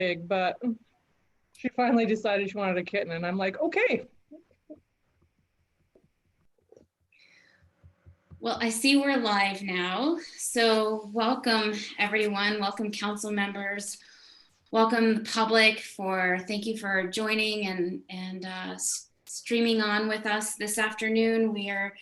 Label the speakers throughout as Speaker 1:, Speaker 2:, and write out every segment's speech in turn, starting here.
Speaker 1: pig, but she finally decided she wanted a kitten, and I'm like, okay.
Speaker 2: Well, I see we're live now. So welcome everyone, welcome council members, welcome the public. Thank you for joining and streaming on with us this afternoon. We are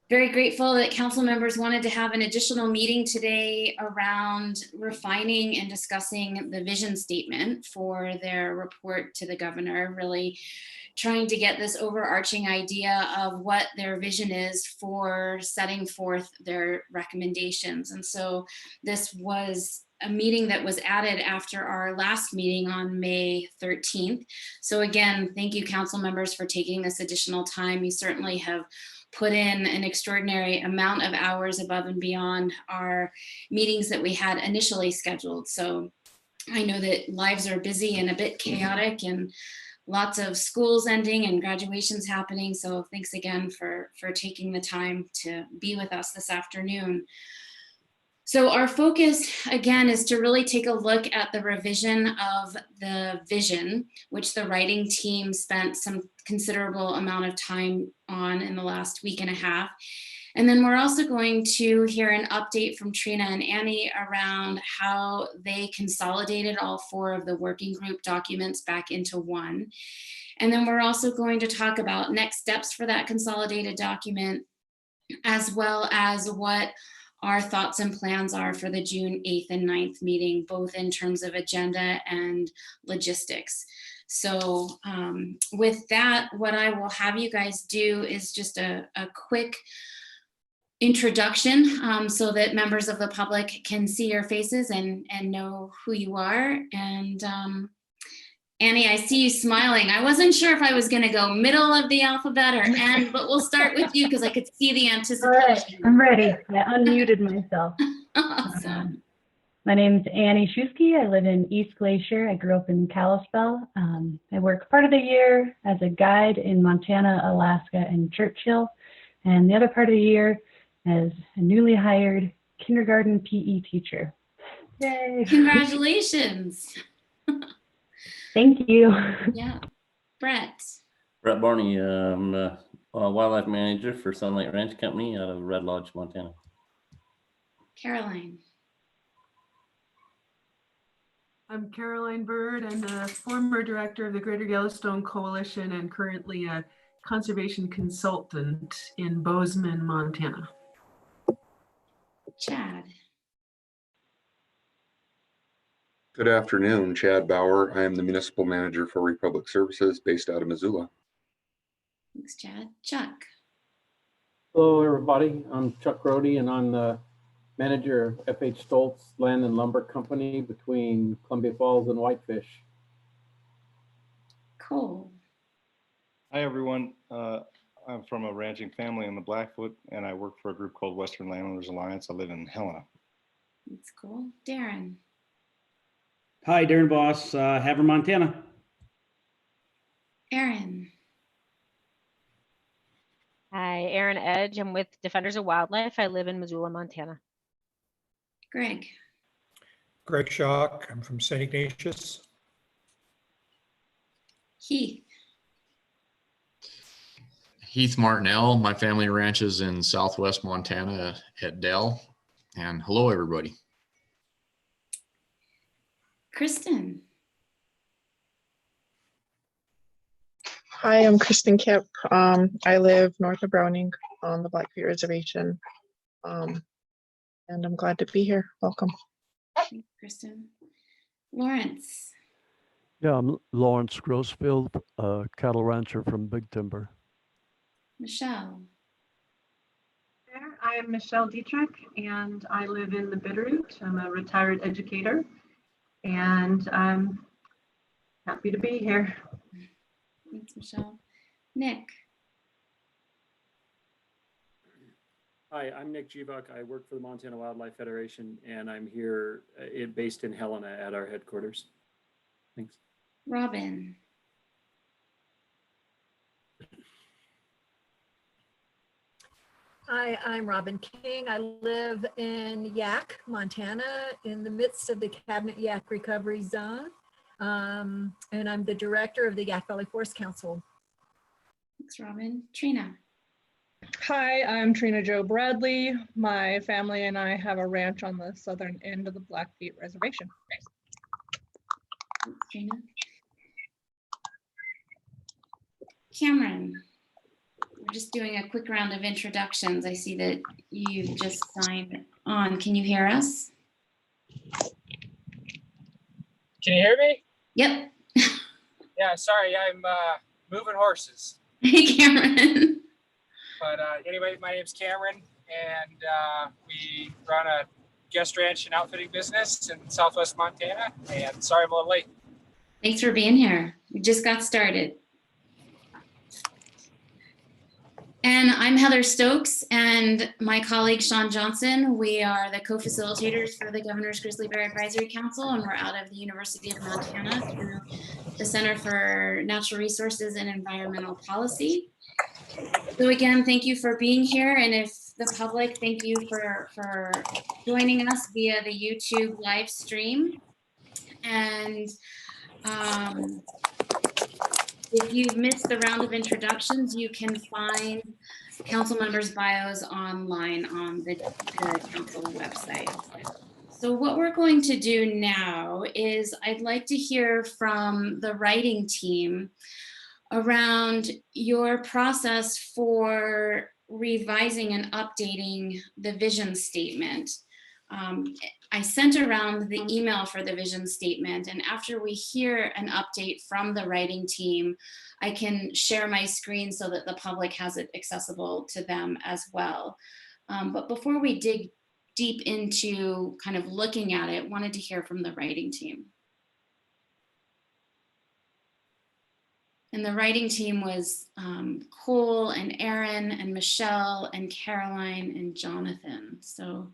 Speaker 2: very grateful that council members wanted to have an additional meeting today around refining and discussing the vision statement for their report to the governor, really trying to get this overarching idea of what their vision is for setting forth their recommendations. And so this was a meeting that was added after our last meeting on May 13th. So again, thank you council members for taking this additional time. You certainly have put in an extraordinary amount of hours above and beyond our meetings that we had initially scheduled. So I know that lives are busy and a bit chaotic and lots of schools ending and graduations happening. So thanks again for taking the time to be with us this afternoon. So our focus again is to really take a look at the revision of the vision, which the writing team spent some considerable amount of time on in the last week and a half. And then we're also going to hear an update from Trina and Annie around how they consolidated all 4 of the working group documents back into one. And then we're also going to talk about next steps for that consolidated document, as well as what our thoughts and plans are for the June 8th and 9th meeting, both in terms of agenda and logistics. So with that, what I will have you guys do is just a quick introduction so that members of the public can see your faces and know who you are. And Annie, I see you smiling. I wasn't sure if I was going to go middle of the alphabet or end, but we'll start with you because I could see the anticipation.
Speaker 3: All right, I'm ready. I unmuted myself.
Speaker 2: Awesome.
Speaker 3: My name's Annie Shusky. I live in East Glacier. I grew up in Kalispell. I work part of the year as a guide in Montana, Alaska, and Churchill, and the other part of the year as a newly hired kindergarten PE teacher. Yay!
Speaker 2: Congratulations.
Speaker 3: Thank you.
Speaker 2: Yeah. Brett.
Speaker 4: Brett Barney, I'm a wildlife manager for Sunlight Ranch Company out of Red Lodge, Montana.
Speaker 2: Caroline.
Speaker 5: I'm Caroline Bird. I'm the former director of the Greater Yellowstone Coalition and currently a conservation consultant in Bozeman, Montana.
Speaker 2: Chad.
Speaker 6: Good afternoon, Chad Bauer. I am the municipal manager for Republic Services based out of Missoula.
Speaker 2: Thanks, Chad. Chuck.
Speaker 7: Hello, everybody. I'm Chuck Rohde, and I'm the manager of FH Stoltz Land and Lumber Company between Columbia Falls and Whitefish.
Speaker 2: Cole.
Speaker 8: Hi, everyone. I'm from a ranching family in the Blackfoot, and I work for a group called Western Landowners Alliance. I live in Helena.
Speaker 2: That's cool. Darren.
Speaker 9: Hi, Darren Boss, Havre, Montana.
Speaker 2: Erin.
Speaker 10: Hi, Erin Edge. I'm with Defenders of Wildlife. I live in Missoula, Montana.
Speaker 2: Greg.
Speaker 11: Greg Schock. I'm from St. Ignatius.
Speaker 2: Heath.
Speaker 12: Heath Martinell. My family ranches in Southwest Montana at Dell. And hello, everybody.
Speaker 2: Kristen.
Speaker 13: Hi, I'm Kristen Kipp. I live north of Browning on the Blackfeet Reservation. And I'm glad to be here. Welcome.
Speaker 2: Thanks, Kristen. Lawrence.
Speaker 14: Yeah, I'm Lawrence Grossfield, a cattle rancher from Big Timber.
Speaker 2: Michelle.
Speaker 15: I am Michelle Dietrich, and I live in the Bitterroot. I'm a retired educator, and I'm happy to be here.
Speaker 2: Thanks, Michelle. Nick.
Speaker 16: Hi, I'm Nick Gbac. I work for the Montana Wildlife Federation, and I'm here based in Helena at our headquarters. Thanks.
Speaker 2: Robin.
Speaker 17: Hi, I'm Robin King. I live in Yak, Montana, in the midst of the Cabinet Yak Recovery Zone. and I'm the director of the Yak Valley Forest Council.
Speaker 2: Thanks, Robin. Trina.
Speaker 1: Hi, I'm Trina Jo Bradley. My family and I have a ranch on the southern end of the Blackfeet Reservation.
Speaker 2: Thanks, Trina. Cameron. We're just doing a quick round of introductions. I see that you've just signed on. Can you hear us?
Speaker 18: Can you hear me?
Speaker 2: Yep.
Speaker 18: Yeah, sorry, I'm moving horses.
Speaker 2: Hey, Cameron.
Speaker 18: But anyway, my name's Cameron, and we run a guest ranch and outfitting business in Southwest Montana. And sorry I'm a little late.
Speaker 2: Thanks for being here. We just got started. And I'm Heather Stokes, and my colleague Sean Johnson. We are the co-facilitators for the Governor's Grizzly Bear Advisory Council, and we're out of the University of Montana through the Center for Natural Resources and Environmental Policy. So again, thank you for being here, and if the public, thank you for joining us via the YouTube live stream. And if you've missed the round of introductions, you can find council members' bios online on the council website. So what we're going to do now is I'd like to hear from the writing team around your process for revising and updating the vision statement. I sent around the email for the vision statement, and after we hear an update from the writing team, I can share my screen so that the public has it accessible to them as well. But before we dig deep into kind of looking at it, wanted to hear from the writing team. And the writing team was Cole and Aaron and Michelle and Caroline and Jonathan. So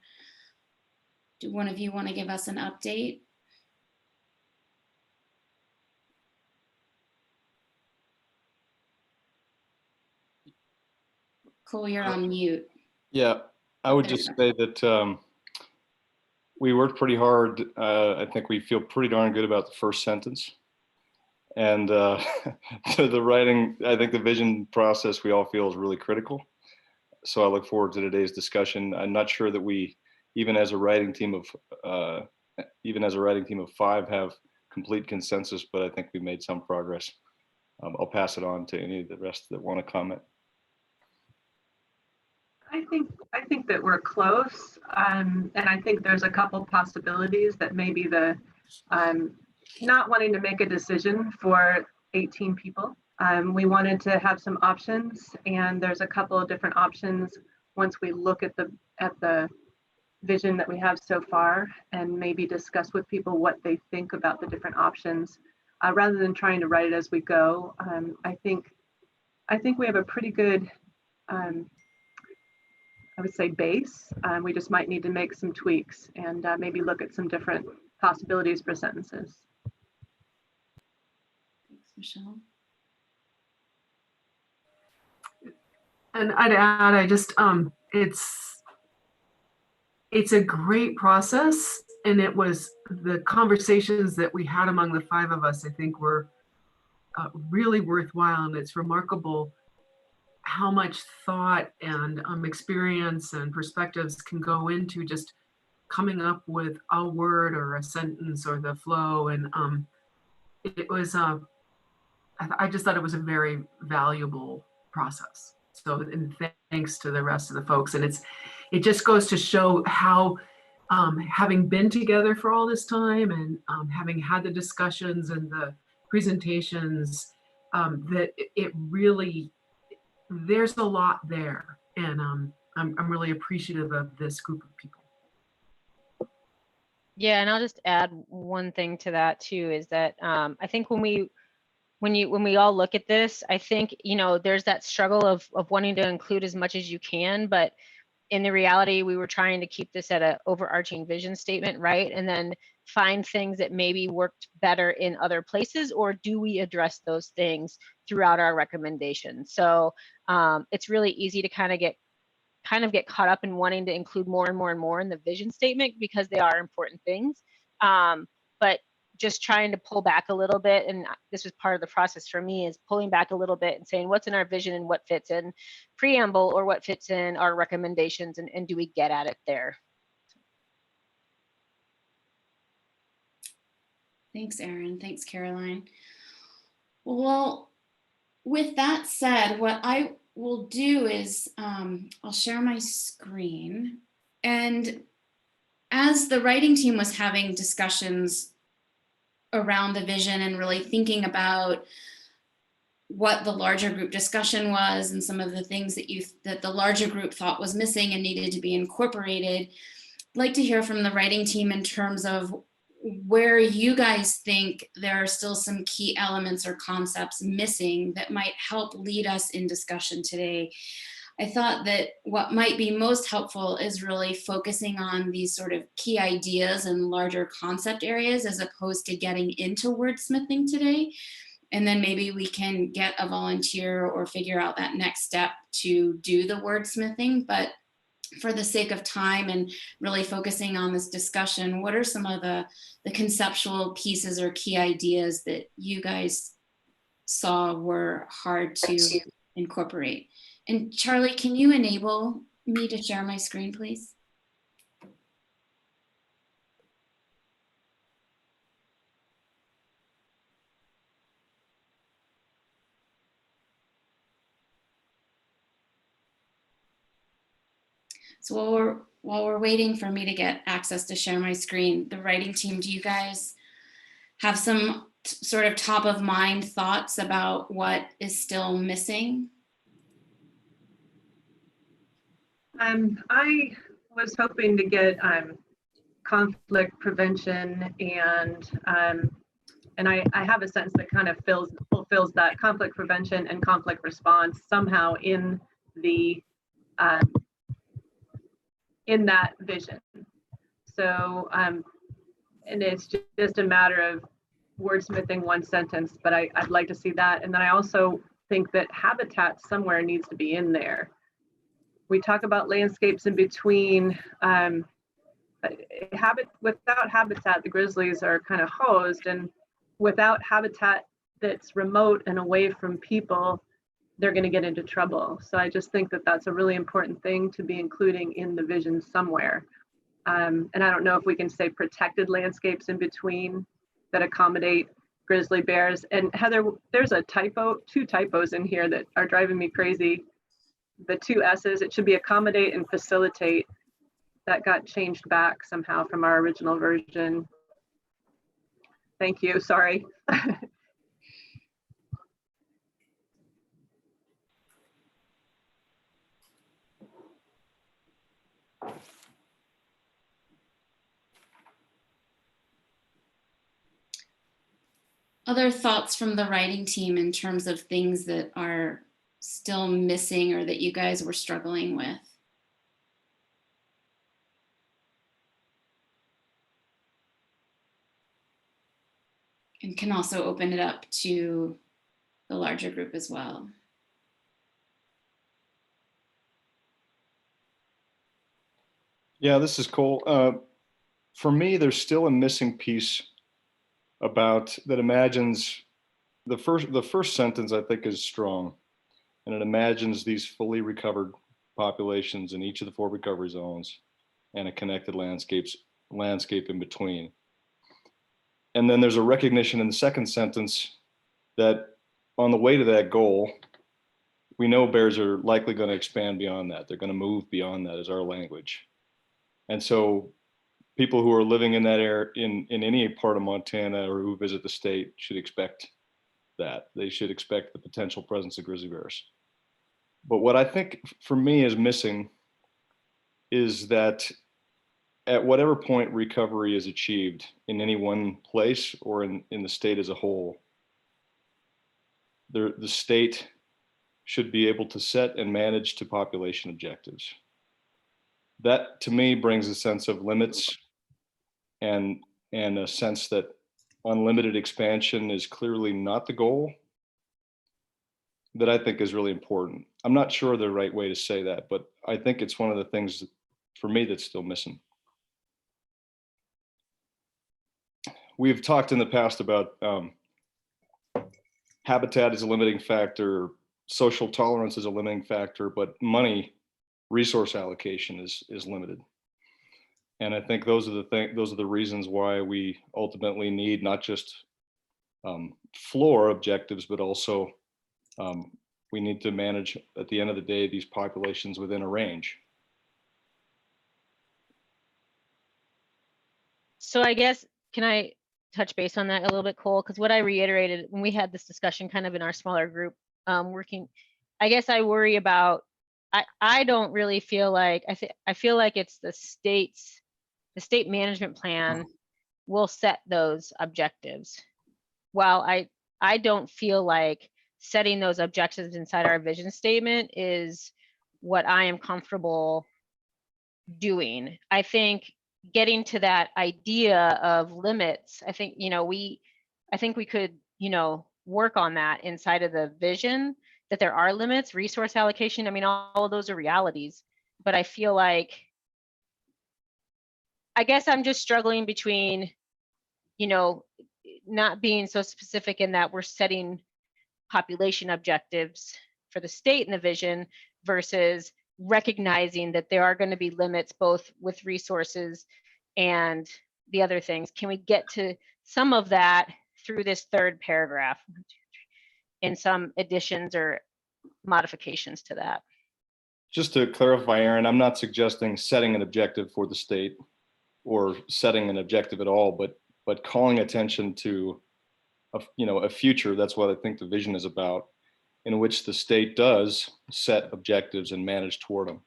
Speaker 2: do one of you want to give us an update? Cole, you're on mute.
Speaker 8: Yeah, I would just say that we worked pretty hard. I think we feel pretty darn good about the first sentence. And the writing, I think the vision process we all feel is really critical. So I look forward to today's discussion. I'm not sure that we, even as a writing team of 5, have complete consensus, but I think we made some progress. I'll pass it on to any of the rest that want to comment.
Speaker 15: I think that we're close, and I think there's a couple possibilities that maybe the not wanting to make a decision for 18 people. We wanted to have some options, and there's a couple of different options once we look at the vision that we have so far, and maybe discuss with people what they think about the different options, rather than trying to write it as we go. I think we have a pretty good, I would say, base. We just might need to make some tweaks and maybe look at some different possibilities for sentences.
Speaker 2: Thanks, Michelle.
Speaker 5: And I'd add, it's a great process, and it was the conversations that we had among the 5 of us, I think, were really worthwhile, and it's remarkable how much thought and experience and perspectives can go into just coming up with a word or a sentence or the flow. And it was, I just thought it was a very valuable process. So, and thanks to the rest of the folks. And it just goes to show how, having been together for all this time and having had the discussions and the presentations, that it really, there's a lot there. And I'm really appreciative of this group of people.
Speaker 10: Yeah, and I'll just add one thing to that too, is that I think when we all look at this, I think, there's that struggle of wanting to include as much as you can, but in the reality, we were trying to keep this at an overarching vision statement, right? And then find things that maybe worked better in other places, or do we address those things throughout our recommendations? So it's really easy to kind of get caught up in wanting to include more and more and more in the vision statement, because they are important things. But just trying to pull back a little bit. And this was part of the process for me, is pulling back a little bit and saying what's in our vision and what fits in preamble or what fits in our recommendations, and do we get at it there?
Speaker 2: Thanks, Erin. Thanks, Caroline. Well, with that said, what I will do is I'll share my screen. And as the writing team was having discussions around the vision and really thinking about what the larger group discussion was and some of the things that the larger group thought was missing and needed to be incorporated, I'd like to hear from the writing team in terms of where you guys think there are still some key elements or concepts missing that might help lead us in discussion today. I thought that what might be most helpful is really focusing on these sort of key ideas and larger concept areas as opposed to getting into wordsmithing today. And then maybe we can get a volunteer or figure out that next step to do the wordsmithing. But for the sake of time and really focusing on this discussion, what are some of the conceptual pieces or key ideas that you guys saw were hard to incorporate? And Charlie, can you enable me to share my screen, please? So while we're waiting for me to get access to share my screen, the writing team, do you guys have some sort of top of mind thoughts about what is still missing?
Speaker 15: I was hoping to get conflict prevention and I have a sentence that kind of fulfills that conflict prevention and conflict response somehow in the in that vision. So and it's just a matter of wordsmithing one sentence, but I'd like to see that. And then I also think that habitat somewhere needs to be in there. We talk about landscapes in between. Without habitat, the grizzlies are kind of hosed, and without habitat that's remote and away from people, they're going to get into trouble. So I just think that that's a really important thing to be including in the vision somewhere. And I don't know if we can say protected landscapes in between that accommodate grizzly bears. And Heather, there's a typo, 2 typos in here that are driving me crazy. The 2 S's, it should be accommodate and facilitate. That got changed back somehow from our original version. Thank you, sorry.
Speaker 2: Other thoughts from the writing team in terms of things that are still missing or that you guys were struggling with? And can also open it up to the larger group as well.
Speaker 8: Yeah, this is cool. For me, there's still a missing piece about that imagines the first sentence, I think, is strong, and it imagines these fully recovered populations in each of the 4 recovery zones and a connected landscape in between. And then there's a recognition in the second sentence that on the way to that goal, we know bears are likely going to expand beyond that. They're going to move beyond that as our language. And so people who are living in that area, in any part of Montana or who visit the state should expect that. They should expect the potential presence of grizzly bears. But what I think for me is missing is that at whatever point recovery is achieved in any one place or in the state as a whole, the state should be able to set and manage to population objectives. That to me brings a sense of limits and a sense that unlimited expansion is clearly not the goal, that I think is really important. I'm not sure the right way to say that, but I think it's one of the things for me that's still missing. we've talked in the past about habitat is a limiting factor, social tolerance is a limiting factor, but money, resource allocation is limited. And I think those are the reasons why we ultimately need not just floor objectives, but also we need to manage, at the end of the day, these populations within a range.
Speaker 10: So I guess, can I touch base on that a little bit, Cole? Because what I reiterated when we had this discussion kind of in our smaller group working, I guess I worry about, I don't really feel like, I feel like it's the state management plan will set those objectives. While I don't feel like setting those objectives inside our vision statement is what I am comfortable doing. I think getting to that idea of limits, I think, I think we could, work on that inside of the vision, that there are limits, resource allocation. I mean, all of those are realities, but I feel like, I guess I'm just struggling between, not being so specific in that we're setting population objectives for the state in the vision versus recognizing that there are going to be limits both with resources and the other things. Can we get to some of that through this third paragraph in some additions or modifications to that?
Speaker 8: Just to clarify, Aaron, I'm not suggesting setting an objective for the state or setting an objective at all, but calling attention to a future. That's what I think the vision is about, in which the state does set objectives and manage toward them.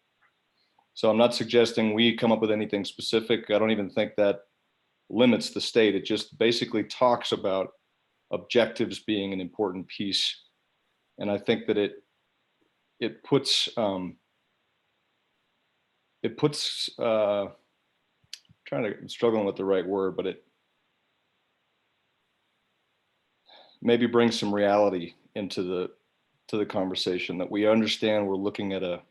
Speaker 8: So I'm not suggesting we come up with anything specific. I don't even think that limits the state. It just basically talks about objectives being an important piece. And I think that it puts I'm struggling with the right word, but it maybe brings some reality into the conversation, that we understand we're looking at a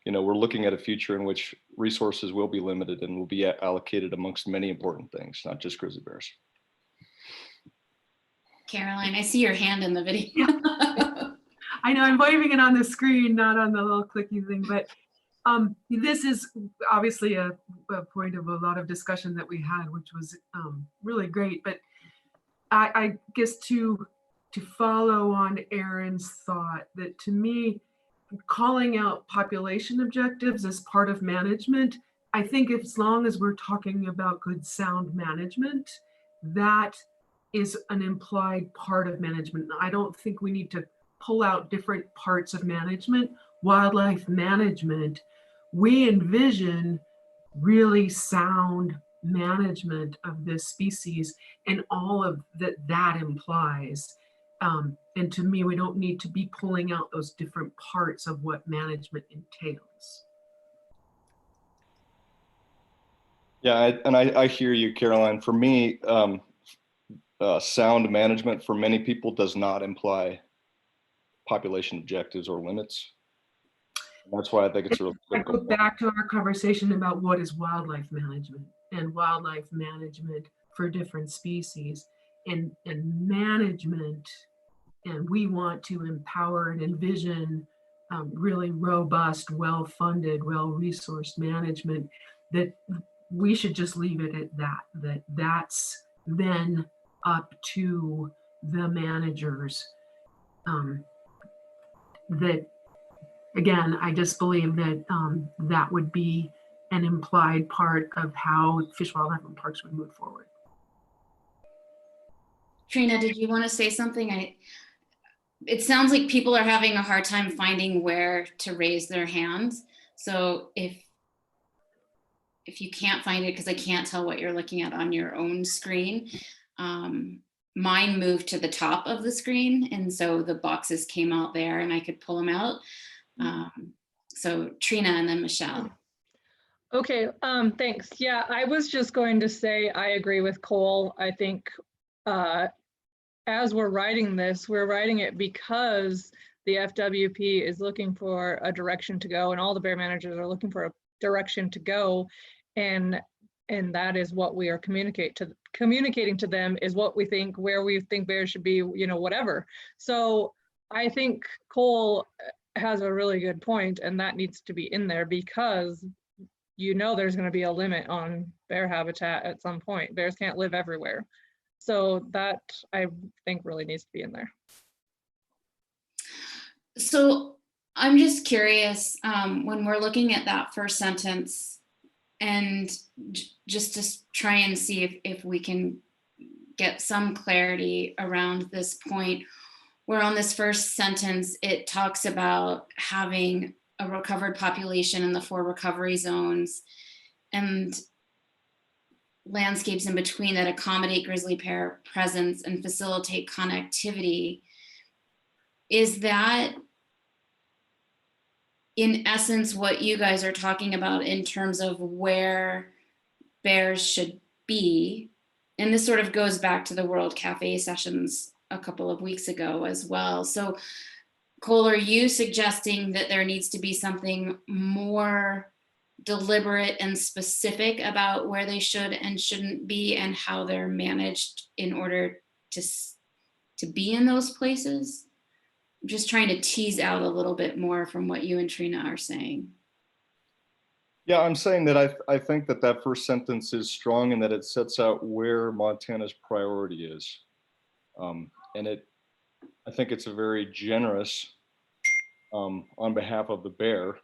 Speaker 8: we're looking at a future in which resources will be limited and will be allocated amongst many important things, not just grizzly bears.
Speaker 2: Caroline, I see your hand in the video.
Speaker 5: I know I'm waving it on the screen, not on the little clicky thing, but this is obviously a point of a lot of discussion that we had, which was really great. But I guess to follow on Aaron's thought, that to me, calling out population objectives as part of management, I think as long as we're talking about good sound management, that is an implied part of management. I don't think we need to pull out different parts of management. Wildlife management, we envision really sound management of this species and all of that implies. And to me, we don't need to be pulling out those different parts of what management entails.
Speaker 8: Yeah, I hear you, Caroline. For me, sound management for many people does not imply population objectives or limits. And that's why I think it's really critical.
Speaker 5: I go back to our conversation about what is wildlife management and wildlife management for different species and management. And we want to empower and envision really robust, well-funded, well-resourced management, that we should just leave it at that, that's then up to the managers. That, again, I just believe that that would be an implied part of how Fish, Wildlife, and Parks would move forward.
Speaker 2: Trina, did you want to say something? It sounds like people are having a hard time finding where to raise their hands. So if you can't find it, because I can't tell what you're looking at on your own screen, mine moved to the top of the screen. And so the boxes came out there and I could pull them out. So Trina and then Michelle.
Speaker 1: Okay, thanks. Yeah, I was just going to say, I agree with Cole. I think as we're writing this, we're writing it because the FWP is looking for a direction to go, and all the bear managers are looking for a direction to go, and that is what we are communicating communicating to them is what we think, where we think bears should be, you know, whatever. So I think Cole has a really good point, and that needs to be in there because you know there's going to be a limit on bear habitat at some point. Bears can't live everywhere. So that I think really needs to be in there.
Speaker 2: So I'm just curious, when we're looking at that first sentence, and just to try and see if we can get some clarity around this point, where on this first sentence, it talks about having a recovered population in the 4 recovery zones and landscapes in between that accommodate grizzly bear presence and facilitate connectivity. Is that in essence what you guys are talking about in terms of where bears should be? And this sort of goes back to the World Cafe sessions a couple of weeks ago as well. So Cole, are you suggesting that there needs to be something more deliberate and specific about where they should and shouldn't be and how they're managed in order to be in those places? I'm just trying to tease out a little bit more from what you and Trina are saying.
Speaker 8: Yeah, I'm saying that I think that first sentence is strong and that it sets out where Montana's priority is. And I think it's a very generous, on behalf of the bear,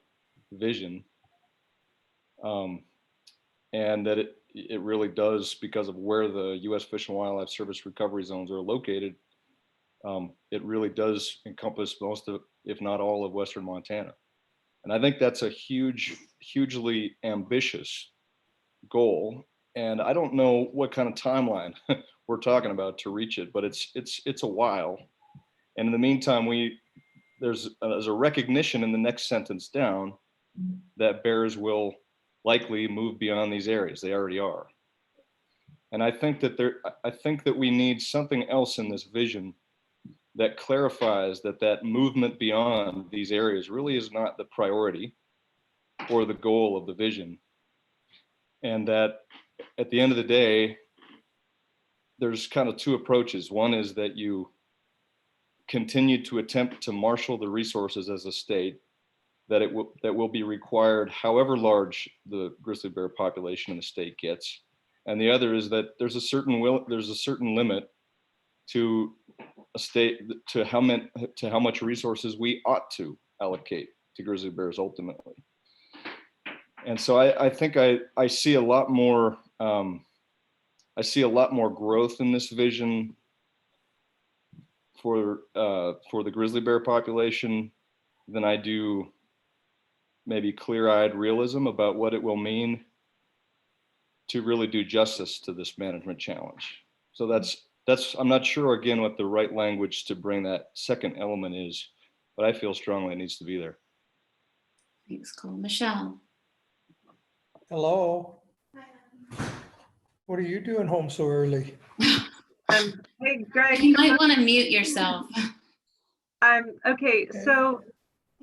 Speaker 8: vision. And that it really does, because of where the U.S. Fish and Wildlife Service recovery zones are located, it really does encompass most of, if not all of Western Montana. And I think that's a hugely ambitious goal. And I don't know what kind of timeline we're talking about to reach it, but it's a while. And in the meantime, there's a recognition in the next sentence down that bears will likely move beyond these areas. They already are. And I think that we need something else in this vision that clarifies that movement beyond these areas really is not the priority or the goal of the vision. And that at the end of the day, there's kind of 2 approaches. One is that you continue to attempt to marshal the resources as a state, that will be required however large the grizzly bear population in the state gets. And the other is that there's a certain limit to a state, to how much resources we ought to allocate to grizzly bears ultimately. And so I think I see a lot more growth in this vision for the grizzly bear population than I do maybe clear-eyed realism about what it will mean to really do justice to this management challenge. So that's I'm not sure again what the right language to bring that second element is, but I feel strongly it needs to be there.
Speaker 2: Thanks, Cole. Michelle.
Speaker 11: Hello. What are you doing home so early?
Speaker 15: Hey, Greg.
Speaker 2: You might want to mute yourself.
Speaker 15: Okay, so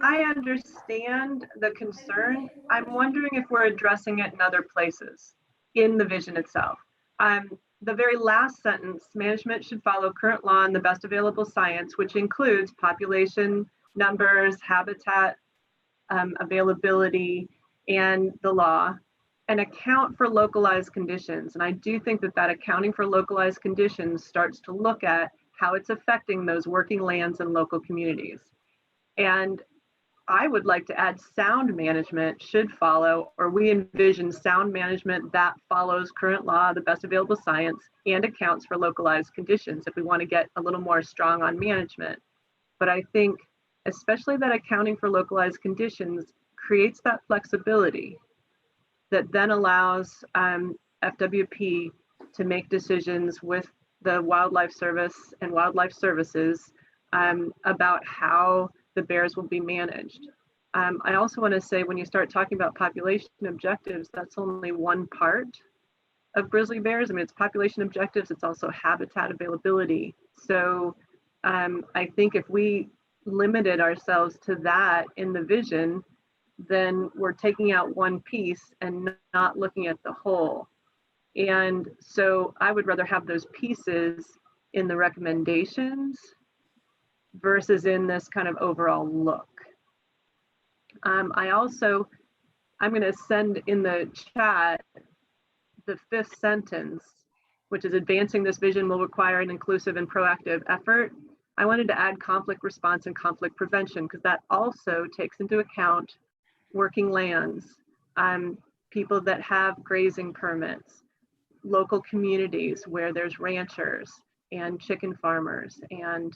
Speaker 15: I understand the concern. I'm wondering if we're addressing it in other places in the vision itself. The very last sentence, management should follow current law and the best available science, which includes population numbers, habitat availability, and the law, and account for localized conditions. And I do think that accounting for localized conditions starts to look at how it's affecting those working lands and local communities. And I would like to add sound management should follow, or we envision sound management that follows current law, the best available science, and accounts for localized conditions if we want to get a little more strong on management. But I think especially that accounting for localized conditions creates that flexibility that then allows FWP to make decisions with the Wildlife Service and Wildlife Services about how the bears will be managed. I also want to say, when you start talking about population objectives, that's only one part of grizzly bears. I mean, it's population objectives, it's also habitat availability. So I think if we limited ourselves to that in the vision, then we're taking out one piece and not looking at the whole. And so I would rather have those pieces in the recommendations versus in this kind of overall look. I'm going to send in the chat the 5th sentence, which is advancing this vision will require an inclusive and proactive effort. I wanted to add conflict response and conflict prevention because that also takes into account working lands, people that have grazing permits, local communities where there's ranchers and chicken farmers and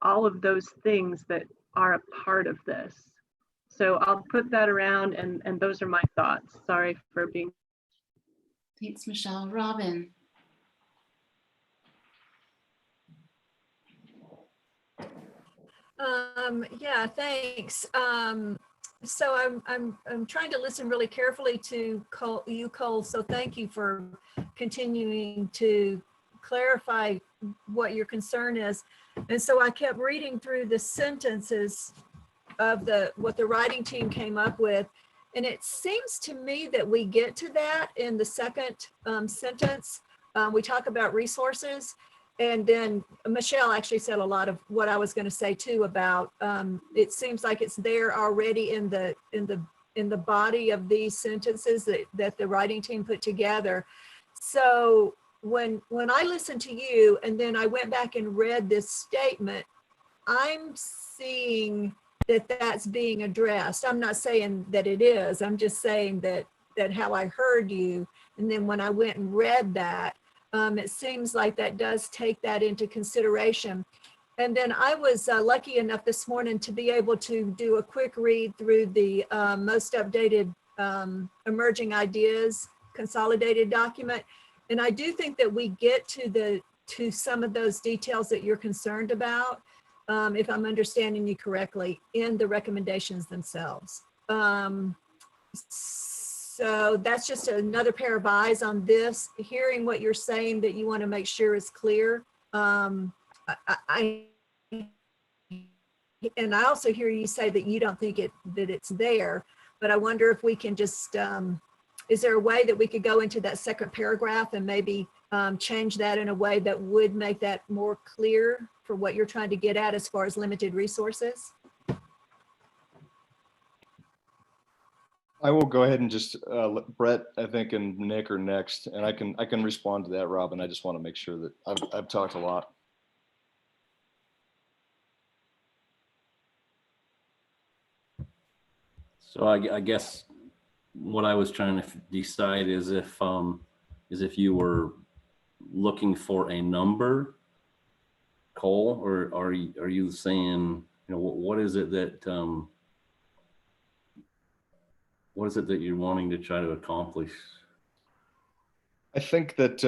Speaker 15: all of those things that are a part of this. So I'll put that around, and those are my thoughts. Sorry for being.
Speaker 2: Thanks, Michelle. Robin.
Speaker 17: Yeah, thanks. So I'm trying to listen really carefully to you, Cole. So thank you for continuing to clarify what your concern is. And so I kept reading through the sentences of what the writing team came up with. And it seems to me that we get to that in the second sentence. We talk about resources. And then Michelle actually said a lot of what I was going to say too about it seems like it's there already in the body of these sentences that the writing team put together. So when I listened to you and then I went back and read this statement, I'm seeing that that's being addressed. I'm not saying that it is. I'm just saying that how I heard you. And then when I went and read that, it seems like that does take that into consideration. And then I was lucky enough this morning to be able to do a quick read through the most updated emerging ideas consolidated document. And I do think that we get to some of those details that you're concerned about, if I'm understanding you correctly, in the recommendations themselves. So that's just another pair of eyes on this, hearing what you're saying that you want to make sure is clear. And I also hear you say that you don't think that it's there, but I wonder if we can just, is there a way that we could go into that second paragraph and maybe change that in a way that would make that more clear for what you're trying to get at as far as limited resources?
Speaker 8: I will go ahead and just Brett, I think, and Nick are next, and I can respond to that, Robin. I just want to make sure that I've talked a lot.
Speaker 4: So I guess what I was trying to decide is if you were looking for a number, Cole, or are you saying, what is it that you're wanting to try to accomplish?
Speaker 8: I think that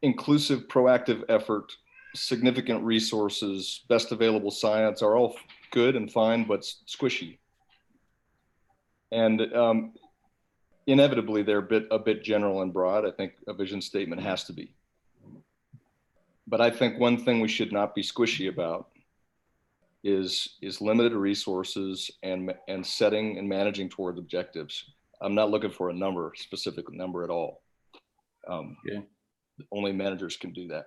Speaker 8: inclusive, proactive effort, significant resources, best available science are all good and fine, but squishy. And inevitably, they're a bit general and broad. I think a vision statement has to be. But I think one thing we should not be squishy about is limited resources and setting and managing toward objectives. I'm not looking for a specific number at all.
Speaker 4: Okay.
Speaker 8: Only managers can do that.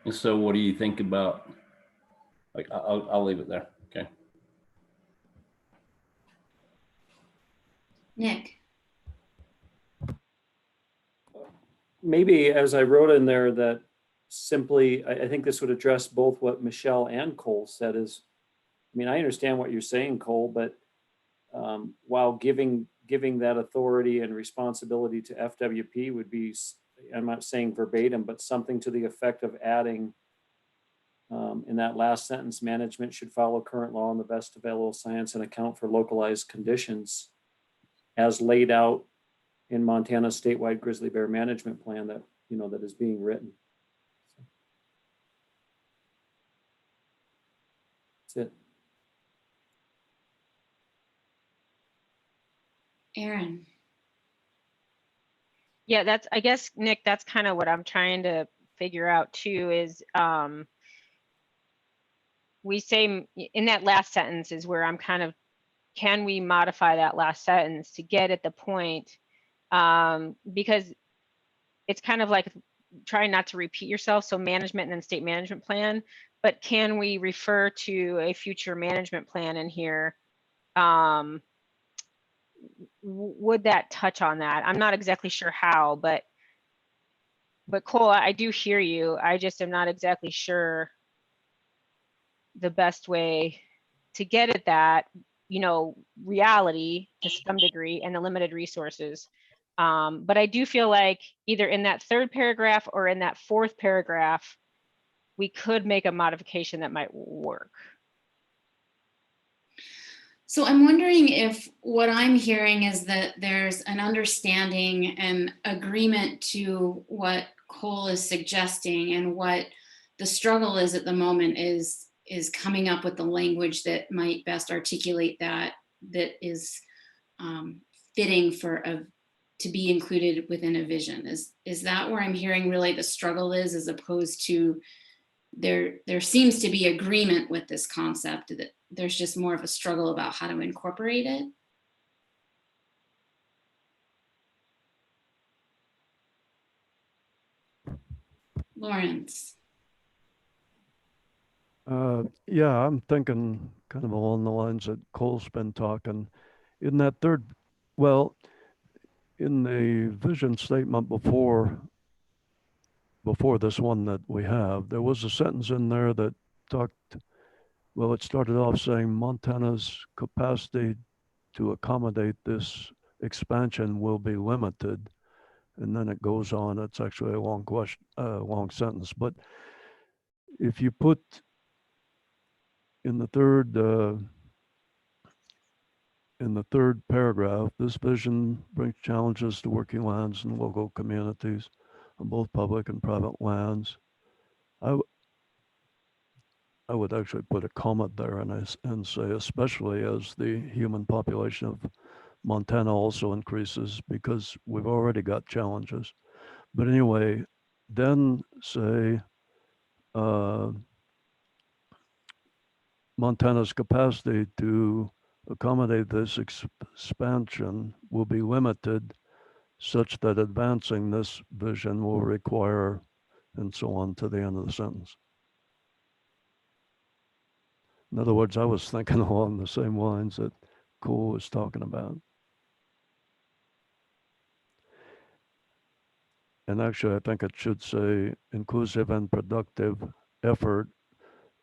Speaker 4: And so what do you think about, like, I'll leave it there. Okay.
Speaker 2: Nick.
Speaker 16: Maybe as I wrote in there that simply, I think this would address both what Michelle and Cole said is, I mean, I understand what you're saying, Cole, but while giving that authority and responsibility to FWP would be, I'm not saying verbatim, but something to the effect of adding in that last sentence, management should follow current law and the best available science and account for localized conditions as laid out in Montana's statewide grizzly bear management plan that, that is being written. That's it.
Speaker 2: Aaron.
Speaker 10: Yeah, I guess, Nick, that's kind of what I'm trying to figure out too, is we say in that last sentence is where I'm kind of can we modify that last sentence to get at the point? Because it's kind of like trying not to repeat yourself. So management and then state management plan, but can we refer to a future management plan in here? Would that touch on that? I'm not exactly sure how, but Cole, I do hear you. I just am not exactly sure the best way to get at that, you know, reality to some degree and the limited resources. But I do feel like either in that third paragraph or in that fourth paragraph, we could make a modification that might work.
Speaker 2: So I'm wondering if what I'm hearing is that there's an understanding and agreement to what Cole is suggesting, and what the struggle is at the moment is coming up with the language that might best articulate that is fitting for to be included within a vision. Is that where I'm hearing really the struggle is, as opposed to there seems to be agreement with this concept, that there's just more of a struggle about how to incorporate it? Lawrence.
Speaker 14: Yeah, I'm thinking kind of along the lines that Cole's been talking. In that third, well, in the vision statement before this one that we have, there was a sentence in there that talked, well, it started off saying Montana's capacity to accommodate this expansion will be limited. And then it goes on, it's actually a long question, long sentence. But if you put in the third paragraph, this vision brings challenges to working lands and local communities on both public and private lands. I would actually put a comment there and say, especially as the human population of Montana also increases, because we've already got challenges. But anyway, then say Montana's capacity to accommodate this expansion will be limited, such that advancing this vision will require, and so on to the end of the sentence. In other words, I was thinking along the same lines that Cole was talking about. And actually, I think it should say inclusive and productive effort,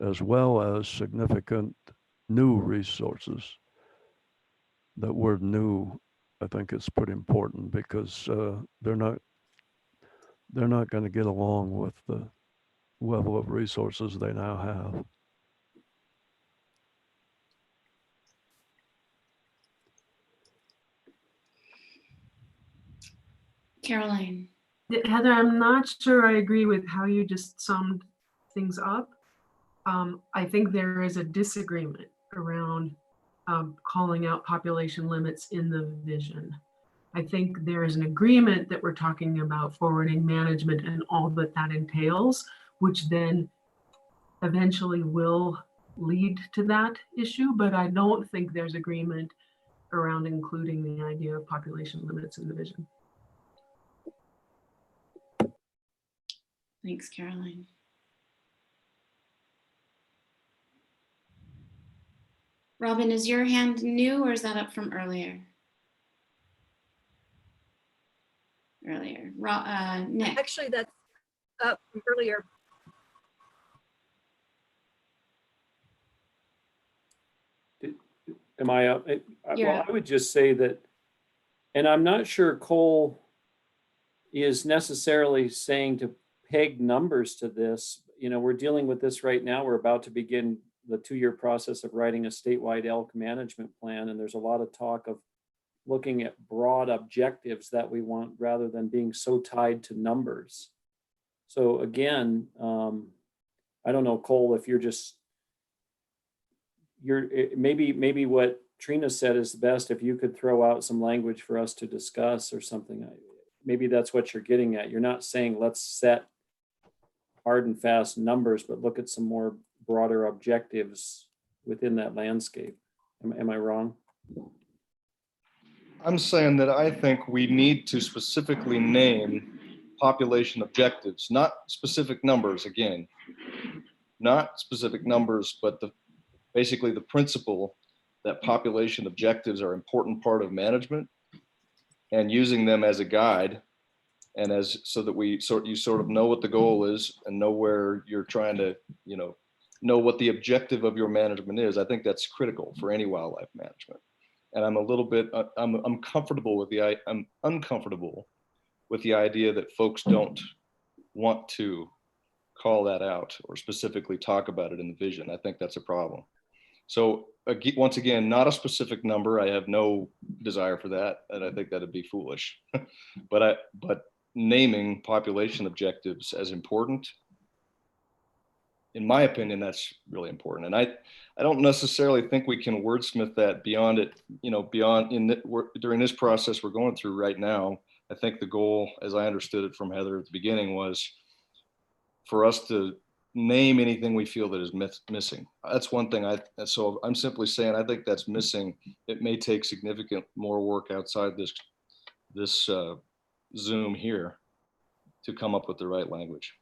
Speaker 14: as well as significant new resources. That word new, I think, is pretty important, because they're not going to get along with the level of resources they now have.
Speaker 2: Caroline.
Speaker 5: Heather, I'm not sure I agree with how you just summed things up. I think there is a disagreement around calling out population limits in the vision. I think there is an agreement that we're talking about forwarding management and all that entails, which then eventually will lead to that issue, but I don't think there's agreement around including the idea of population limits in the vision.
Speaker 2: Thanks, Caroline. Robin, is your hand new, or is that up from earlier? Nick.
Speaker 17: Actually, that's up from earlier.
Speaker 16: Am I up? Well, I would just say that, and I'm not sure Cole is necessarily saying to peg numbers to this. You know, we're dealing with this right now. We're about to begin the 2-year process of writing a statewide elk management plan. And there's a lot of talk of looking at broad objectives that we want, rather than being so tied to numbers. So again, I don't know, Cole, if maybe what Trina said is the best. If you could throw out some language for us to discuss or something, maybe that's what you're getting at. You're not saying let's set hard and fast numbers, but look at some more broader objectives within that landscape. Am I wrong?
Speaker 8: I'm saying that I think we need to specifically name population objectives, not specific numbers again, not specific numbers, but basically the principle that population objectives are an important part of management, and using them as a guide and so that you sort of know what the goal is and know where you're trying to, know what the objective of your management is. I think that's critical for any wildlife management. And I'm a little bit, I'm uncomfortable with the idea that folks don't want to call that out or specifically talk about it in the vision. I think that's a problem. So once again, not a specific number. I have no desire for that, and I think that'd be foolish. but naming population objectives as important, in my opinion, that's really important. And I don't necessarily think we can wordsmith that beyond it, during this process we're going through right now. I think the goal, as I understood it from Heather at the beginning, was for us to name anything we feel that is missing. That's one thing. So I'm simply saying I think that's missing. It may take significant more work outside this Zoom here to come up with the right language.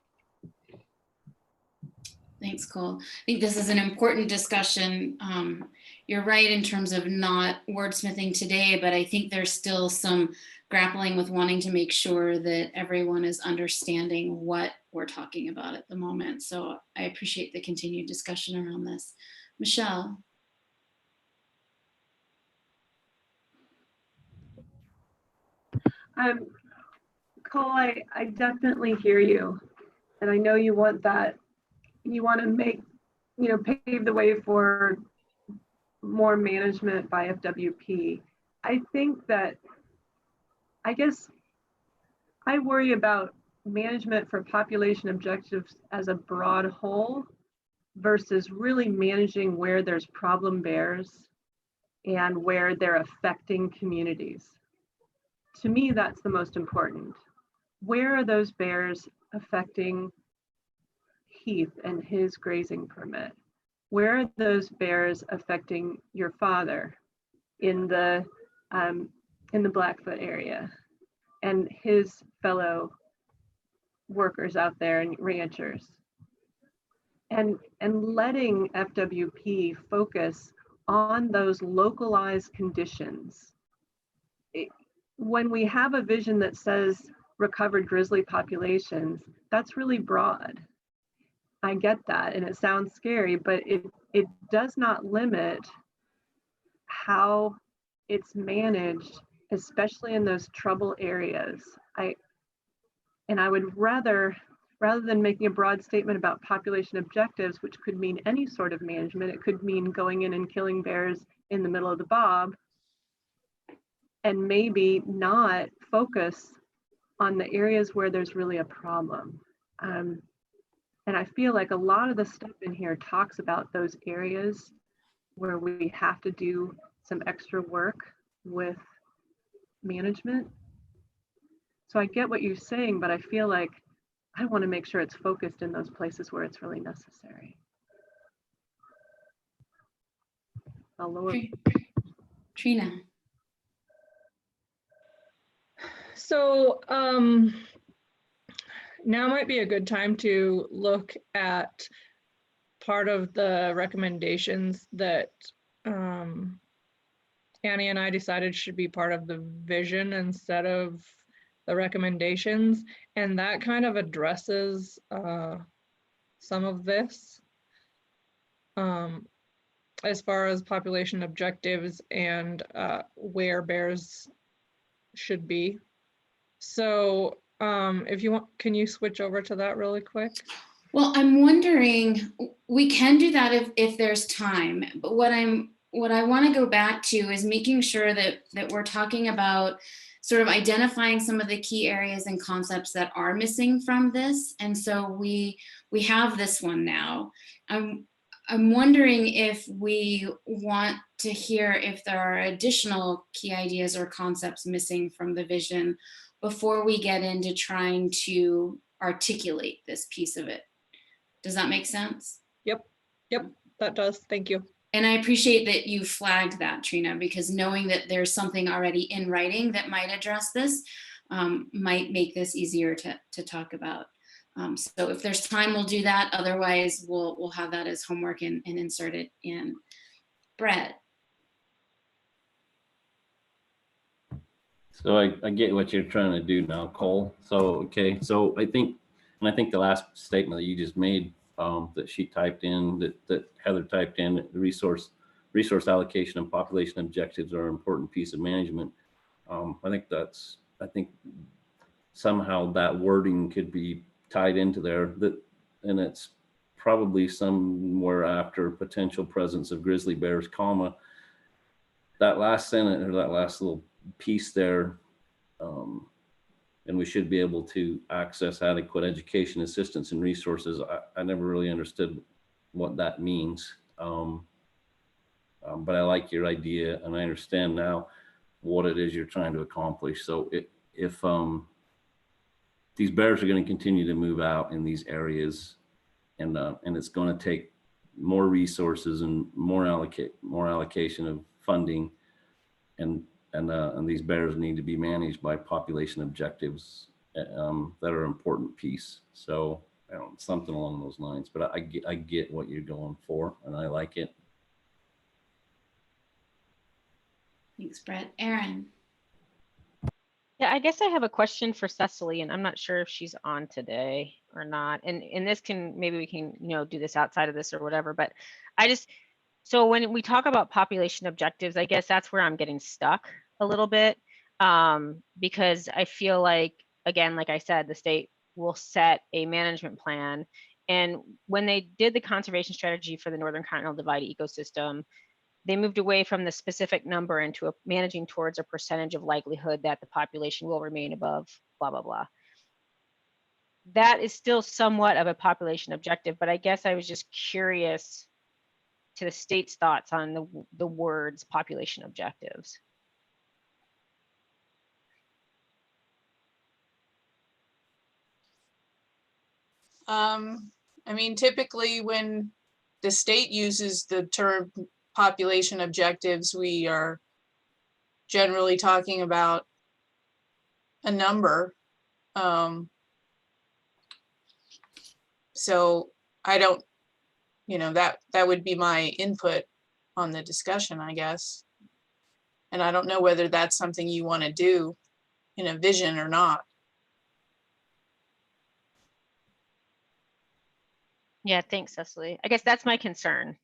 Speaker 2: Thanks, Cole. I think this is an important discussion. You're right in terms of not wordsmithing today, but I think there's still some grappling with wanting to make sure that everyone is understanding what we're talking about at the moment. So I appreciate the continued discussion around this. Michelle.
Speaker 15: Cole, I definitely hear you. And I know you want that, you want to make, pave the way for more management by FWP. I think that, I guess I worry about management for population objectives as a broad whole versus really managing where there's problem bears and where they're affecting communities. To me, that's the most important. Where are those bears affecting Heath and his grazing permit? Where are those bears affecting your father in the Blackfoot area and his fellow workers out there and ranchers? And letting FWP focus on those localized conditions. When we have a vision that says recovered grizzly populations, that's really broad. I get that, and it sounds scary, but it does not limit how it's managed, especially in those trouble areas. I would rather than making a broad statement about population objectives, which could mean any sort of management, it could mean going in and killing bears in the middle of the bob, and maybe not focus on the areas where there's really a problem. And I feel like a lot of the stuff in here talks about those areas where we have to do some extra work with management. So I get what you're saying, but I feel like I want to make sure it's focused in those places where it's really necessary. I'll lower.
Speaker 2: Trina.
Speaker 1: So now might be a good time to look at part of the recommendations that Annie and I decided should be part of the vision instead of the recommendations. And that kind of addresses some of this as far as population objectives and where bears should be. So if you want, can you switch over to that really quick?
Speaker 2: Well, I'm wondering, we can do that if there's time, but what I want to go back to is making sure that we're talking about sort of identifying some of the key areas and concepts that are missing from this. And so we have this one now. I'm wondering if we want to hear if there are additional key ideas or concepts missing from the vision before we get into trying to articulate this piece of it. Does that make sense?
Speaker 1: Yep, that does. Thank you.
Speaker 2: And I appreciate that you flagged that, Trina, because knowing that there's something already in writing that might address this might make this easier to talk about. So if there's time, we'll do that. Otherwise, we'll have that as homework and insert it in. Brett.
Speaker 4: So I get what you're trying to do now, Cole. So, okay. So I think the last statement that you just made, that she typed in, that Heather typed in, the resource allocation and population objectives are an important piece of management. I think somehow that wording could be tied into there, and it's probably somewhere after potential presence of grizzly bears, comma, that last sentence or that last little piece there, and we should be able to access adequate education, assistance, and resources. I never really understood what that means, but I like your idea, and I understand now what it is you're trying to accomplish. So if these bears are going to continue to move out in these areas, and it's going to take more resources and more allocation of funding, and these bears need to be managed by population objectives that are an important piece. So something along those lines, but I get what you're going for, and I like it.
Speaker 2: Thanks, Brett. Erin.
Speaker 10: Yeah, I guess I have a question for Cecily, and I'm not sure if she's on today or not. And this maybe we can, do this outside of this or whatever, but so when we talk about population objectives, I guess that's where I'm getting stuck a little bit, because I feel like, again, like I said, the state will set a management plan. And when they did the conservation strategy for the Northern Continental Divide ecosystem, they moved away from the specific number into managing towards a percentage of likelihood that the population will remain above blah, blah, blah. That is still somewhat of a population objective, but I guess I was just curious to the state's thoughts on the words population objectives.
Speaker 19: I mean, typically when the state uses the term population objectives, we are generally talking about a number. So I don't, that would be my input on the discussion, I guess. And I don't know whether that's something you want to do in a vision or not.
Speaker 10: Yeah, thanks, Cecily. I guess that's my concern.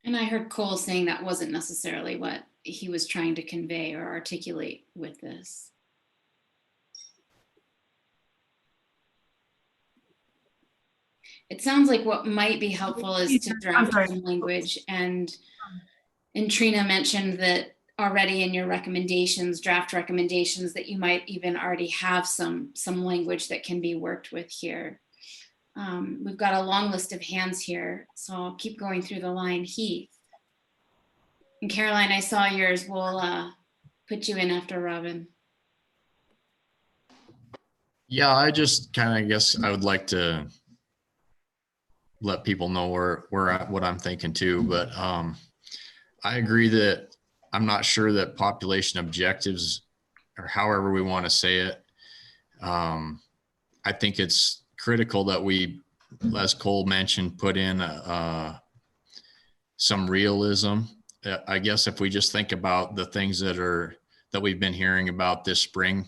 Speaker 2: And I heard Cole saying that wasn't necessarily what he was trying to convey or articulate with this. It sounds like what might be helpful is to draft some language, and Trina mentioned that already in your recommendations, draft recommendations, that you might even already have some language that can be worked with here. We've got a long list of hands here, so I'll keep going through the line. Heath. And Caroline, I saw yours. We'll put you in after Robin.
Speaker 12: Yeah, I just kind of guess I would like to let people know what I'm thinking too, but I agree that I'm not sure that population objectives, or however we want to say it, I think it's critical that we, as Cole mentioned, put in some realism. I guess if we just think about the things that we've been hearing about this spring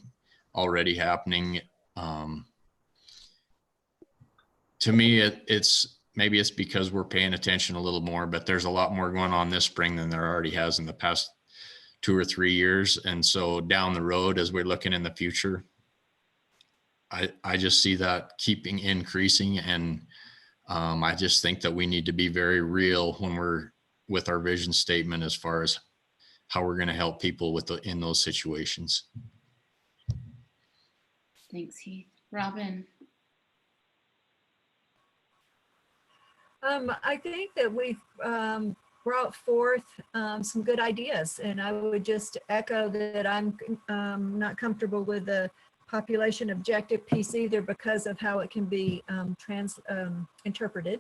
Speaker 12: already happening, to me, maybe it's because we're paying attention a little more, but there's a lot more going on this spring than there already has in the past 2 or 3 years. And so down the road, as we're looking in the future, I just see that keeping increasing. And I just think that we need to be very real when we're with our vision statement as far as how we're going to help people in those situations.
Speaker 2: Thanks, Heath. Robin.
Speaker 17: I think that we've brought forth some good ideas, and I would just echo that I'm not comfortable with the population objective piece either because of how it can be interpreted.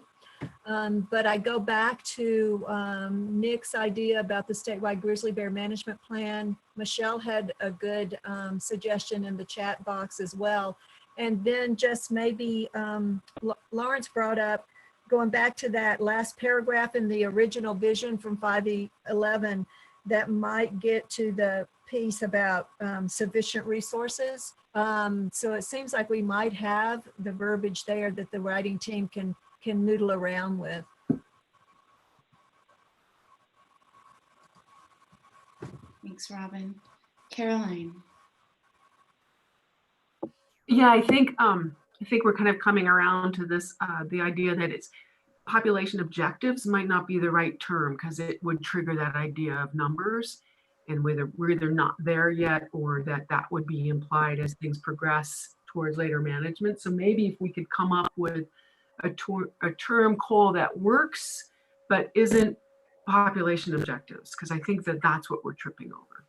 Speaker 17: But I go back to Nick's idea about the statewide grizzly bear management plan. Michelle had a good suggestion in the chat box as well. And then just maybe Lawrence brought up going back to that last paragraph in the original vision from 511 that might get to the piece about sufficient resources. So it seems like we might have the verbiage there that the writing team can noodle around with.
Speaker 2: Thanks, Robin. Caroline.
Speaker 5: Yeah, I think we're kind of coming around to this, the idea that it's population objectives might not be the right term because it would trigger that idea of numbers, and whether we're either not there yet or that would be implied as things progress towards later management. So maybe if we could come up with a term, Cole, that works but isn't population objectives, because I think that's what we're tripping over.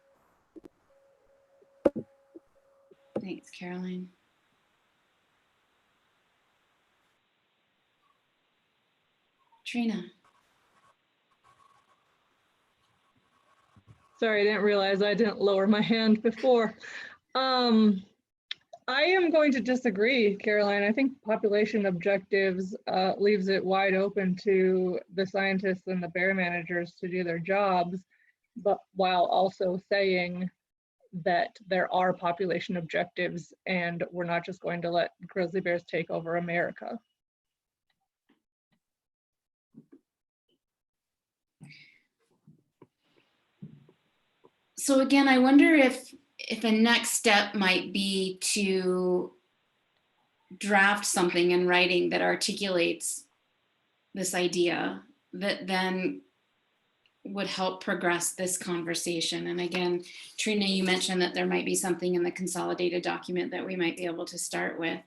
Speaker 2: Thanks, Caroline. Trina.
Speaker 1: Sorry, I didn't realize I didn't lower my hand before. I am going to disagree, Caroline. I think population objectives leaves it wide open to the scientists and the bear managers to do their jobs, but while also saying that there are population objectives and we're not just going to let grizzly bears take over America.
Speaker 2: So again, I wonder if a next step might be to draft something in writing that articulates this idea that then would help progress this conversation. And again, Trina, you mentioned that there might be something in the consolidated document that we might be able to start with.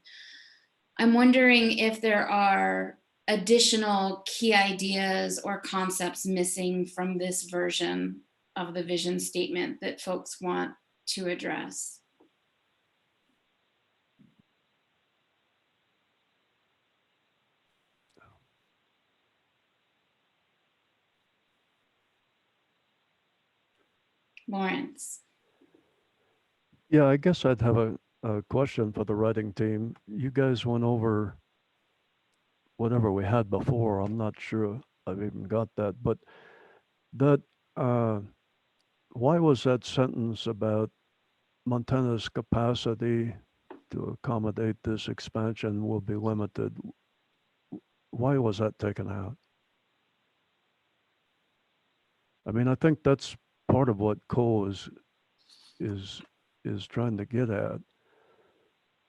Speaker 2: I'm wondering if there are additional key ideas or concepts missing from this version of the vision statement that folks want to address. Lawrence.
Speaker 14: Yeah, I guess I'd have a question for the writing team. You guys went over whatever we had before. I'm not sure I've even got that, but that why was that sentence about Montana's capacity to accommodate this expansion will be limited? Why was that taken out? I mean, I think that's part of what Cole is trying to get at,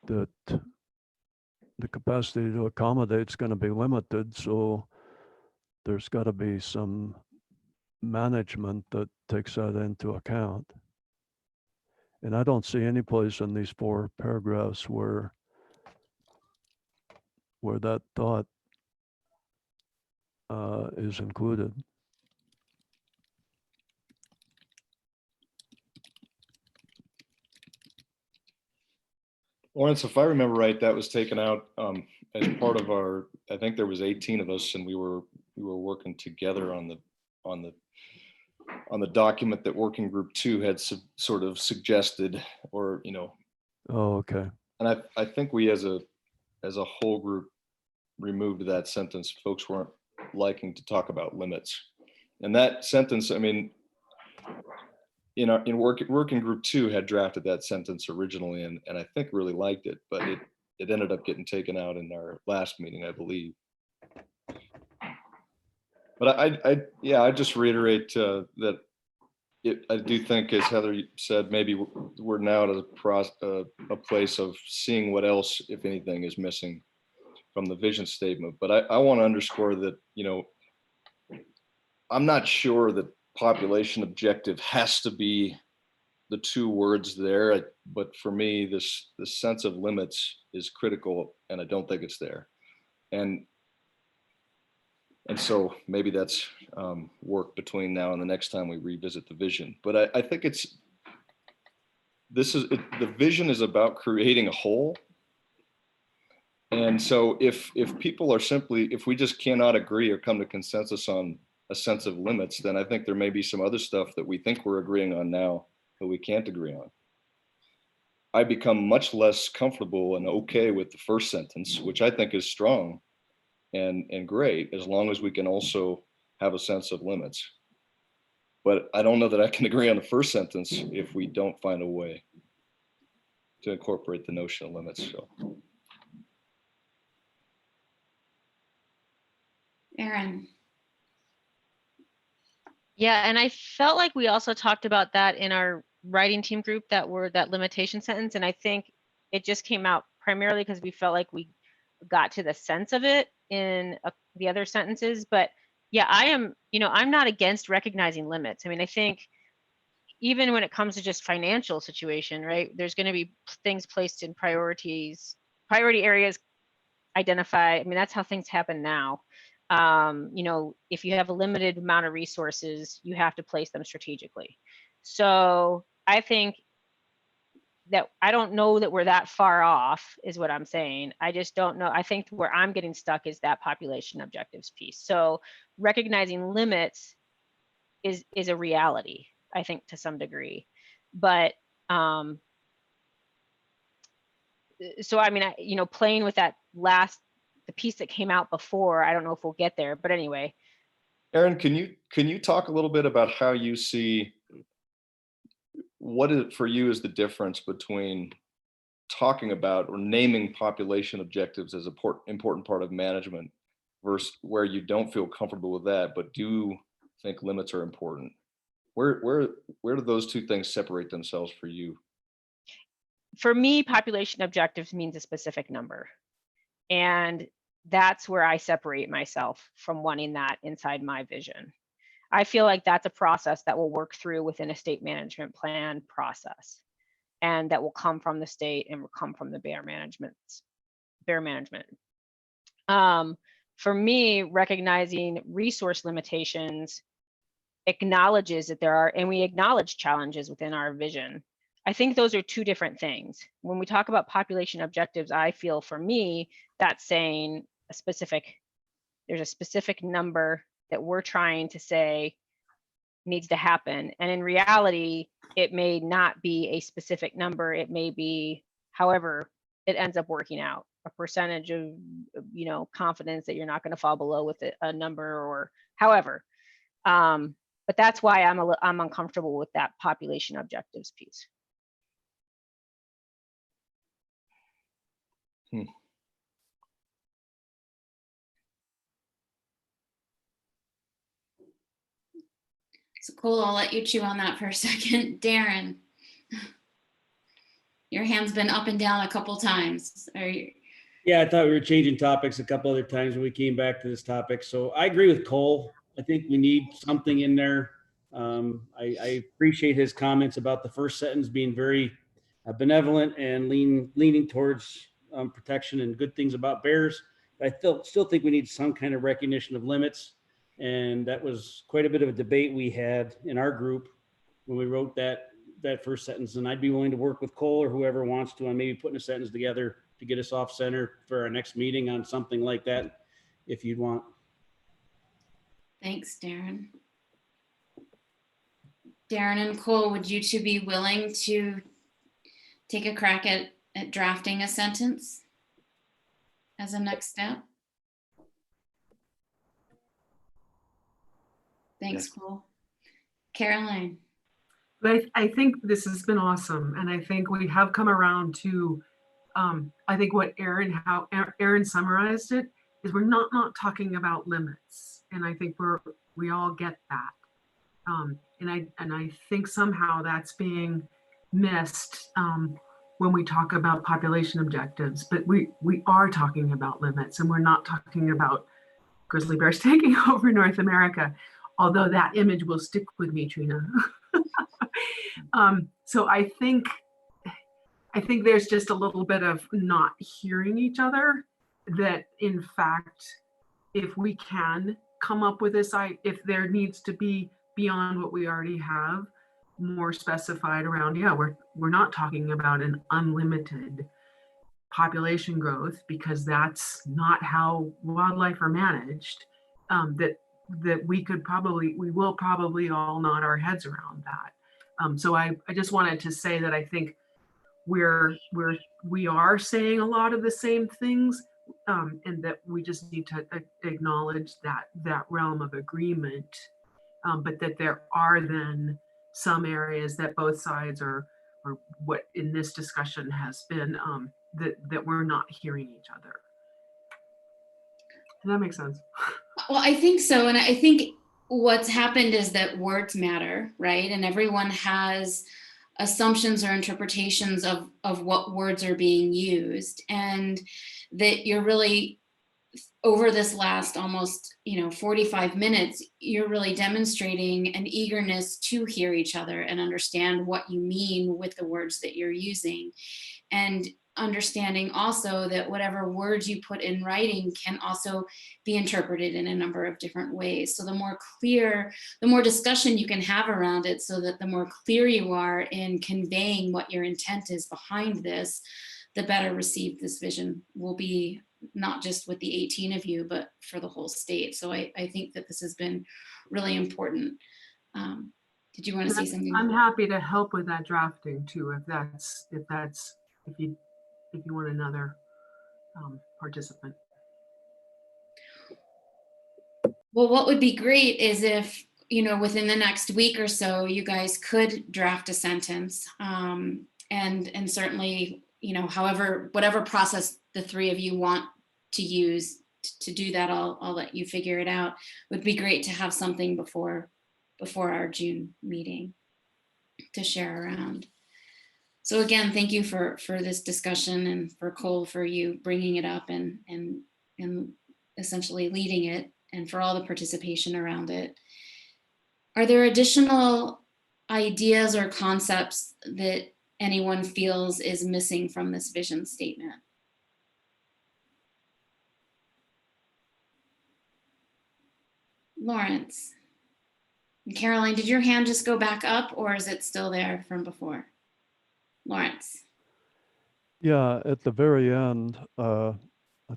Speaker 14: that the capacity to accommodate is going to be limited, so there's got to be some management that takes that into account. And I don't see any place in these 4 paragraphs where that thought is included.
Speaker 8: Lawrence, if I remember right, that was taken out as part of our, I think there was 18 of us, and we were working together on the document that Working Group 2 had sort of suggested, or, you know.
Speaker 14: Oh, okay.
Speaker 8: And I think we as a whole group removed that sentence. Folks weren't liking to talk about limits. And that sentence, I mean, Working Group 2 had drafted that sentence originally, and I think really liked it, but it ended up getting taken out in our last meeting, I believe. But I just reiterate that I do think, as Heather said, maybe we're now at a place of seeing what else, if anything, is missing from the vision statement. But I want to underscore that, you know, I'm not sure that population objective has to be the 2 words there, but for me, this sense of limits is critical, and I don't think it's there. And so maybe that's work between now and the next time we revisit the vision. But I think it's, the vision is about creating a whole. And so if people are simply, if we just cannot agree or come to consensus on a sense of limits, then I think there may be some other stuff that we think we're agreeing on now that we can't agree on. I become much less comfortable and okay with the first sentence, which I think is strong and great, as long as we can also have a sense of limits. But I don't know that I can agree on the first sentence if we don't find a way to incorporate the notion of limits. So.
Speaker 2: Erin.
Speaker 10: Yeah, and I felt like we also talked about that in our writing team group, that limitation sentence. And I think it just came out primarily because we felt like we got to the sense of it in the other sentences. But yeah, I'm not against recognizing limits. I mean, I think even when it comes to just financial situation, right, there's going to be things placed in priority areas identify. I mean, that's how things happen now. If you have a limited amount of resources, you have to place them strategically. So I think that I don't know that we're that far off is what I'm saying. I just don't know. I think where I'm getting stuck is that population objectives piece. So recognizing limits is a reality, I think, to some degree. But so I mean, playing with that the piece that came out before, I don't know if we'll get there, but anyway.
Speaker 8: Erin, can you talk a little bit about how you see, what is for you is the difference between talking about or naming population objectives as an important part of management versus where you don't feel comfortable with that, but do think limits are important? Where do those two things separate themselves for you?
Speaker 10: For me, population objectives means a specific number. And that's where I separate myself from wanting that inside my vision. I feel like that's a process that will work through within a state management plan process, and that will come from the state and will come from the bear management. For me, recognizing resource limitations acknowledges that there are, and we acknowledge challenges within our vision. I think those are two different things. When we talk about population objectives, I feel for me, that's saying there's a specific number that we're trying to say needs to happen. And in reality, it may not be a specific number. It may be, however, it ends up working out, a percentage of, confidence that you're not going to fall below with a number or however. But that's why I'm uncomfortable with that population objectives piece.
Speaker 2: So Cole, I'll let you chew on that for a second. Darren, your hand's been up and down a couple times.
Speaker 9: Yeah, I thought we were changing topics a couple other times when we came back to this topic. So I agree with Cole. I think we need something in there. I appreciate his comments about the first sentence being very benevolent and leaning towards protection and good things about bears. But I still think we need some kind of recognition of limits. And that was quite a bit of a debate we had in our group when we wrote that first sentence. And I'd be willing to work with Cole or whoever wants to on maybe putting a sentence together to get us off center for our next meeting on something like that, if you'd want.
Speaker 2: Thanks, Darren. Darren and Cole, would you two be willing to take a crack at drafting a sentence as a next step? Thanks,
Speaker 5: Yes.
Speaker 2: Cole. Caroline.
Speaker 5: I think this has been awesome. And I think we have come around to, I think what how Erin summarized it is we're not talking about limits. And I think we all get that. And I think somehow that's being missed when we talk about population objectives, but we are talking about limits, and we're not talking about grizzly bears taking over North America, although that image will stick with me, Trina. So I think there's just a little bit of not hearing each other, that in fact, if we can come up with this, if there needs to be beyond what we already have, more specified around, yeah, we're not talking about an unlimited population growth, because that's not how wildlife are managed. That we will probably all nod our heads around that. So I just wanted to say that I think we are saying a lot of the same things, and that we just need to acknowledge that realm of agreement, but that there are then some areas that both sides or what in this discussion has been, that we're not hearing each other. Does that make sense?
Speaker 2: Well, I think so. And I think what's happened is that words matter, right? And everyone has assumptions or interpretations of what words are being used. And that you're really, over this last almost 45 minutes, you're really demonstrating an eagerness to hear each other and understand what you mean with the words that you're using. And understanding also that whatever words you put in writing can also be interpreted in a number of different ways. So the more discussion you can have around it, so that the more clear you are in conveying what your intent is behind this, the better received this vision will be, not just with the 18 of you, but for the whole state. So I think that this has been really important. Did you want to say something?
Speaker 5: I'm happy to help with that drafting too, if you want another participant.
Speaker 2: Well, what would be great is if, within the next week or so, you guys could draft a sentence, and certainly, whatever process the three of you want to use to do that, I'll let you figure it out. It would be great to have something before our June meeting to share around. So again, thank you for this discussion, and for Cole, for you bringing it up and essentially leading it, and for all the participation around it. Are there additional ideas or concepts that anyone feels is missing from this vision statement? Lawrence. Caroline, did your hand just go back up, or is it still there from before? Lawrence.
Speaker 14: Yeah, at the very end, I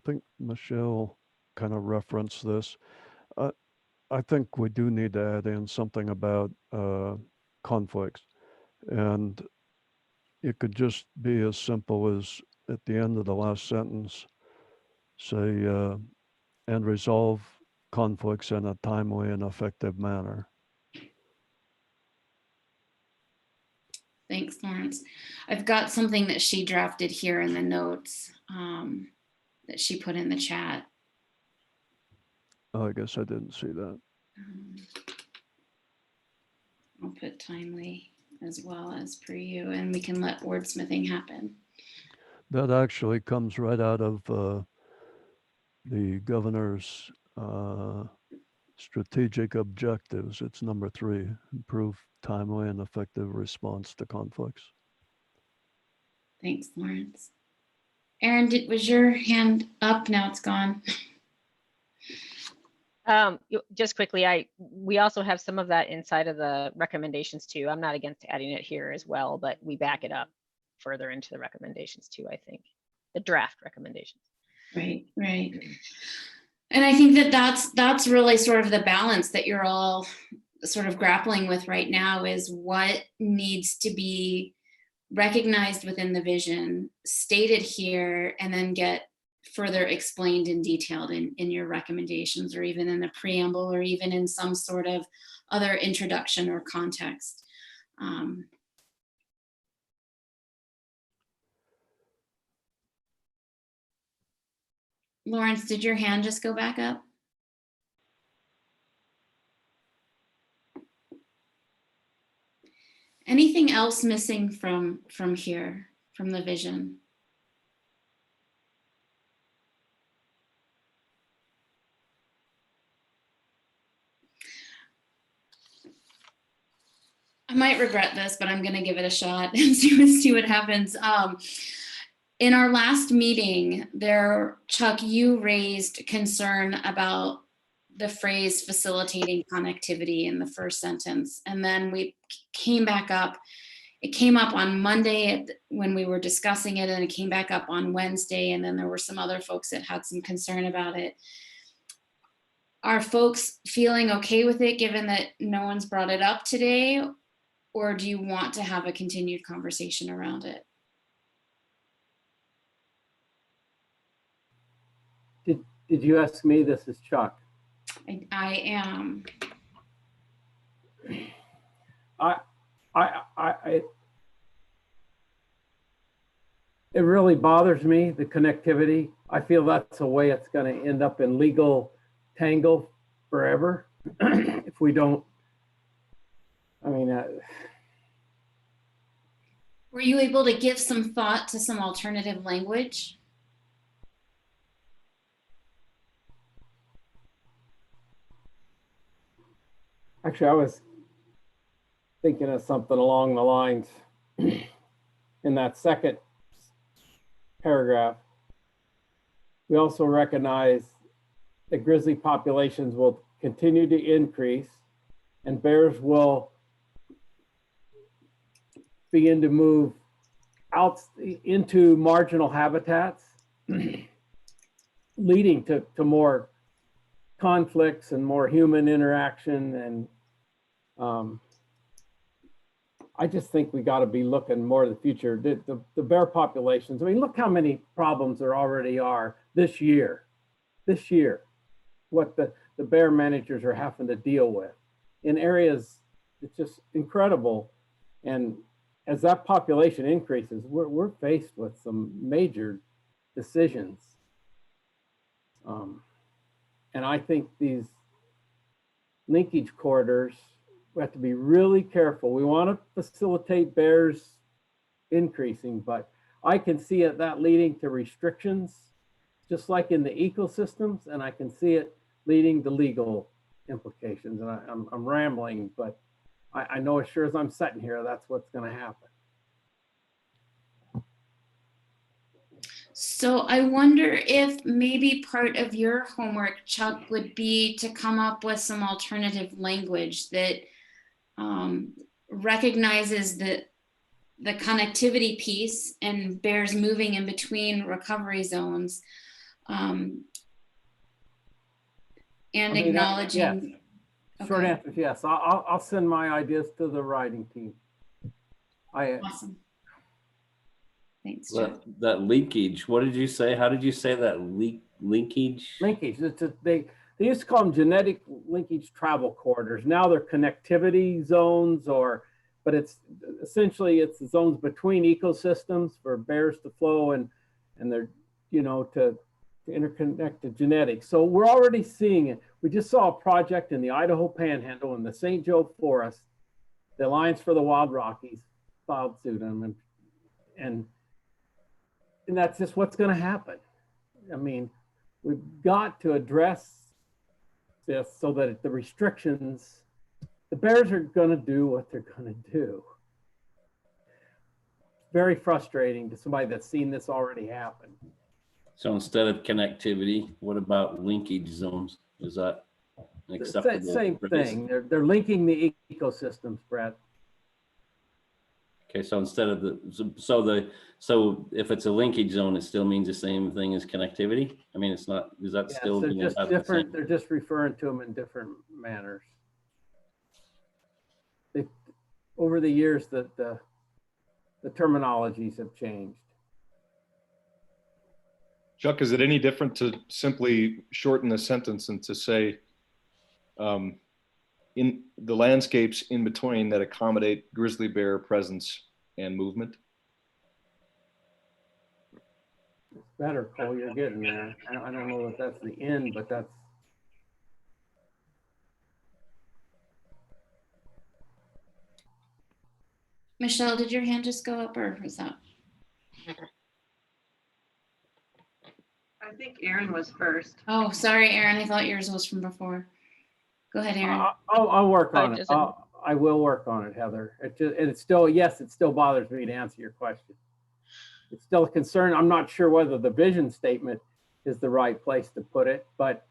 Speaker 14: think Michelle kind of referenced this. I think we do need to add in something about conflicts. And it could just be as simple as at the end of the last sentence, say, and resolve conflicts in a timely and effective manner.
Speaker 2: Thanks, Lawrence. I've got something that she drafted here in the notes that she put in the chat.
Speaker 14: Oh, I guess I didn't see that.
Speaker 2: I'll put timely as well as per you, and we can let wordsmithing happen.
Speaker 14: That actually comes right out of the governor's strategic objectives. It's number 3, improve timely and effective response to conflicts.
Speaker 2: Thanks, Lawrence. Aaron, was your hand up? Now it's gone.
Speaker 10: Just quickly, we also have some of that inside of the recommendations too. I'm not against adding it here as well, but we back it up further into the recommendations too, I think. The draft recommendations.
Speaker 2: Right. And I think that's really sort of the balance that you're all sort of grappling with right now, is what needs to be recognized within the vision, stated here, and then get further explained and detailed in your recommendations, or even in the preamble, or even in some sort of other introduction or context. Lawrence, did your hand just go back up? Anything else missing from here, from the vision? I might regret this, but I'm going to give it a shot and see what happens. In our last meeting, Chuck, you raised concern about the phrase facilitating connectivity in the first sentence. And then we came back up. It came up on Monday when we were discussing it, and it came back up on Wednesday. And then there were some other folks that had some concern about it. Are folks feeling okay with it, given that no one's brought it up today? Or do you want to have a continued conversation around it?
Speaker 7: Did you ask me? This is Chuck.
Speaker 2: I am.
Speaker 7: It really bothers me, the connectivity. I feel that's the way it's going to end up in legal tangle forever if we don't. I mean,
Speaker 2: were you able to give some thought to some alternative language?
Speaker 7: Actually, I was thinking of something along the lines in that second paragraph. We also recognize that grizzly populations will continue to increase and bears will begin to move out into marginal habitats, leading to more conflicts and more human interaction. And I just think we got to be looking more to the future. The bear populations, I mean, look how many problems there already are this year, what the bear managers are having to deal with in areas. It's just incredible. And as that population increases, we're faced with some major decisions. And I think these linkage corridors, we have to be really careful. We want to facilitate bears increasing, but I can see that leading to restrictions, just like in the ecosystems, and I can see it leading to legal implications. And I'm rambling, but I know as sure as I'm sitting here, that's what's going to happen.
Speaker 2: So I wonder if maybe part of your homework, Chuck, would be to come up with some alternative language that recognizes the connectivity piece and bears moving in between recovery zones, and acknowledging.
Speaker 7: Yes. Short answer is yes. I'll send my ideas to the writing team.
Speaker 2: Awesome. Thanks, Chuck.
Speaker 4: That leakage, what did you say? How did you say that linkage?
Speaker 7: Linkage. They used to call them genetic linkage travel corridors. Now they're connectivity zones, but it's essentially the zones between ecosystems for bears to flow and they're, to interconnect the genetics. So we're already seeing it. We just saw a project in the Idaho Panhandle in the St. Joe Forest. The Alliance for the Wild Rockies filed suit on them, and that's just what's going to happen. I mean, we've got to address this so that the restrictions, the bears are going to do what they're going to do. Very frustrating to somebody that's seen this already happen.
Speaker 4: So instead of connectivity, what about linkage zones? Is that acceptable?
Speaker 7: Same thing. They're linking the ecosystems, Brett.
Speaker 4: Okay, so instead of so if it's a linkage zone, it still means the same thing as connectivity. I mean, it's not. Is that still?
Speaker 7: They're just different. They're just referring to them in different manners. Over the years, the terminologies have changed.
Speaker 8: Chuck, is it any different to simply shorten the sentence and to say, in the landscapes in between that accommodate grizzly bear presence and movement?
Speaker 7: It's better, Cole, you're getting there. I don't know if that's the end, but that's.
Speaker 2: Michelle, did your hand just go up, or was that?
Speaker 15: I think Aaron was first.
Speaker 2: Oh, sorry, Aaron. I thought yours was from before. Go ahead, Aaron.
Speaker 7: I'll work on it. I will work on it, Heather. It still bothers me to answer your question. It's still a concern. I'm not sure whether the vision statement is the right place to put it, but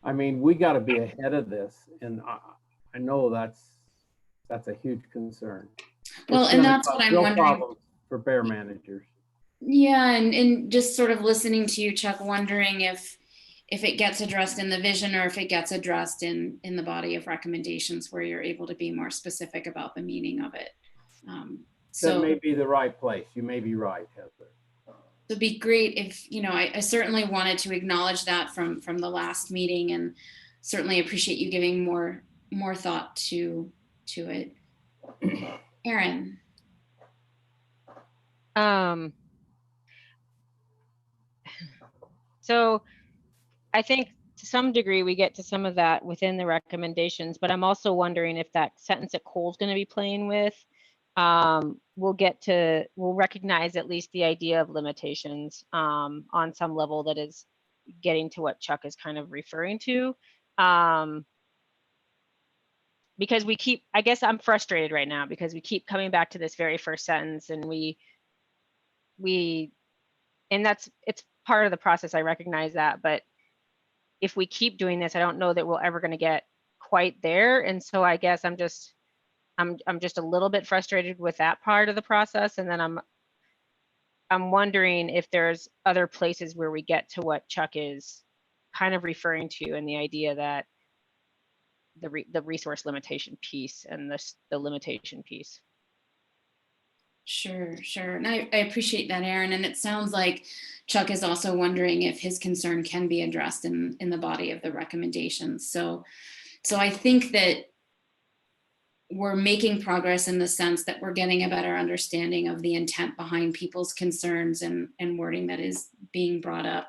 Speaker 7: I mean, we got to be ahead of this, and I know that's a huge concern.
Speaker 2: Well,
Speaker 7: It's
Speaker 2: and
Speaker 7: gonna
Speaker 2: that's what
Speaker 7: cause
Speaker 2: I'm
Speaker 7: real
Speaker 2: wondering.
Speaker 7: problems for bear managers.
Speaker 2: Yeah, and just sort of listening to you, Chuck, wondering if it gets addressed in the vision or if it gets addressed in the body of recommendations where you're able to be more specific about the meaning of it.
Speaker 7: That may be the right place. You may be right, Heather.
Speaker 2: It'd be great if, I certainly wanted to acknowledge that from the last meeting, and certainly appreciate you giving more thought to it. Erin.
Speaker 10: So I think to some degree we get to some of that within the recommendations, but I'm also wondering if that sentence that Cole's going to be playing with, we'll recognize at least the idea of limitations on some level that is getting to what Chuck is kind of referring to. Because I guess I'm frustrated right now because we keep coming back to this very first sentence, and it's part of the process. I recognize that, but if we keep doing this, I don't know that we're ever going to get quite there. And so I guess I'm just a little bit frustrated with that part of the process. And then I'm wondering if there's other places where we get to what Chuck is kind of referring to, and the idea that the resource limitation piece and the limitation piece.
Speaker 2: Sure. And I appreciate that, Erin. And it sounds like Chuck is also wondering if his concern can be addressed in the body of the recommendations. So I think that we're making progress in the sense that we're getting a better understanding of the intent behind people's concerns and wording that is being brought up.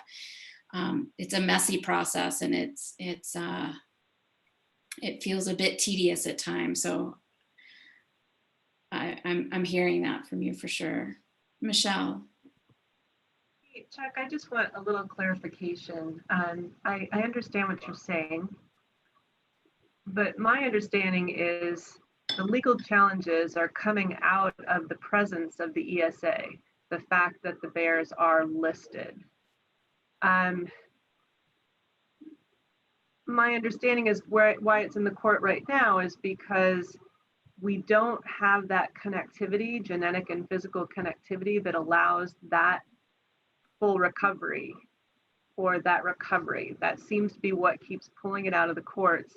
Speaker 2: It's a messy process, and it feels a bit tedious at times. So I'm hearing that from you for sure. Michelle.
Speaker 15: Hey, Chuck, I just want a little clarification. I understand what you're saying, but my understanding is the legal challenges are coming out of the presence of the ESA, the fact that the bears are listed. My understanding is why it's in the court right now is because we don't have that connectivity, genetic and physical connectivity, that allows that full recovery or that recovery. That seems to be what keeps pulling it out of the courts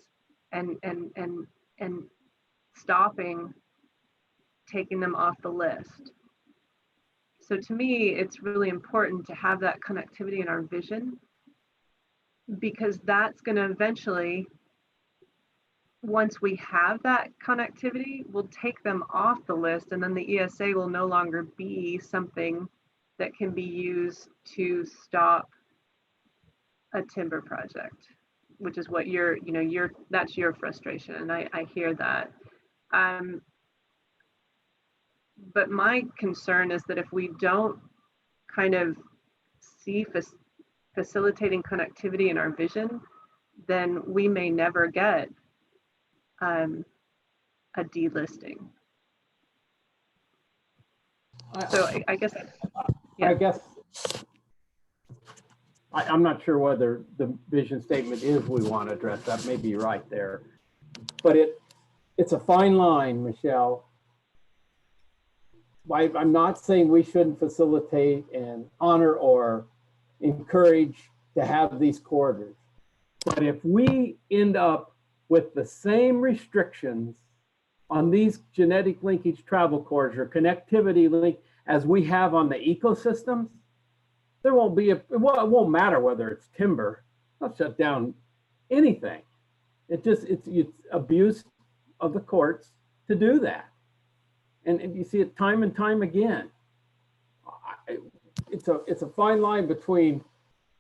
Speaker 15: and stopping taking them off the list. So to me, it's really important to have that connectivity in our vision, because that's going to eventually, once we have that connectivity, we'll take them off the list, and then the ESA will no longer be something that can be used to stop a timber project, which is what that's your frustration, and I hear that. But my concern is that if we don't kind of see facilitating connectivity in our vision, then we may never get a delisting. So I guess, yeah.
Speaker 7: I guess I'm not sure whether the vision statement is we want to address that. May be right there, but it's a fine line, Michelle. I'm not saying we shouldn't facilitate and honor or encourage to have these corridors, but if we end up with the same restrictions on these genetic linkage travel corridors or connectivity link as we have on the ecosystems, there won't be it won't matter whether it's timber. I'll shut down anything. It's abuse of the courts to do that, and you see it time and time again. It's a fine line between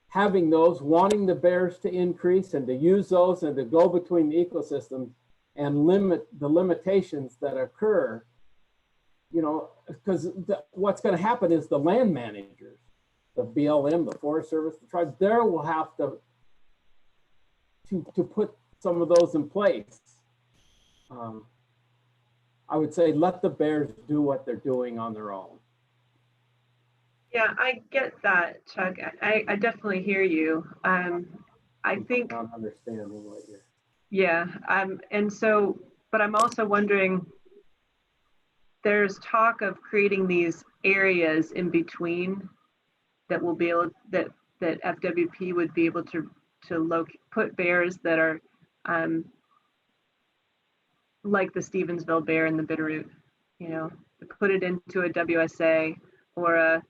Speaker 7: having those, wanting the bears to increase and to use those and to go between the ecosystems, and limit the limitations that occur, because what's going to happen is the land managers, the BLM, the Forest Service, the tribes, there will have to put some of those in place. I would say let the bears do what they're doing on their own.
Speaker 15: Yeah, I get that, Chuck. I definitely hear you. I think,
Speaker 7: Not understanding what you're.
Speaker 15: yeah, and so, but I'm also wondering, there's talk of creating these areas in between that will be able, that FWP would be able to put bears that are like the Stevensville bear in the Bitterroot, you know, to put it into a WSA or a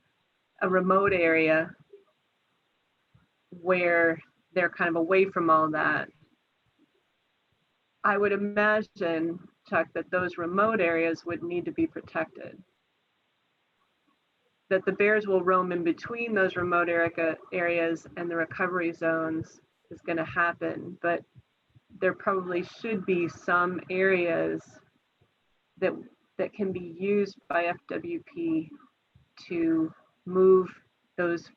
Speaker 15: remote area where they're kind of away from all that. I would imagine, Chuck, that those remote areas would need to be protected. That the bears will roam in between those remote areas and the recovery zones is going to happen, but there probably should be some areas that can be used by FWP to move those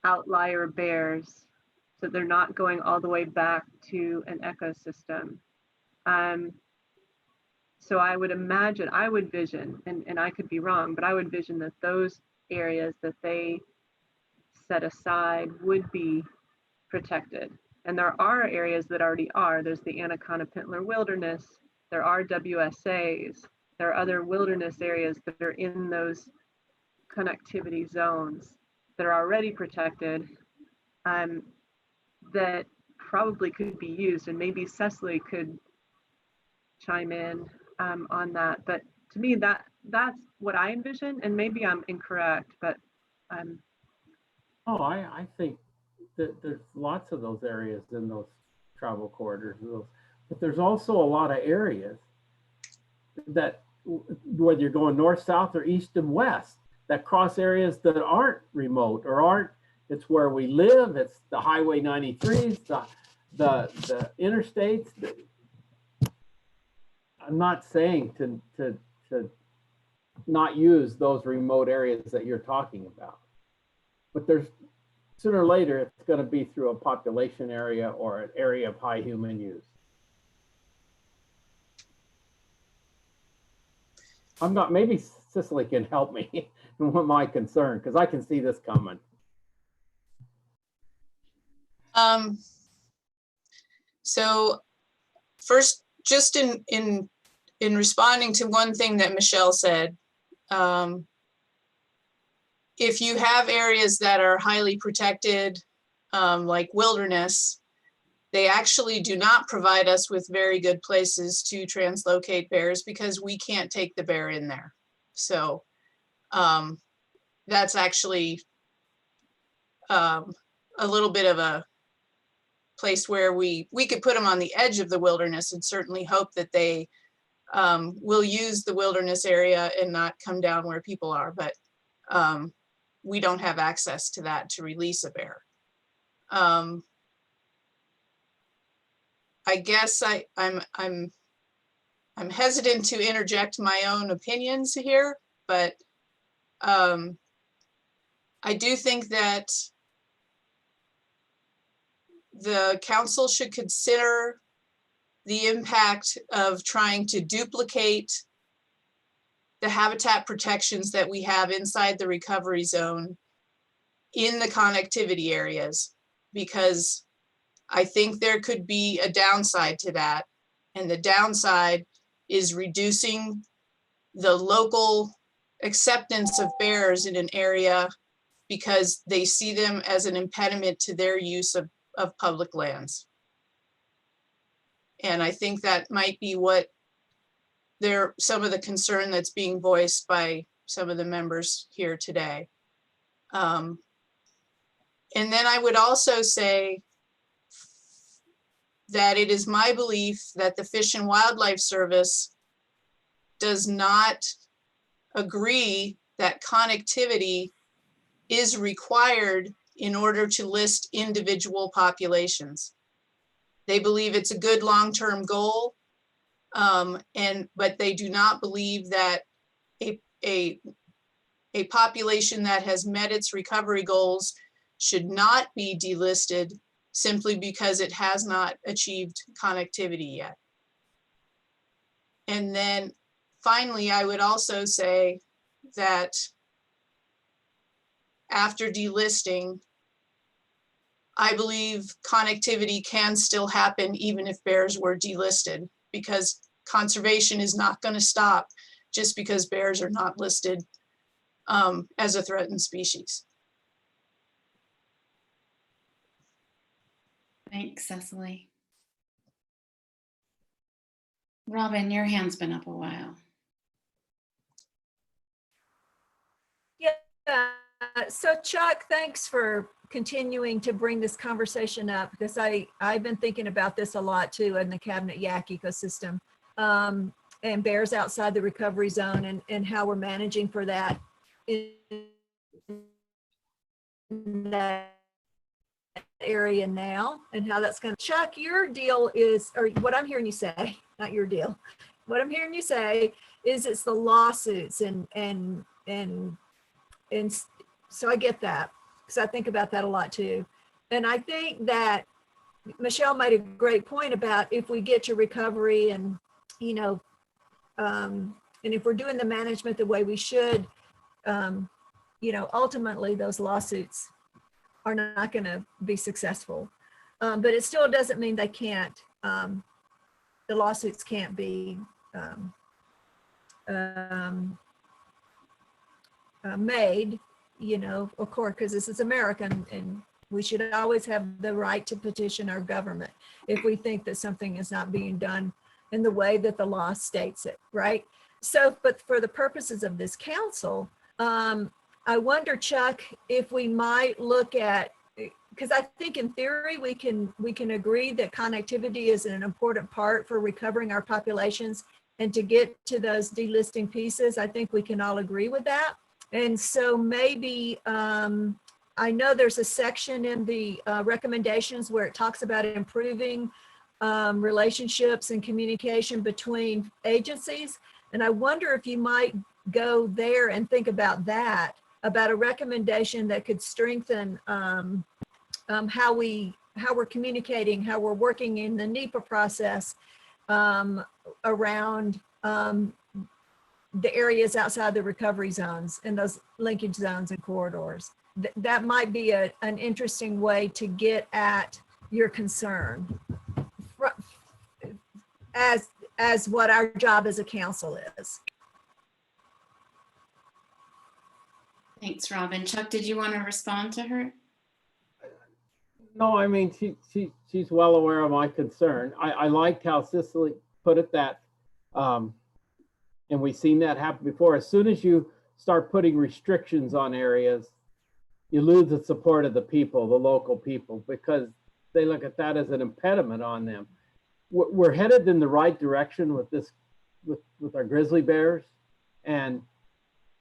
Speaker 15: outlier bears so they're not going all the way back to an ecosystem. So I would imagine, I would vision, and I could be wrong, but I would vision that those areas that they set aside would be protected. And there are areas that already are. There's the Anaconda Pintler Wilderness. There are WSAs. There are other wilderness areas that are in those connectivity zones that are already protected, that probably could be used. And maybe Cecily could chime in on that. But to me, that's what I envision. And maybe I'm incorrect, but
Speaker 7: Oh, I think that there's lots of those areas in those travel corridors, but there's also a lot of areas that, whether you're going north, south, or east and west, that cross areas that aren't remote or aren't, it's where we live, it's the Highway 93s, the interstates. I'm not saying to not use those remote areas that you're talking about, but there's, sooner or later, it's going to be through a population area or an area of high human use. I'm not, maybe Cicely can help me with my concern, because I can see this coming.
Speaker 19: So first, just in responding to one thing that Michelle said, if you have areas that are highly protected, like wilderness, they actually do not provide us with very good places to translocate bears because we can't take the bear in there. So that's actually a little bit of a place where we could put them on the edge of the wilderness and certainly hope that they will use the wilderness area and not come down where people are. But we don't have access to that to release a bear. I guess I'm hesitant to interject my own opinions here, but I do think that the council should consider the impact of trying to duplicate the habitat protections that we have inside the recovery zone in the connectivity areas, because I think there could be a downside to that. And the downside is reducing the local acceptance of bears in an area because they see them as an impediment to their use of public lands. And I think that might be what some of the concern that's being voiced by some of the members here today. And then I would also say that it is my belief that the Fish and Wildlife Service does not agree that connectivity is required in order to list individual populations. They believe it's a good long-term goal, but they do not believe that a population that has met its recovery goals should not be delisted simply because it has not achieved connectivity yet. And then finally, I would also say that after delisting, I believe connectivity can still happen even if bears were delisted, because conservation is not going to stop just because bears are not listed as a threatened species.
Speaker 2: Thanks, Cecily. Robin, your hand's been up a while.
Speaker 17: Yeah, so Chuck, thanks for continuing to bring this conversation up, because I've been thinking about this a lot too in the Cabinet Yaak ecosystem, and bears outside the recovery zone, and how we're managing for that in that area now, and how that's going to. Chuck, your deal is, or what I'm hearing you say, not your deal, what I'm hearing you say is it's the lawsuits, and so I get that, because I think about that a lot too. And I think that Michelle made a great point about if we get to recovery and, you know, and if we're doing the management the way we should, you know, ultimately those lawsuits are not going to be successful. But it still doesn't mean they can't, the lawsuits can't be made, you know, of course, because this is America, and we should always have the right to petition our government if we think that something is not being done in the way that the law states it, right? So, but for the purposes of this council, I wonder, Chuck, if we might look at, because I think in theory we can agree that connectivity is an important part for recovering our populations, and to get to those delisting pieces, I think we can all agree with that. And so maybe, I know there's a section in the recommendations where it talks about improving relationships and communication between agencies. And I wonder if you might go there and think about that, about a recommendation that could strengthen how we're communicating, how we're working in the NEPA process around the areas outside the recovery zones and those linkage zones and corridors. That might be an interesting way to get at your concern as what our job as a council is.
Speaker 2: Thanks, Robin. Chuck, did you want to respond to her?
Speaker 7: No, I mean, she's well aware of my concern. I liked how Cicely put it that, and we've seen that happen before. As soon as you start putting restrictions on areas, you lose the support of the people, the local people, because they look at that as an impediment on them. We're headed in the right direction with this, with our grizzly bears, and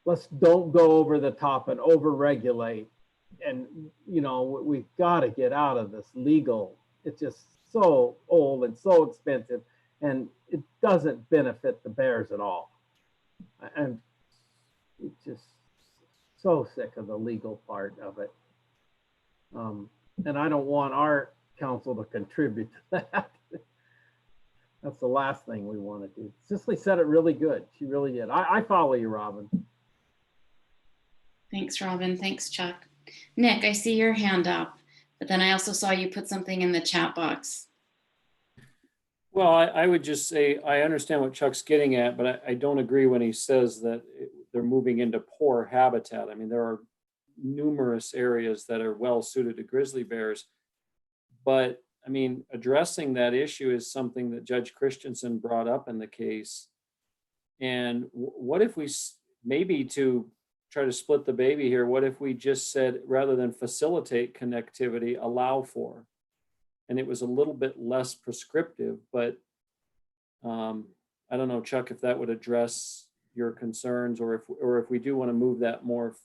Speaker 7: let's don't go over the top and over-regulate. And, you know, we've got to get out of this legal. It's just so old and so expensive, and it doesn't benefit the bears at all. And it's just so sick of the legal part of it. And I don't want our council to contribute to that. That's the last thing we want to do. Cicely said it really good. She really did. I follow you, Robin.
Speaker 2: Thanks, Robin. Thanks, Chuck. Nick, I see your hand up, but then I also saw you put something in the chat box.
Speaker 16: Well, I would just say, I understand what Chuck's getting at, but I don't agree when he says that they're moving into poor habitat. I mean, there are numerous areas that are well suited to grizzly bears, but I mean, addressing that issue is something that Judge Christensen brought up in the case. And what if we, maybe to try to split the baby here, what if we just said, rather than facilitate connectivity, allow for? And it was a little bit less prescriptive, but I don't know, Chuck, if that would address your concerns, or if we do want to move that more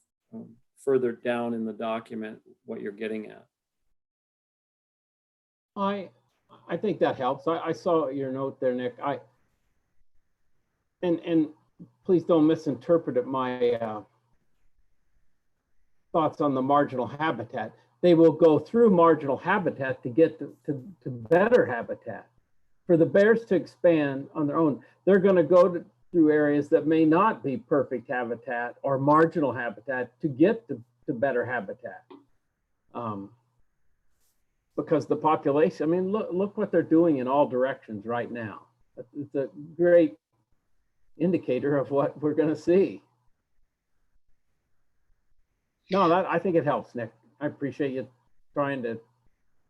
Speaker 16: further down in the document, what you're getting at.
Speaker 7: I think that helps. I saw your note there, Nick. And please don't misinterpret it, my thoughts on the marginal habitat. They will go through marginal habitat to get to better habitat. For the bears to expand on their own, they're going to go through areas that may not be perfect habitat or marginal habitat to get to better habitat. because the population, I mean, look what they're doing in all directions right now. It's a great indicator of what we're going to see. No, I think it helps, Nick. I appreciate you trying to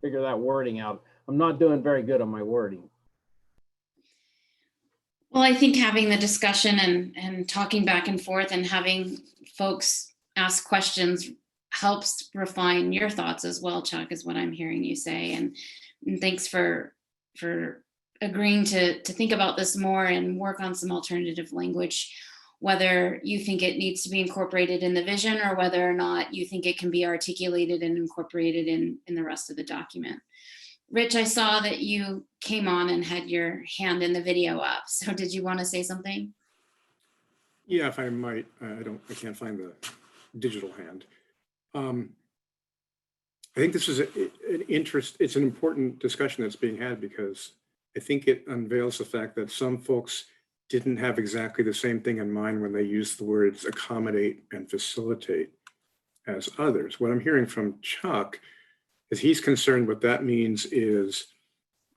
Speaker 7: figure that wording out. I'm not doing very good on my wording.
Speaker 2: Well, I think having the discussion and talking back and forth and having folks ask questions helps refine your thoughts as well, Chuck, is what I'm hearing you say. And thanks for agreeing to think about this more and work on some alternative language, whether you think it needs to be incorporated in the vision or whether or not you think it can be articulated and incorporated in the rest of the document. Rich, I saw that you came on and had your hand in the video up. So did you want to say something?
Speaker 20: Yeah, if I might. I can't find the digital hand. I think this is it's an important discussion that's being had because I think it unveils the fact that some folks didn't have exactly the same thing in mind when they used the words accommodate and facilitate as others. What I'm hearing from Chuck is he's concerned what that means is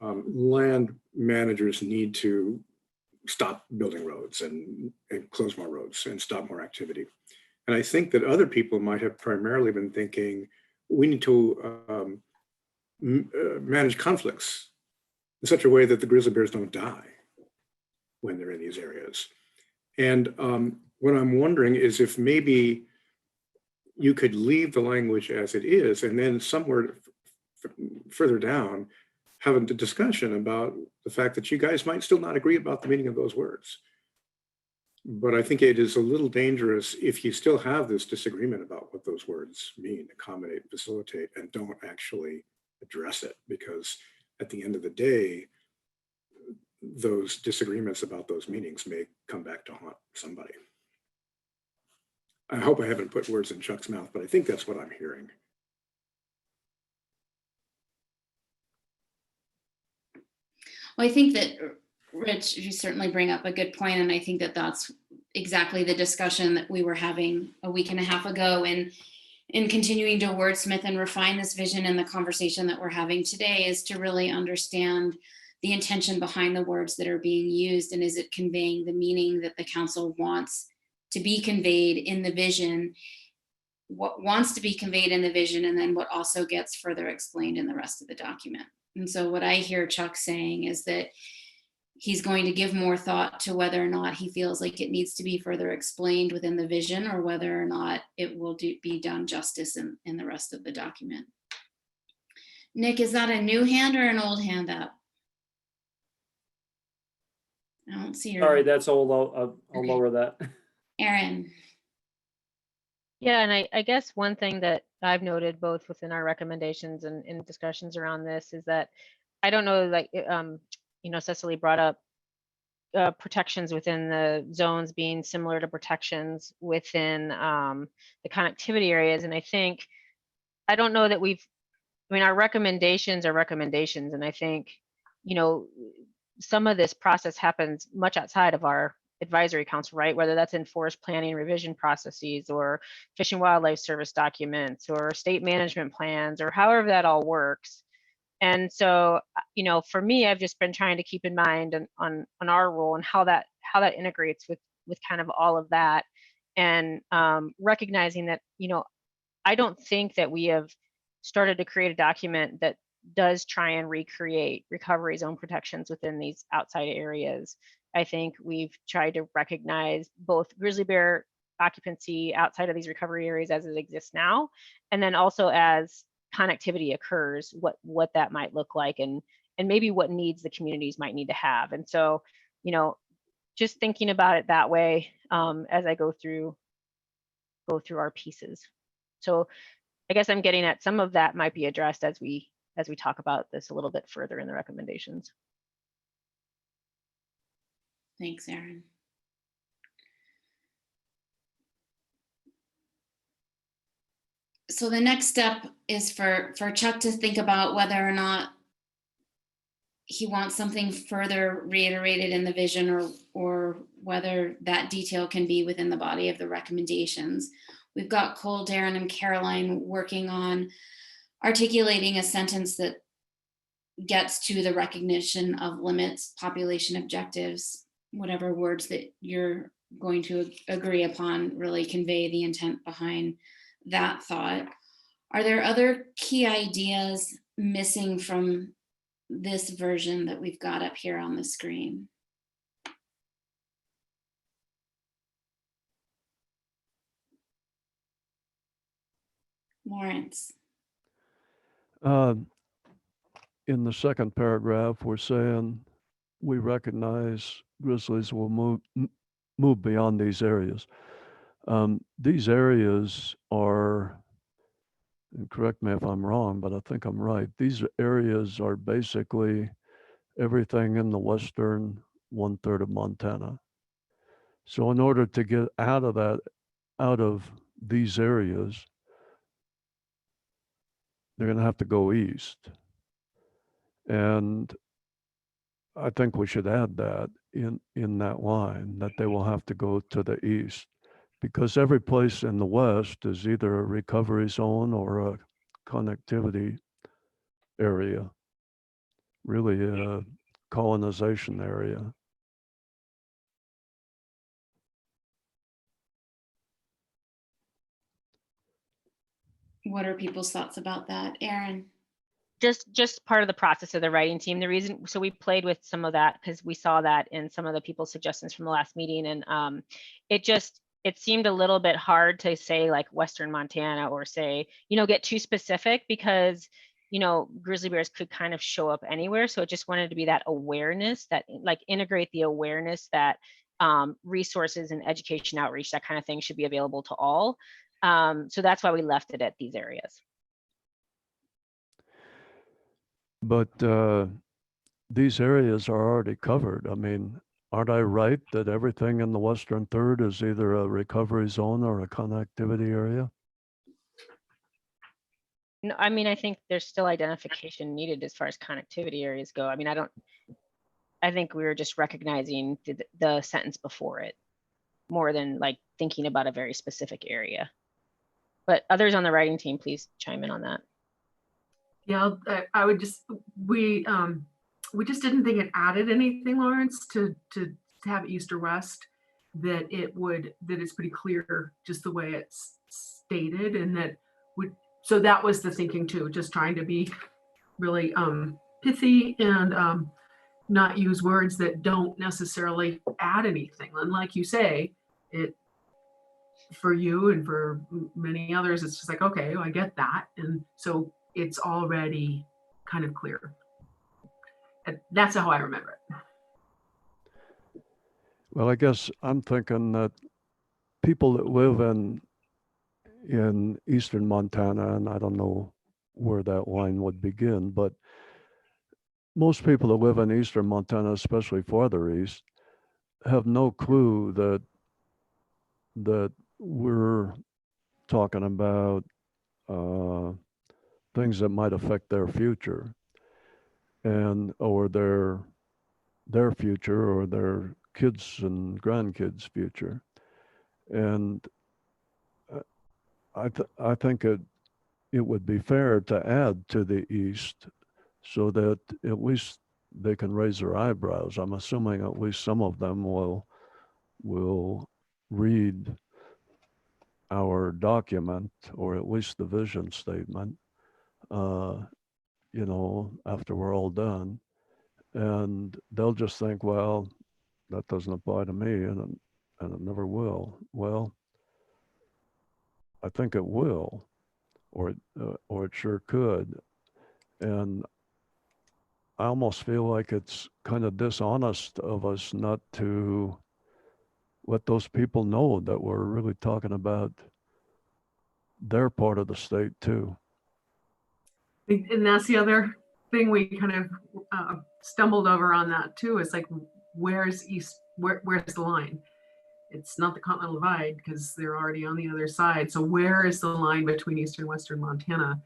Speaker 20: land managers need to stop building roads and close more roads and stop more activity. And I think that other people might have primarily been thinking we need to manage conflicts in such a way that the grizzly bears don't die when they're in these areas. And what I'm wondering is if maybe you could leave the language as it is and then somewhere further down have a discussion about the fact that you guys might still not agree about the meaning of those words. But I think it is a little dangerous if you still have this disagreement about what those words mean, accommodate, facilitate, and don't actually address it, because at the end of the day, those disagreements about those meanings may come back to haunt somebody. I hope I haven't put words in Chuck's mouth, but I think that's what I'm hearing.
Speaker 2: Well, I think that, Rich, you certainly bring up a good point, and I think that that's exactly the discussion that we were having a week and a half ago, and in continuing to wordsmith and refine this vision, and the conversation that we're having today is to really understand the intention behind the words that are being used, and is it conveying the meaning that the council wants to be conveyed in the vision, what wants to be conveyed in the vision, and then what also gets further explained in the rest of the document. And so what I hear Chuck saying is that he's going to give more thought to whether or not he feels like it needs to be further explained within the vision, or whether or not it will be done justice in the rest of the document. Nick, is that a new hand or an old hand up? I don't see your.
Speaker 16: Sorry, that's old. I'll lower that.
Speaker 2: Aaron.
Speaker 10: Yeah, and I guess one thing that I've noted both within our recommendations and in discussions around this is that I don't know, like, Cecily brought up protections within the zones being similar to protections within the connectivity areas. And I don't know that our recommendations are recommendations. And I think, some of this process happens much outside of our advisory council, right? Whether that's in forest planning revision processes or Fish and Wildlife Service documents or state management plans or however that all works. And so, for me, I've just been trying to keep in mind on our role and how that integrates with kind of all of that, and recognizing that, I don't think that we have started to create a document that does try and recreate recovery zone protections within these outside areas. I think we've tried to recognize both grizzly bear occupancy outside of these recovery areas as it exists now, and then also as connectivity occurs, what that might look like, and maybe what needs the communities might need to have. And so, just thinking about it that way as I go through our pieces. So I guess I'm getting at some of that might be addressed as we talk about this a little bit further in the recommendations.
Speaker 2: Thanks, Aaron. So the next step is for Chuck to think about whether or not he wants something further reiterated in the vision, or whether that detail can be within the body of the recommendations. We've got Cole, Darren, and Caroline working on articulating a sentence that gets to the recognition of limits, population objectives, whatever words that you're going to agree upon really convey the intent behind that thought. Are there other key ideas missing from this version that we've got up here on the screen? Lawrence.
Speaker 14: In the second paragraph, we're saying we recognize grizzlies will move beyond these areas. These areas are, and correct me if I'm wrong, but I think I'm right. These areas are basically everything in the western 1/3 of Montana. So in order to get out of these areas, they're going to have to go east. And I think we should add that in that line, that they will have to go to the east, because every place in the west is either a recovery zone or a connectivity area, really a colonization area.
Speaker 2: What are people's thoughts about that? Aaron?
Speaker 10: Just part of the process of the writing team. The reason, so we played with some of that because we saw that in some of the people's suggestions from the last meeting, and it seemed a little bit hard to say like Western Montana or say, get too specific, because grizzly bears could kind of show up anywhere. So it just wanted to be that awareness, that like integrate the awareness that resources and education outreach, that kind of thing should be available to all. So that's why we left it at these areas.
Speaker 14: But these areas are already covered. I mean, aren't I right that everything in the western third is either a recovery zone or a connectivity area?
Speaker 10: No, I mean, I think there's still identification needed as far as connectivity areas go. I mean, I think we were just recognizing the sentence before it more than like thinking about a very specific area. But others on the writing team, please chime in on that.
Speaker 5: Yeah, I would just, we just didn't think it added anything, Lawrence, to have east or west, that it's pretty clear just the way it's stated, and so that was the thinking too, just trying to be really pithy and not use words that don't necessarily add anything. And like you say, for you and for many others, it's just like, okay, I get that. And so it's already kind of clear. That's how I remember it.
Speaker 14: Well, I guess I'm thinking that people that live in eastern Montana, and I don't know where that line would begin, but most people that live in eastern Montana, especially farther east, have no clue that we're talking about things that might affect their future, or their future, or their kids and grandkids' future. And I think it would be fair to add to the east so that at least they can raise their eyebrows. I'm assuming at least some of them will read our document, or at least the vision statement, after we're all done. And they'll just think, well, that doesn't apply to me, and it never will. Well, I think it will, or it sure could. And I almost feel like it's kind of dishonest of us not to let those people know that we're really talking about their part of the state too.
Speaker 5: And that's the other thing we kind of stumbled over on that too, is like, where's the line? It's not the Continental Divide because they're already on the other side. So where is the line between eastern and western Montana?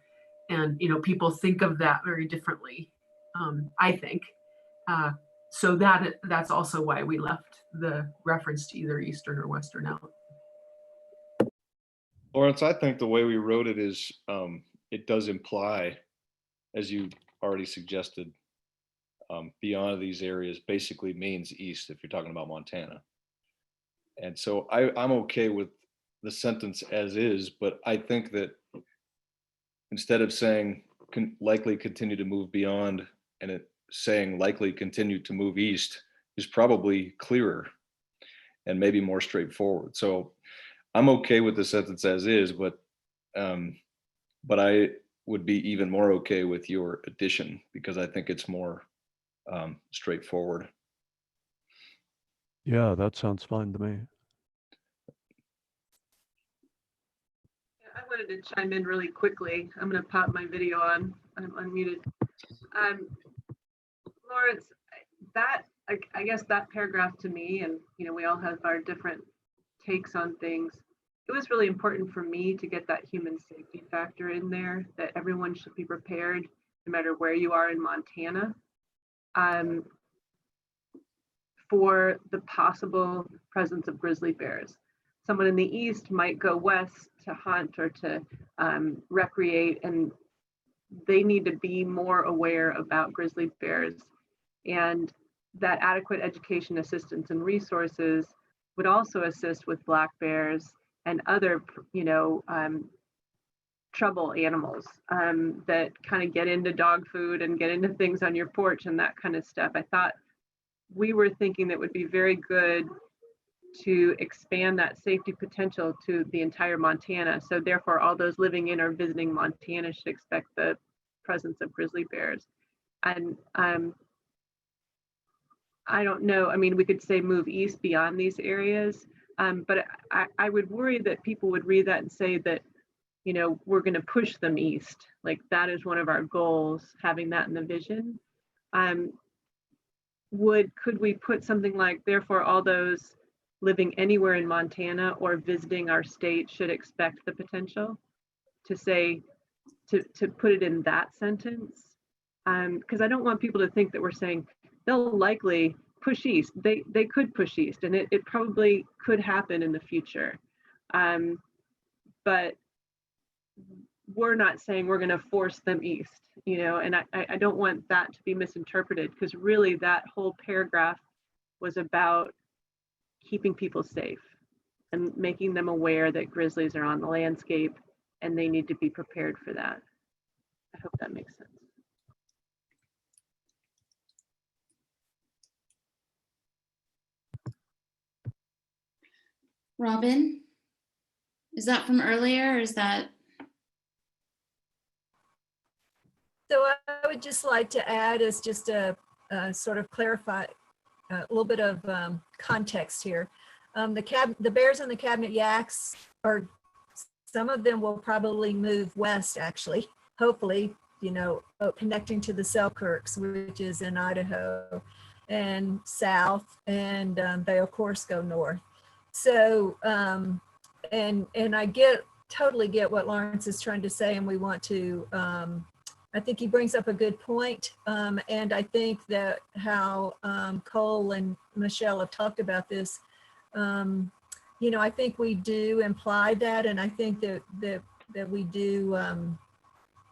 Speaker 5: And people think of that very differently, I think. So that's also why we left the reference to either eastern or western out.
Speaker 8: Lawrence, I think the way we wrote it is it does imply, as you already suggested, beyond these areas basically means east if you're talking about Montana. And so I'm okay with the sentence as is, but I think that instead of saying likely continue to move beyond and it saying likely continue to move east is probably clearer and maybe more straightforward. So I'm okay with the sentence as is, but I would be even more okay with your addition because I think it's more straightforward.
Speaker 14: Yeah, that sounds fine to me.
Speaker 15: I wanted to chime in really quickly. I'm going to pop my video on. I'm unmuted. Lawrence, that I guess that paragraph to me, and you know, we all have our different takes on things. It was really important for me to get that human safety factor in there, that everyone should be prepared no matter where you are in Montana for the possible presence of grizzly bears. Someone in the east might go west to hunt or to recreate, and they need to be more aware about grizzly bears. And that adequate education, assistance, and resources would also assist with black bears and other, you know, trouble animals that kind of get into dog food and get into things on your porch and that kind of stuff. I thought we were thinking that would be very good to expand that safety potential to the entire Montana. So therefore, all those living in or visiting Montana should expect the presence of grizzly bears. And I don't know, I mean, we could say move east beyond these areas, but I would worry that people would read that and say that, you know, we're going to push them east. Like that is one of our goals, having that in the vision. Could we put something like, therefore, all those living anywhere in Montana or visiting our state should expect the potential, to say, to put it in that sentence? Because I don't want people to think that we're saying they'll likely push east. They could push east, and it probably could happen in the future. But we're not saying we're going to force them east, you know, and I don't want that to be misinterpreted, because really that whole paragraph was about keeping people safe and making them aware that grizzlies are on the landscape and they need to be prepared for that. I hope that makes sense.
Speaker 2: Robin, is that from earlier or is that?
Speaker 17: So I would just like to add as just a sort of clarify a little bit of context here. The bears and the cabinet yaks, or some of them will probably move west, actually, hopefully, you know, connecting to the Selkirks, which is in Idaho, and south, and they of course go north. So, and I totally get what Lawrence is trying to say, and we want to, I think he brings up a good point. And I think that how Cole and Michelle have talked about this, you know, I think we do imply that, and I think that we do,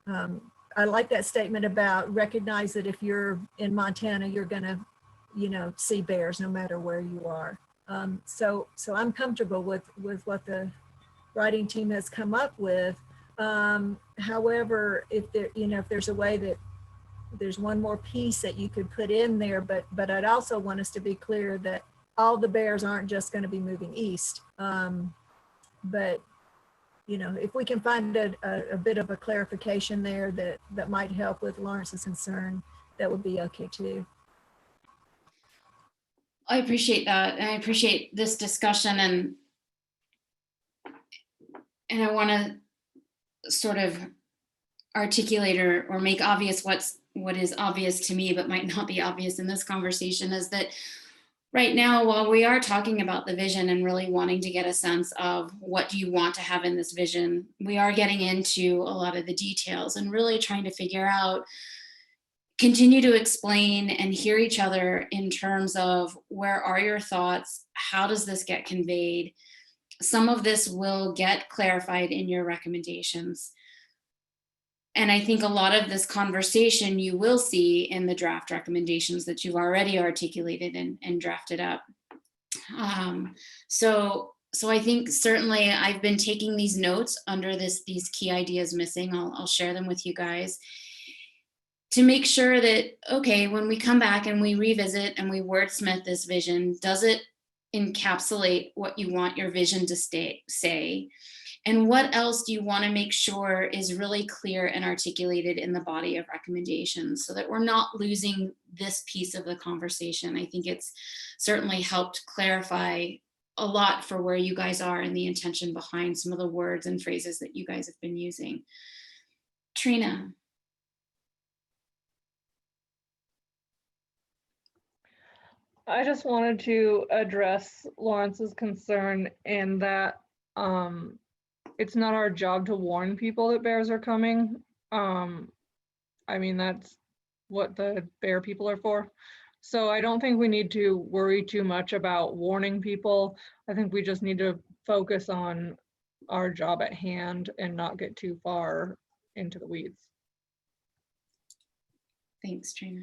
Speaker 17: I like that statement about recognize that if you're in Montana, you're gonna, you know, see bears no matter where you are. So I'm comfortable with what the writing team has come up with. However, if there, you know, if there's a way that there's one more piece that you could put in there, but I'd also want us to be clear that all the bears aren't just going to be moving east. But, you know, if we can find a bit of a clarification there that might help with Lawrence's concern, that would be okay too.
Speaker 2: I appreciate that. And I appreciate this discussion, and I want to sort of articulate or make obvious what is obvious to me but might not be obvious in this conversation, is that right now, while we are talking about the vision and really wanting to get a sense of what do you want to have in this vision, we are getting into a lot of the details and really trying to figure out, continue to explain and hear each other in terms of where are your thoughts, how does this get conveyed. Some of this will get clarified in your recommendations. And I think a lot of this conversation you will see in the draft recommendations that you've already articulated and drafted up. So I think certainly I've been taking these notes under these key ideas missing. I'll share them with you guys to make sure that, okay, when we come back and we revisit and we wordsmith this vision, does it encapsulate what you want your vision to say? And what else do you want to make sure is really clear and articulated in the body of recommendations so that we're not losing this piece of the conversation? I think it's certainly helped clarify a lot for where you guys are and the intention behind some of the words and phrases that you guys have been using. Trina.
Speaker 1: I just wanted to address Lawrence's concern in that it's not our job to warn people that bears are coming. I mean, that's what the bear people are for. So I don't think we need to worry too much about warning people. I think we just need to focus on our job at hand and not get too far into the weeds.
Speaker 2: Thanks, Trina.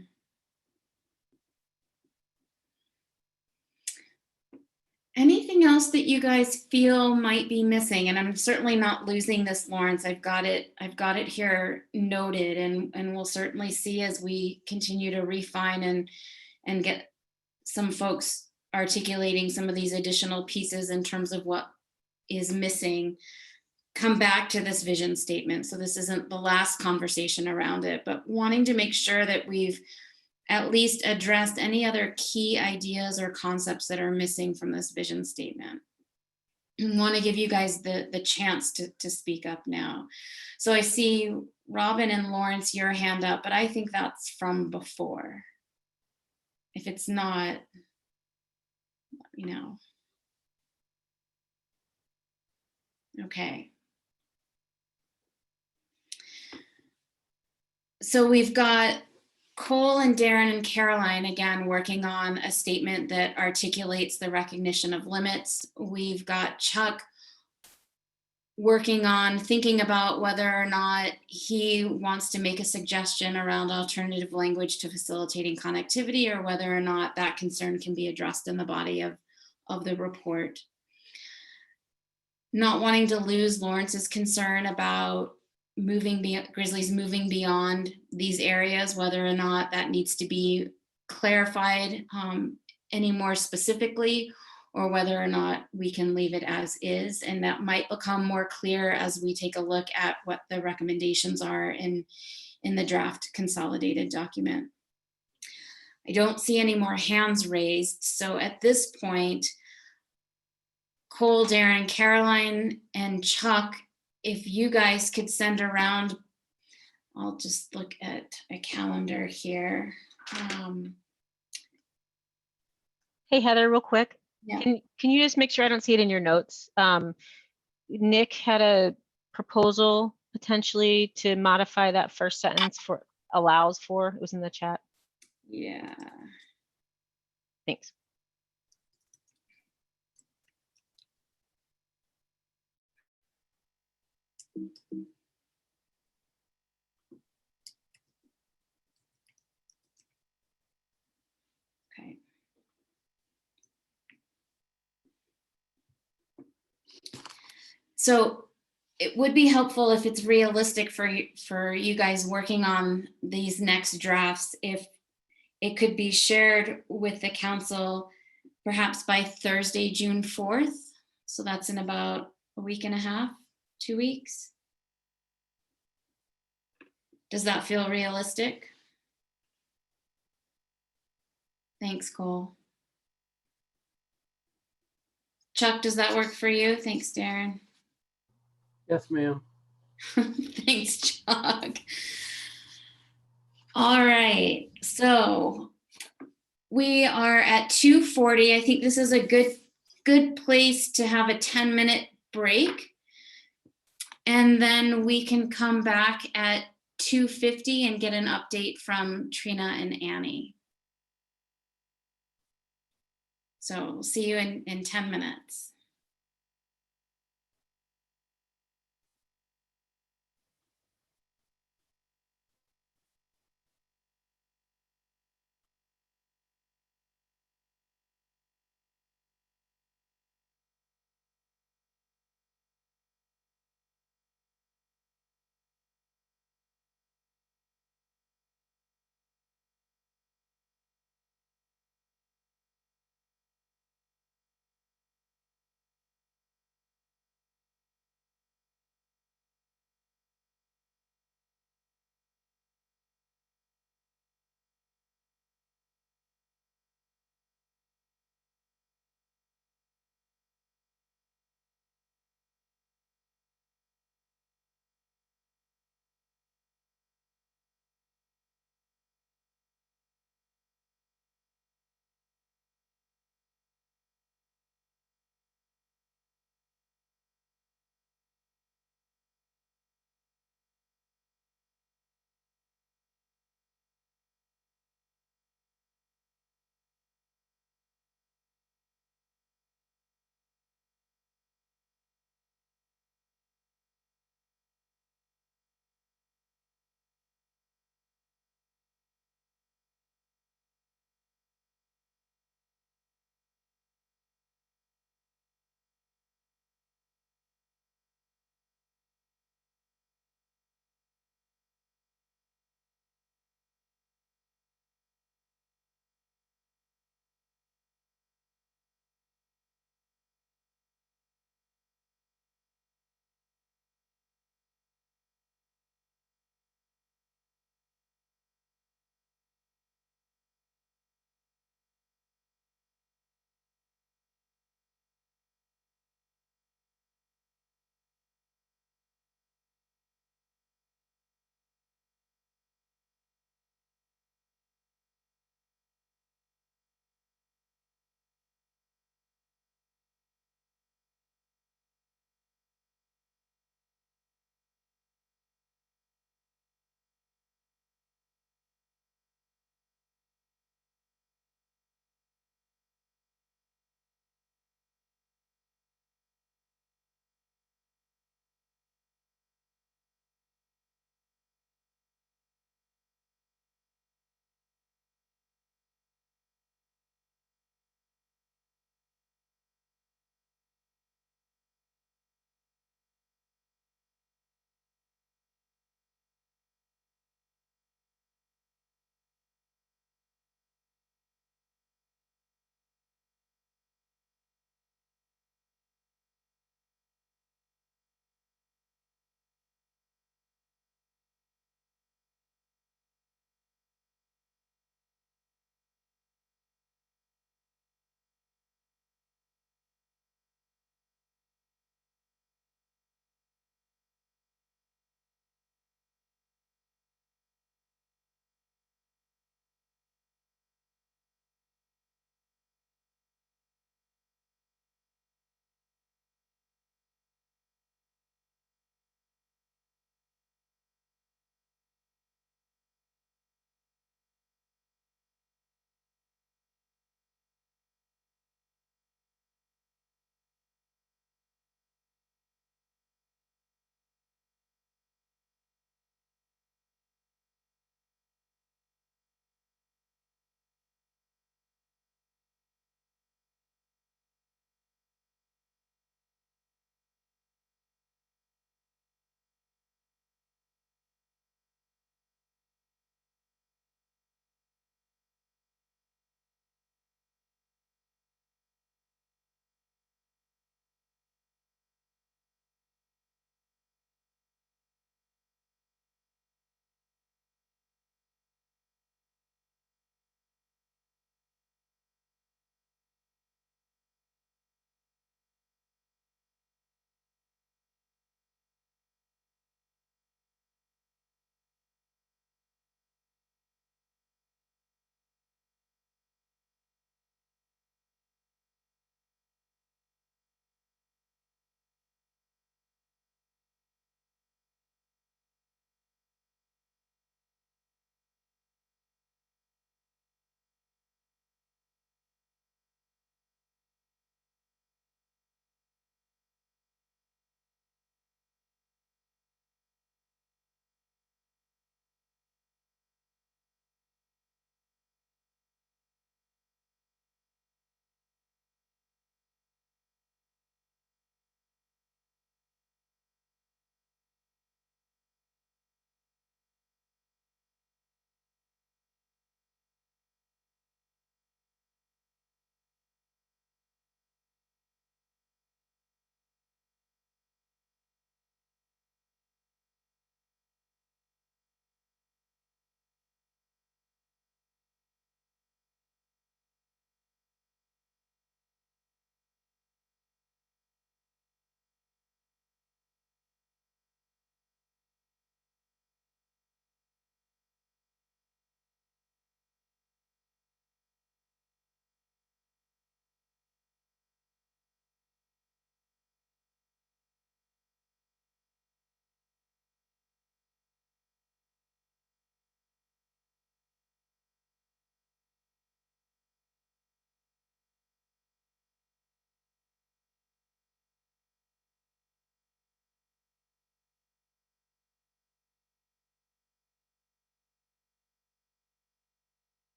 Speaker 2: Anything else that you guys feel might be missing? And I'm certainly not losing this, Lawrence. I've got it here noted, and we'll certainly see as we continue to refine and get some folks articulating some of these additional pieces in terms of what is missing, come back to this vision statement. So this isn't the last conversation around it, but wanting to make sure that we've at least addressed any other key ideas or concepts that are missing from this vision statement. I want to give you guys the chance to speak up now. So I see Robin and Lawrence, your hand up, but I think that's from before. If it's not, let me know. Okay. So we've got Cole and Darren and Caroline, again, working on a statement that articulates the recognition of limits. We've got Chuck working on thinking about whether or not he wants to make a suggestion around alternative language to facilitating connectivity, or whether or not that concern can be addressed in the body of the report. Not wanting to lose Lawrence's concern about Grizzly's moving beyond these areas, whether or not that needs to be clarified any more specifically, or whether or not we can leave it as is. And that might become more clear as we take a look at what the recommendations are in the draft consolidated document. I don't see any more hands raised. So at this point, Cole, Darren, Caroline, and Chuck, if you guys could send around, I'll just look at a calendar here.
Speaker 10: Hey, Heather, real quick.
Speaker 2: Yeah.
Speaker 10: Can you just make sure I don't see it in your notes? Nick had a proposal potentially to modify that first sentence for allows for, it was in the chat.
Speaker 2: Yeah.
Speaker 10: Thanks.
Speaker 2: Okay. So it would be helpful if it's realistic for you guys working on these next drafts, if it could be shared with the council perhaps by Thursday, June 4th. So that's in about a week and a half, 2 weeks. Does that feel realistic? Thanks, Cole. Chuck, does that work for you? Thanks, Darren.
Speaker 7: Yes, ma'am.
Speaker 2: Thanks, Chuck. All right, so we are at 2:40. I think this is a good place to have a 10-minute break. And then we can come back at 2:50 and get an update from Trina and Annie. So we'll see you in 10 minutes.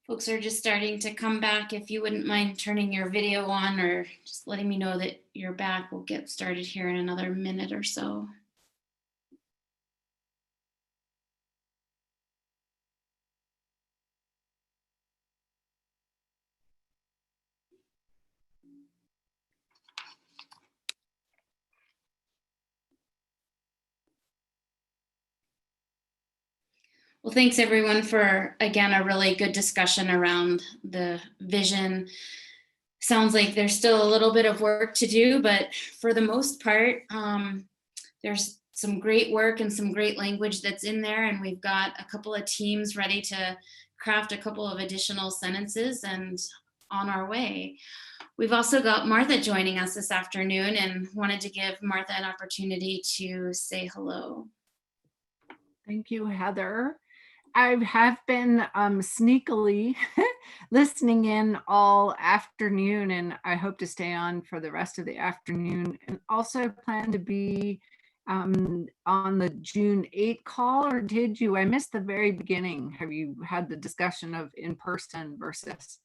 Speaker 2: Folks are just starting to come back. If you wouldn't mind turning your video on or just letting me know that you're back, we'll get started here in another minute or so. Well, thanks everyone for, again, a really good discussion around the vision. Sounds like there's still a little bit of work to do, but for the most part, there's some great work and some great language that's in there. And we've got a couple of teams ready to craft a couple of additional sentences and on our way. We've also got Martha joining us this afternoon and wanted to give Martha an opportunity to say hello.
Speaker 21: Thank you, Heather. I have been sneakily listening in all afternoon, and I hope to stay on for the rest of the afternoon, and also plan to be on the June 8 call, or did you? I missed the very beginning. Have you had the discussion of in-person versus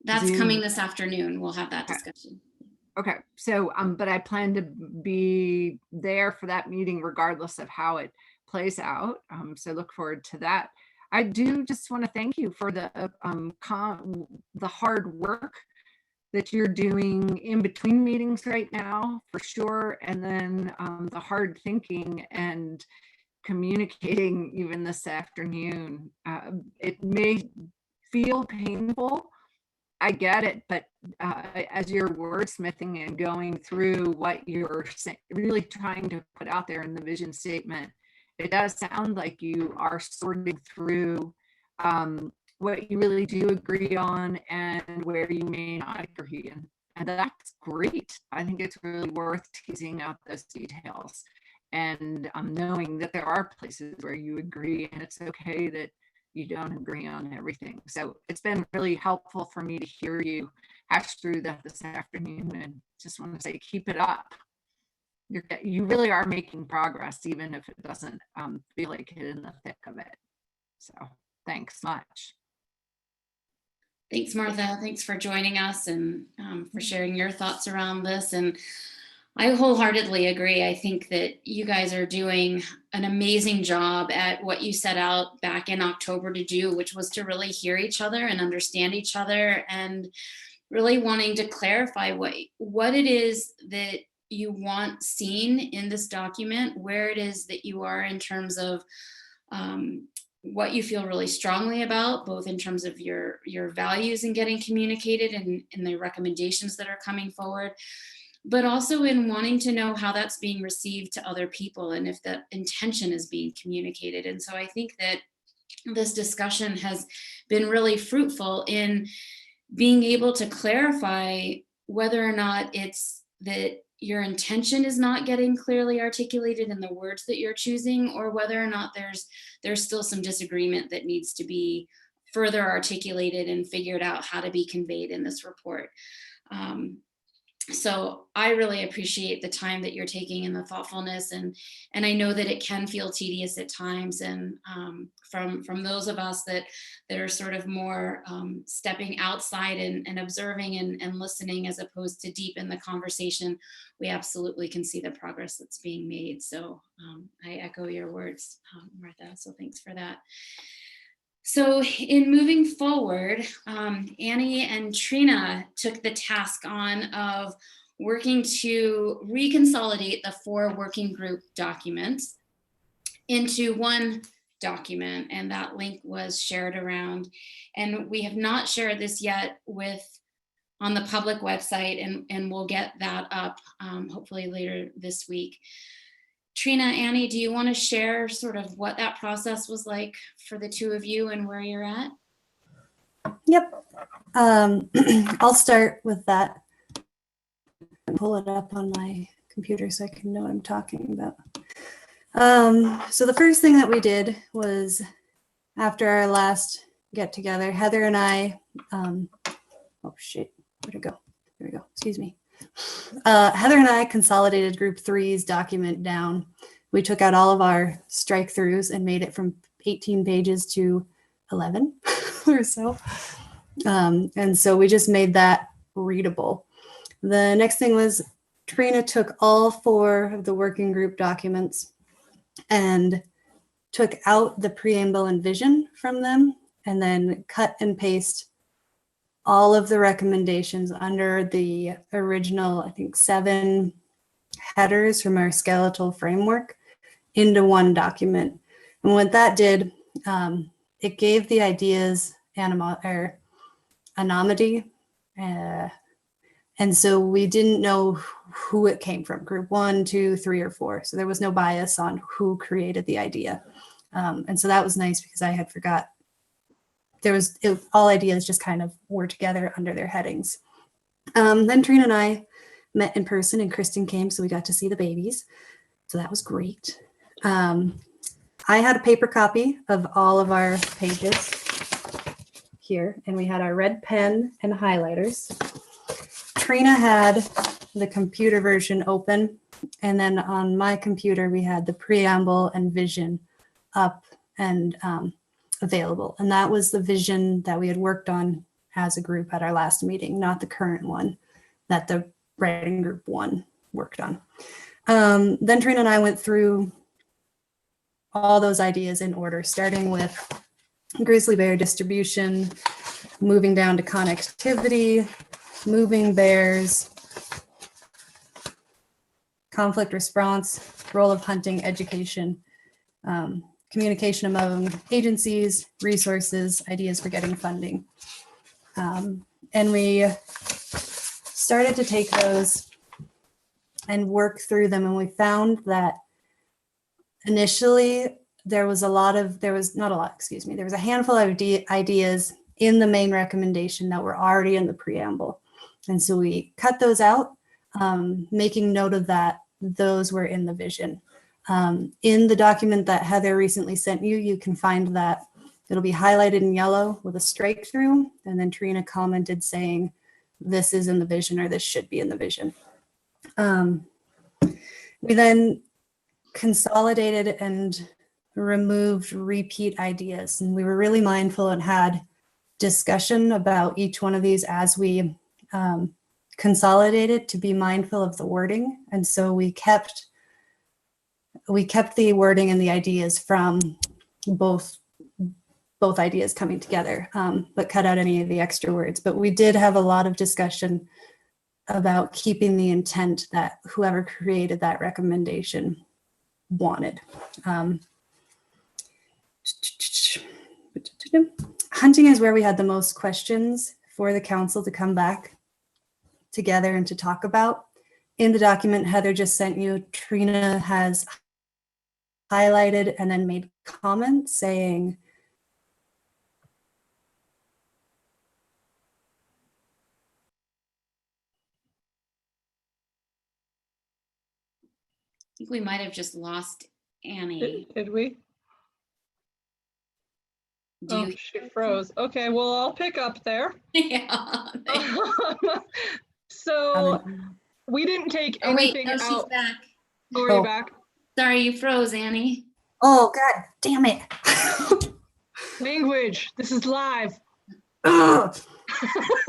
Speaker 2: That's
Speaker 21: Zoom?
Speaker 2: coming this afternoon. We'll have that discussion.
Speaker 21: Okay, so but I plan to be there for that meeting regardless of how it plays out. So look forward to that. I do just want to thank you for the hard work that you're doing in between meetings right now, for sure, and then the hard thinking and communicating even this afternoon. It may feel painful, I get it, but as you're wordsmithing and going through what you're really trying to put out there in the vision statement, it does sound like you are sorting through what you really do agree on and where you may not agree. And that's great. I think it's really worth teasing out those details and knowing that there are places where you agree, and it's okay that you don't agree on everything. So it's been really helpful for me to hear you hash through that this afternoon, and just want to say, keep it up. You really are making progress, even if it doesn't feel like it in the thick of it. So thanks much.
Speaker 2: Thanks, Martha. Thanks for joining us and for sharing your thoughts around this. And I wholeheartedly agree. I think that you guys are doing an amazing job at what you set out back in October to do, which was to really hear each other and understand each other, and really wanting to clarify what it is that you want seen in this document, where it is that you are in terms of what you feel really strongly about, both in terms of your values in getting communicated and the recommendations that are coming forward, but also in wanting to know how that's being received to other people and if that intention is being communicated. And so I think that this discussion has been really fruitful in being able to clarify whether or not it's that your intention is not getting clearly articulated in the words that you're choosing, or whether or not there's still some disagreement that needs to be further articulated and figured out how to be conveyed in this report. So I really appreciate the time that you're taking and the thoughtfulness, and I know that it can feel tedious at times, and from those of us that are sort of more stepping outside and observing and listening as opposed to deep in the conversation, we absolutely can see the progress that's being made. So I echo your words, Martha, so thanks for that. So in moving forward, Annie and Trina took the task on of working to reconsolidate the 4 working group documents into one document, and that link was shared around. And we have not shared this yet on the public website, and we'll get that up hopefully later this week. Trina, Annie, do you want to share sort of what that process was like for the two of you and where you're at?
Speaker 22: Yep. I'll start with that. Pull it up on my computer so I can know what I'm talking about. So the first thing that we did was, after our last get together, Heather and I, oh shit, where'd it go? There we go, excuse me. Heather and I consolidated group 3's document down. We took out all of our strike throughs and made it from 18 pages to 11. or so. And so we just made that readable. The next thing was Trina took all 4 of the working group documents and took out the preamble and vision from them, and then cut and paste all of the recommendations under the original, I think, 7 headers from our skeletal framework into one document. And what that did, it gave the ideas anonymity. And so we didn't know who it came from, group 1, 2, 3, or 4. So there was no bias on who created the idea. And so that was nice because I had forgot. All ideas just kind of were together under their headings. Then Trina and I met in person and Kristen came, so we got to see the babies. So that was great. I had a paper copy of all of our pages here, and we had our red pen and highlighters. Trina had the computer version open, and then on my computer, we had the preamble and vision up and available. And that was the vision that we had worked on as a group at our last meeting, not the current one that the writing group 1 worked on. Then Trina and I went through all those ideas in order, starting with grizzly bear distribution, moving down to connectivity, moving bears, conflict response, role of hunting, education, communication among agencies, resources, ideas for getting funding. And we started to take those and work through them. And we found that initially there was a handful of ideas in the main recommendation that were already in the preamble. And so we cut those out, making note of that those were in the vision. In the document that Heather recently sent you, you can find that it'll be highlighted in yellow with a strike through. And then Trina commented saying, this is in the vision or this should be in the vision. We then consolidated and removed repeat ideas. And we were really mindful and had discussion about each one of these as we consolidated to be mindful of the wording. And so we kept the wording and the ideas from both ideas coming together, but cut out any of the extra words. But we did have a lot of discussion about keeping the intent that whoever created that recommendation wanted. Hunting is where we had the most questions for the council to come back together and to talk about. In the document Heather just sent you, Trina has highlighted and then made comments saying,
Speaker 2: I think we might have just lost Annie.
Speaker 1: Did we?
Speaker 2: Do you
Speaker 1: she froze. Okay, well, I'll pick up there.
Speaker 2: Yeah.
Speaker 1: So we didn't take anything
Speaker 2: no, she's
Speaker 1: out.
Speaker 2: back.
Speaker 1: Oh, are you back?
Speaker 2: Sorry, you froze, Annie.
Speaker 22: Oh, God damn it.
Speaker 1: Language. This is live.
Speaker 22: How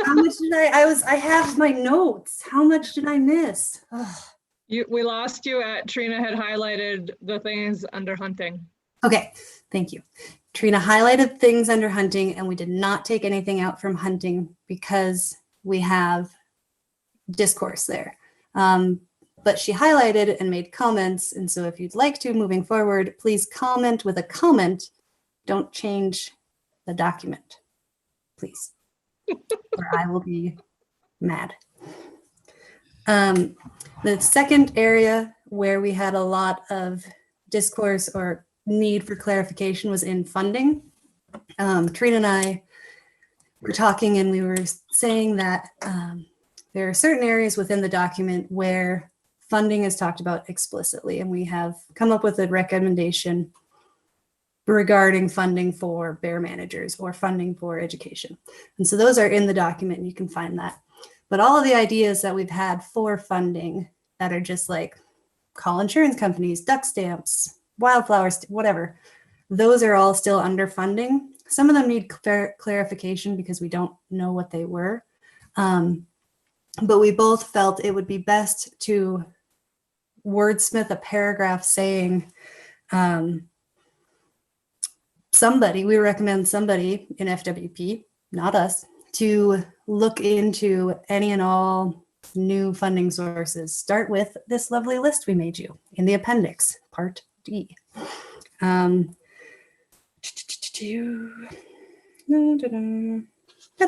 Speaker 22: much did I have my notes. How much did I miss?
Speaker 1: We lost you at Trina had highlighted the things under hunting.
Speaker 22: Okay, thank you. Trina highlighted things under hunting, and we did not take anything out from hunting because we have discourse there. But she highlighted and made comments. And so if you'd like to, moving forward, please comment with a comment. Don't change the document, please, or I will be mad. The second area where we had a lot of discourse or need for clarification was in funding. Trina and I were talking and we were saying that there are certain areas within the document where funding is talked about explicitly, and we have come up with a recommendation regarding funding for bear managers or funding for education. And so those are in the document and you can find that. But all of the ideas that we've had for funding that are just like call insurance companies, duck stamps, wildflowers, whatever, those are all still under funding. Some of them need clarification because we don't know what they were. But we both felt it would be best to wordsmith a paragraph saying we recommend somebody in FWP, not us, to look into any and all new funding sources. Start with this lovely list we made you in the appendix, part D. That's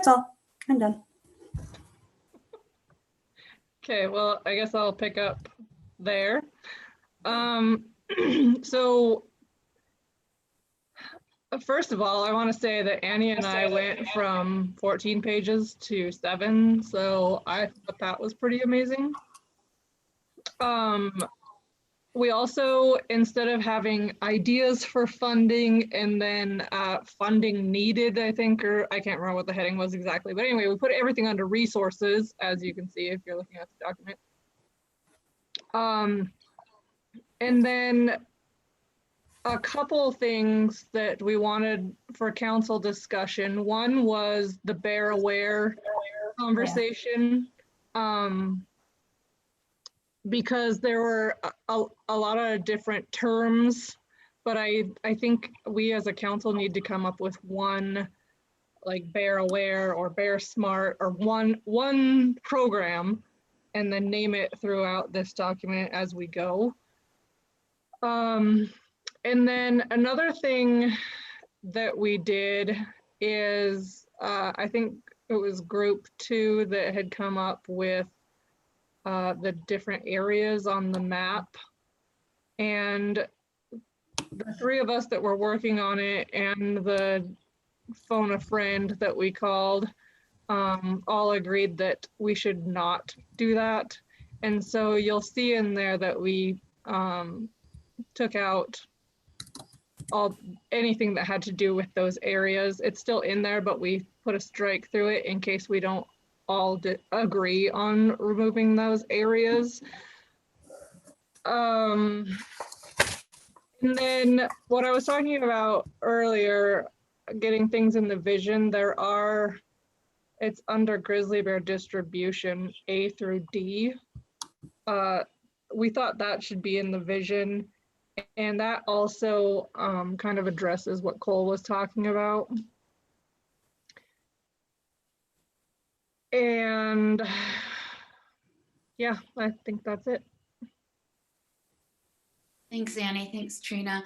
Speaker 22: all. I'm done.
Speaker 1: Okay, well, I guess I'll pick up there. So first of all, I want to say that Annie and I went from 14 pages to 7, so I thought that was pretty amazing. We also, instead of having ideas for funding and then funding needed, I think, or I can't remember what the heading was exactly, but anyway, we put everything under resources, as you can see if you're looking at the document. And then a couple things that we wanted for council discussion. One was the Bear Aware conversation. Because there were a lot of different terms, but I think we as a council need to come up with one, like Bear Aware or Bear Smart, or one program, and then name it throughout this document as we go. And then another thing that we did is, I think it was group 2 that had come up with the different areas on the map. And the 3 of us that were working on it and the phone a friend that we called all agreed that we should not do that. And so you'll see in there that we took out anything that had to do with those areas. It's still in there, but we put a strike through it in case we don't all agree on removing those areas. And then what I was talking about earlier, getting things in the vision, it's under Grizzly Bear distribution, A through D. We thought that should be in the vision, and that also kind of addresses what Cole was talking about. And yeah, I think that's it.
Speaker 2: Thanks, Annie. Thanks, Trina.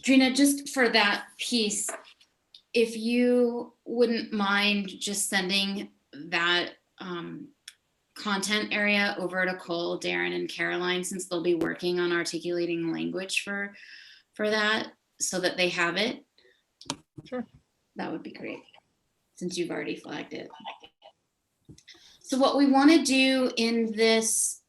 Speaker 2: Trina, just for that piece, if you wouldn't mind just sending that content area over to Cole, Darren, and Caroline, since they'll be working on articulating language for that, so that they have it.
Speaker 1: Sure.
Speaker 2: That would be great, since you've already flagged it. So what we want to do in this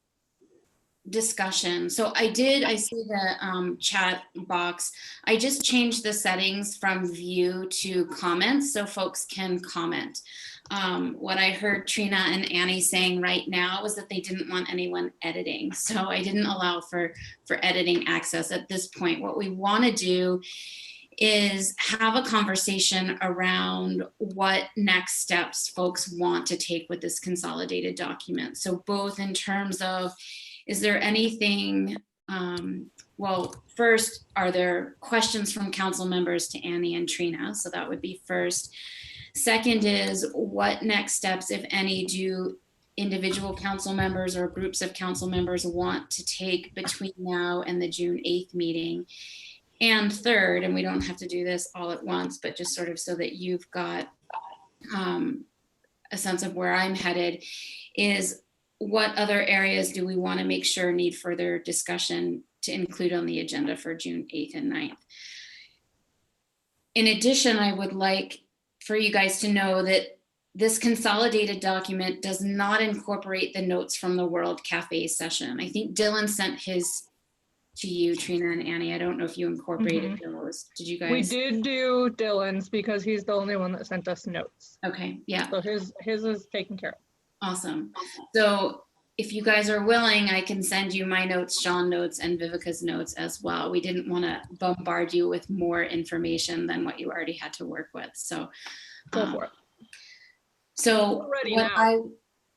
Speaker 2: discussion, so I see the chat box. I just changed the settings from view to comments so folks can comment. What I heard Trina and Annie saying right now was that they didn't want anyone editing. So I didn't allow for editing access at this point. What we want to do is have a conversation around what next steps folks want to take with this consolidated document. So both in terms of, is there anything, well, first, are there questions from council members to Annie and Trina? So that would be first. Second is, what next steps, if any, do individual council members or groups of council members want to take between now and the June 8th meeting? And third, and we don't have to do this all at once, but just sort of so that you've got a sense of where I'm headed, is what other areas do we want to make sure need further discussion to include on the agenda for June 8th and 9th? In addition, I would like for you guys to know that this consolidated document does not incorporate the notes from the World Cafe session. I think Dylan sent his to you, Trina and Annie. I don't know if you incorporated those. Did you guys?
Speaker 1: We did do Dylan's because he's the only one that sent us notes.
Speaker 2: Okay, yeah.
Speaker 1: So his is taken care of.
Speaker 2: Awesome. So if you guys are willing, I can send you my notes, Sean notes, and Vivica's notes as well. We didn't want to bombard you with more information than what you already had to work with. So
Speaker 1: go for it.
Speaker 2: So
Speaker 1: we're ready now.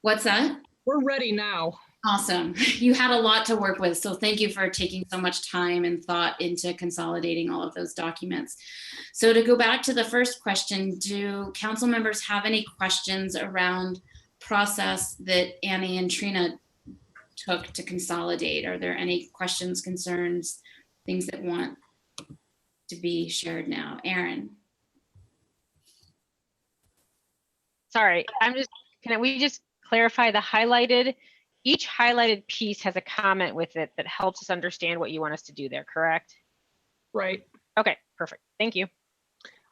Speaker 2: What's that?
Speaker 1: We're ready now.
Speaker 2: Awesome. You had a lot to work with. So thank you for taking so much time and thought into consolidating all of those documents. So to go back to the first question, do council members have any questions around process that Annie and Trina took to consolidate? Are there any questions, concerns, things that want to be shared now? Aaron.
Speaker 10: Sorry, can we just clarify the highlighted? Each highlighted piece has a comment with it that helps us understand what you want us to do there, correct?
Speaker 1: Right.
Speaker 10: Okay, perfect. Thank you.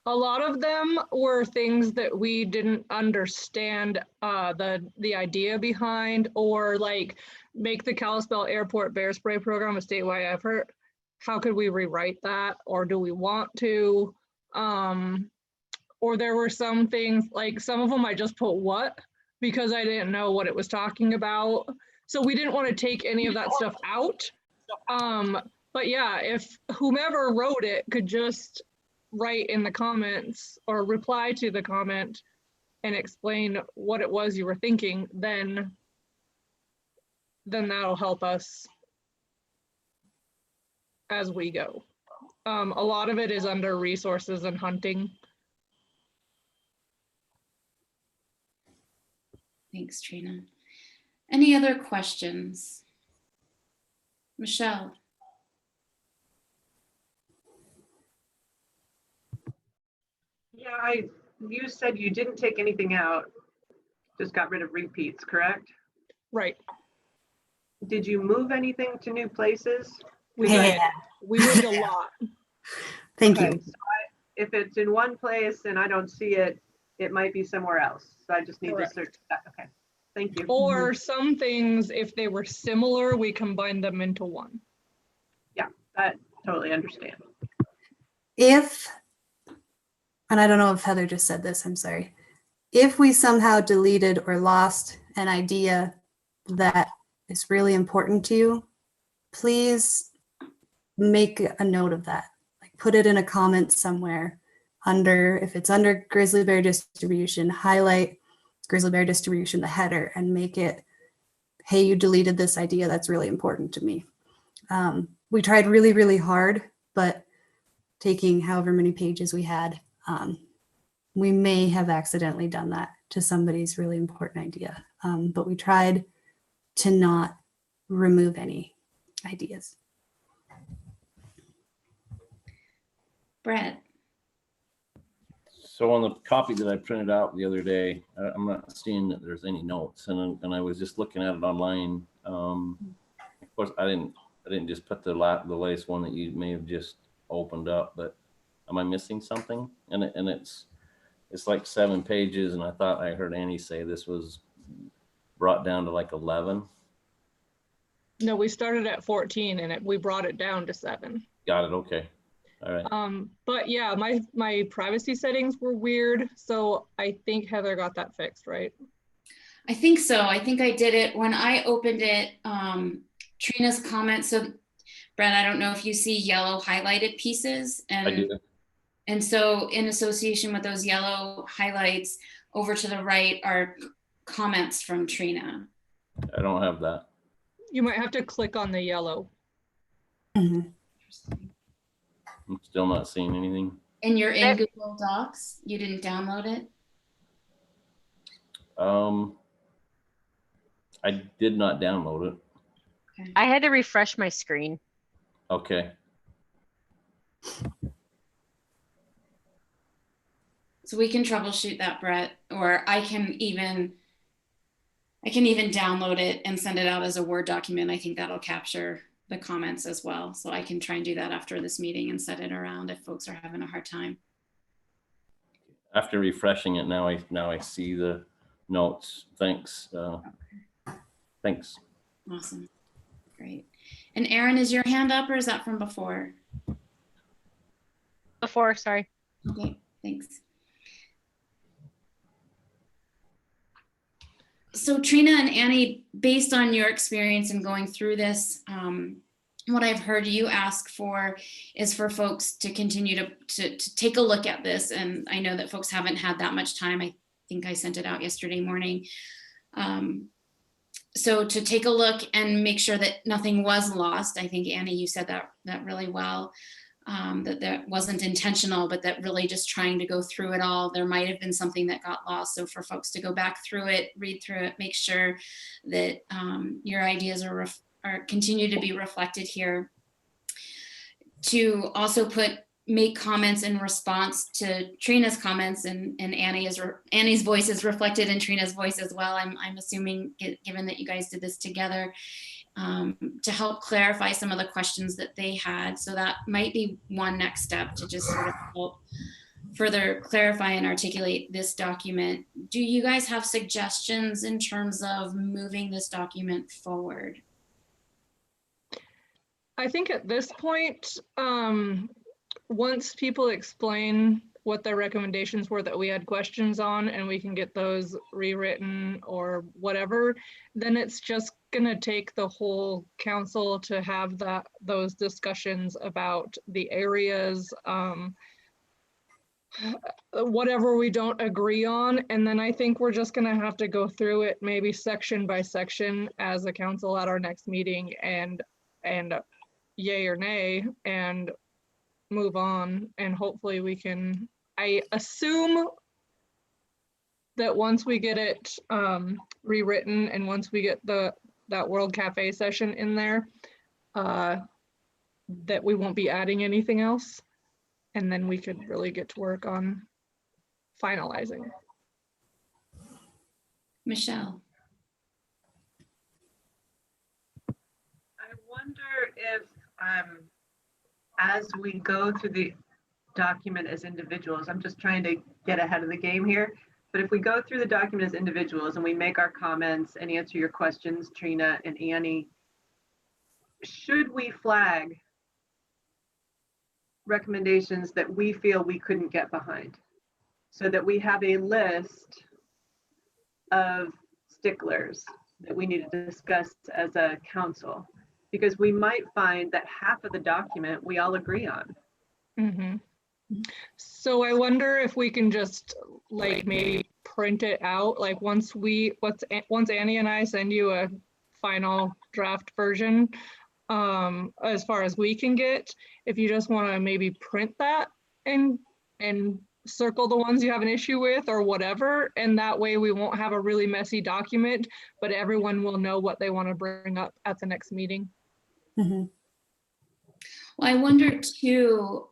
Speaker 1: A lot of them were things that we didn't understand the idea behind, or like make the Kalispell Airport Bear Spray program a statewide effort. How could we rewrite that, or do we want to? Or there were some things, like some of them I just put what, because I didn't know what it was talking about. So we didn't want to take any of that stuff out. But yeah, if whomever wrote it could just write in the comments or reply to the comment and explain what it was you were thinking, then that'll help us as we go. A lot of it is under resources and hunting.
Speaker 2: Thanks, Trina. Any other questions? Michelle.
Speaker 15: Yeah, you said you didn't take anything out, just got rid of repeats, correct?
Speaker 1: Right.
Speaker 15: Did you move anything to new places?
Speaker 1: We did. We moved a lot.
Speaker 22: Thank
Speaker 15: Okay,
Speaker 22: you.
Speaker 15: so if it's in one place and I don't see it, it might be somewhere else. So I just need
Speaker 1: Correct.
Speaker 15: to search that. Okay, thank you.
Speaker 1: Or some things, if they were similar, we combined them into one.
Speaker 15: Yeah, I totally understand.
Speaker 22: If, and I don't know if Heather just said this, I'm sorry. If we somehow deleted or lost an idea that is really important to you, please make a note of that. Like put it in a comment somewhere under, if it's under Grizzly Bear distribution, highlight Grizzly Bear distribution, the header, and make it, hey, you deleted this idea, that's really important to me. We tried really, really hard, but taking however many pages we had, we may have accidentally done that to somebody's really important idea. But we tried to not remove any ideas.
Speaker 2: Brett.
Speaker 4: So on the copy that I printed out the other day, I'm not seeing that there's any notes, and I was just looking at it online. Of course, I didn't just put the latest one that you may have just opened up, but am I missing something? And it's like 7 pages, and I thought I heard Annie say this was brought down to like 11.
Speaker 1: No, we started at 14 and we brought it down to 7.
Speaker 4: Got it. Okay. All right.
Speaker 1: But yeah, my privacy settings were weird, so I think Heather got that fixed, right?
Speaker 2: I think so. I think I did it when I opened it. Trina's comment. So, Brett, I don't know if you see yellow highlighted pieces, and
Speaker 4: I do.
Speaker 2: And so, in association with those yellow highlights, over to the right are comments from Trina.
Speaker 4: I don't have that.
Speaker 1: You might have to click on the yellow.
Speaker 22: Mm-hmm.
Speaker 4: I'm still not seeing anything.
Speaker 2: And you're in Google Docs? You didn't download it?
Speaker 4: I did not download it.
Speaker 10: Okay. I had to refresh my screen.
Speaker 4: Okay.
Speaker 2: So we can troubleshoot that, Brett, or I can even download it and send it out as a Word document. I think that'll capture the comments as well. So I can try and do that after this meeting and set it around if folks are having a hard time.
Speaker 4: After refreshing it, now I see the notes. Thanks. Thanks.
Speaker 2: Awesome. Great. And Aaron, is your hand up or is that from before?
Speaker 10: Before, sorry.
Speaker 2: Okay, thanks. So Trina and Annie, based on your experience in going through this, what I've heard you ask for is for folks to continue to take a look at this. And I know that folks haven't had that much time. I think I sent it out yesterday morning. So to take a look and make sure that nothing was lost. I think Annie, you said that really well, that wasn't intentional, but that really just trying to go through it all. There might have been something that got lost. So for folks to go back through it, read through it, make sure that your ideas are continue to be reflected here. To also make comments in response to Trina's comments, and Annie's voice is reflected in Trina's voice as well. I'm assuming, given that you guys did this together, to help clarify some of the questions that they had. So that might be one next step, to just sort of help further clarify and articulate this document. Do you guys have suggestions in terms of moving this document forward?
Speaker 1: I think at this point, once people explain what their recommendations were that we had questions on, and we can get those rewritten or whatever, then it's just gonna take the whole council to have those discussions about the areas, whatever we don't agree on. And then I think we're just gonna have to go through it maybe section by section as a council at our next meeting, and yay or nay, and move on. And hopefully we can, I assume that once we get it rewritten, and once we get that World Cafe session in there, that we won't be adding anything else, and then we could really get to work on finalizing.
Speaker 2: Michelle.
Speaker 15: I wonder if as we go through the document as individuals, I'm just trying to get ahead of the game here, but if we go through the document as individuals and we make our comments and answer your questions, Trina and Annie, should we flag recommendations that we feel we couldn't get behind, so that we have a list of sticklers that we need to discuss as a council? Because we might find that half of the document we all agree on.
Speaker 1: Mm-hmm. So I wonder if we can just like maybe print it out, like once Annie and I send you a final draft version, as far as we can get, if you just want to maybe print that and circle the ones you have an issue with or whatever, and that way we won't have a really messy document, but everyone will know what they want to bring up at the next meeting.
Speaker 2: Mm-hmm. Well, I wonder too,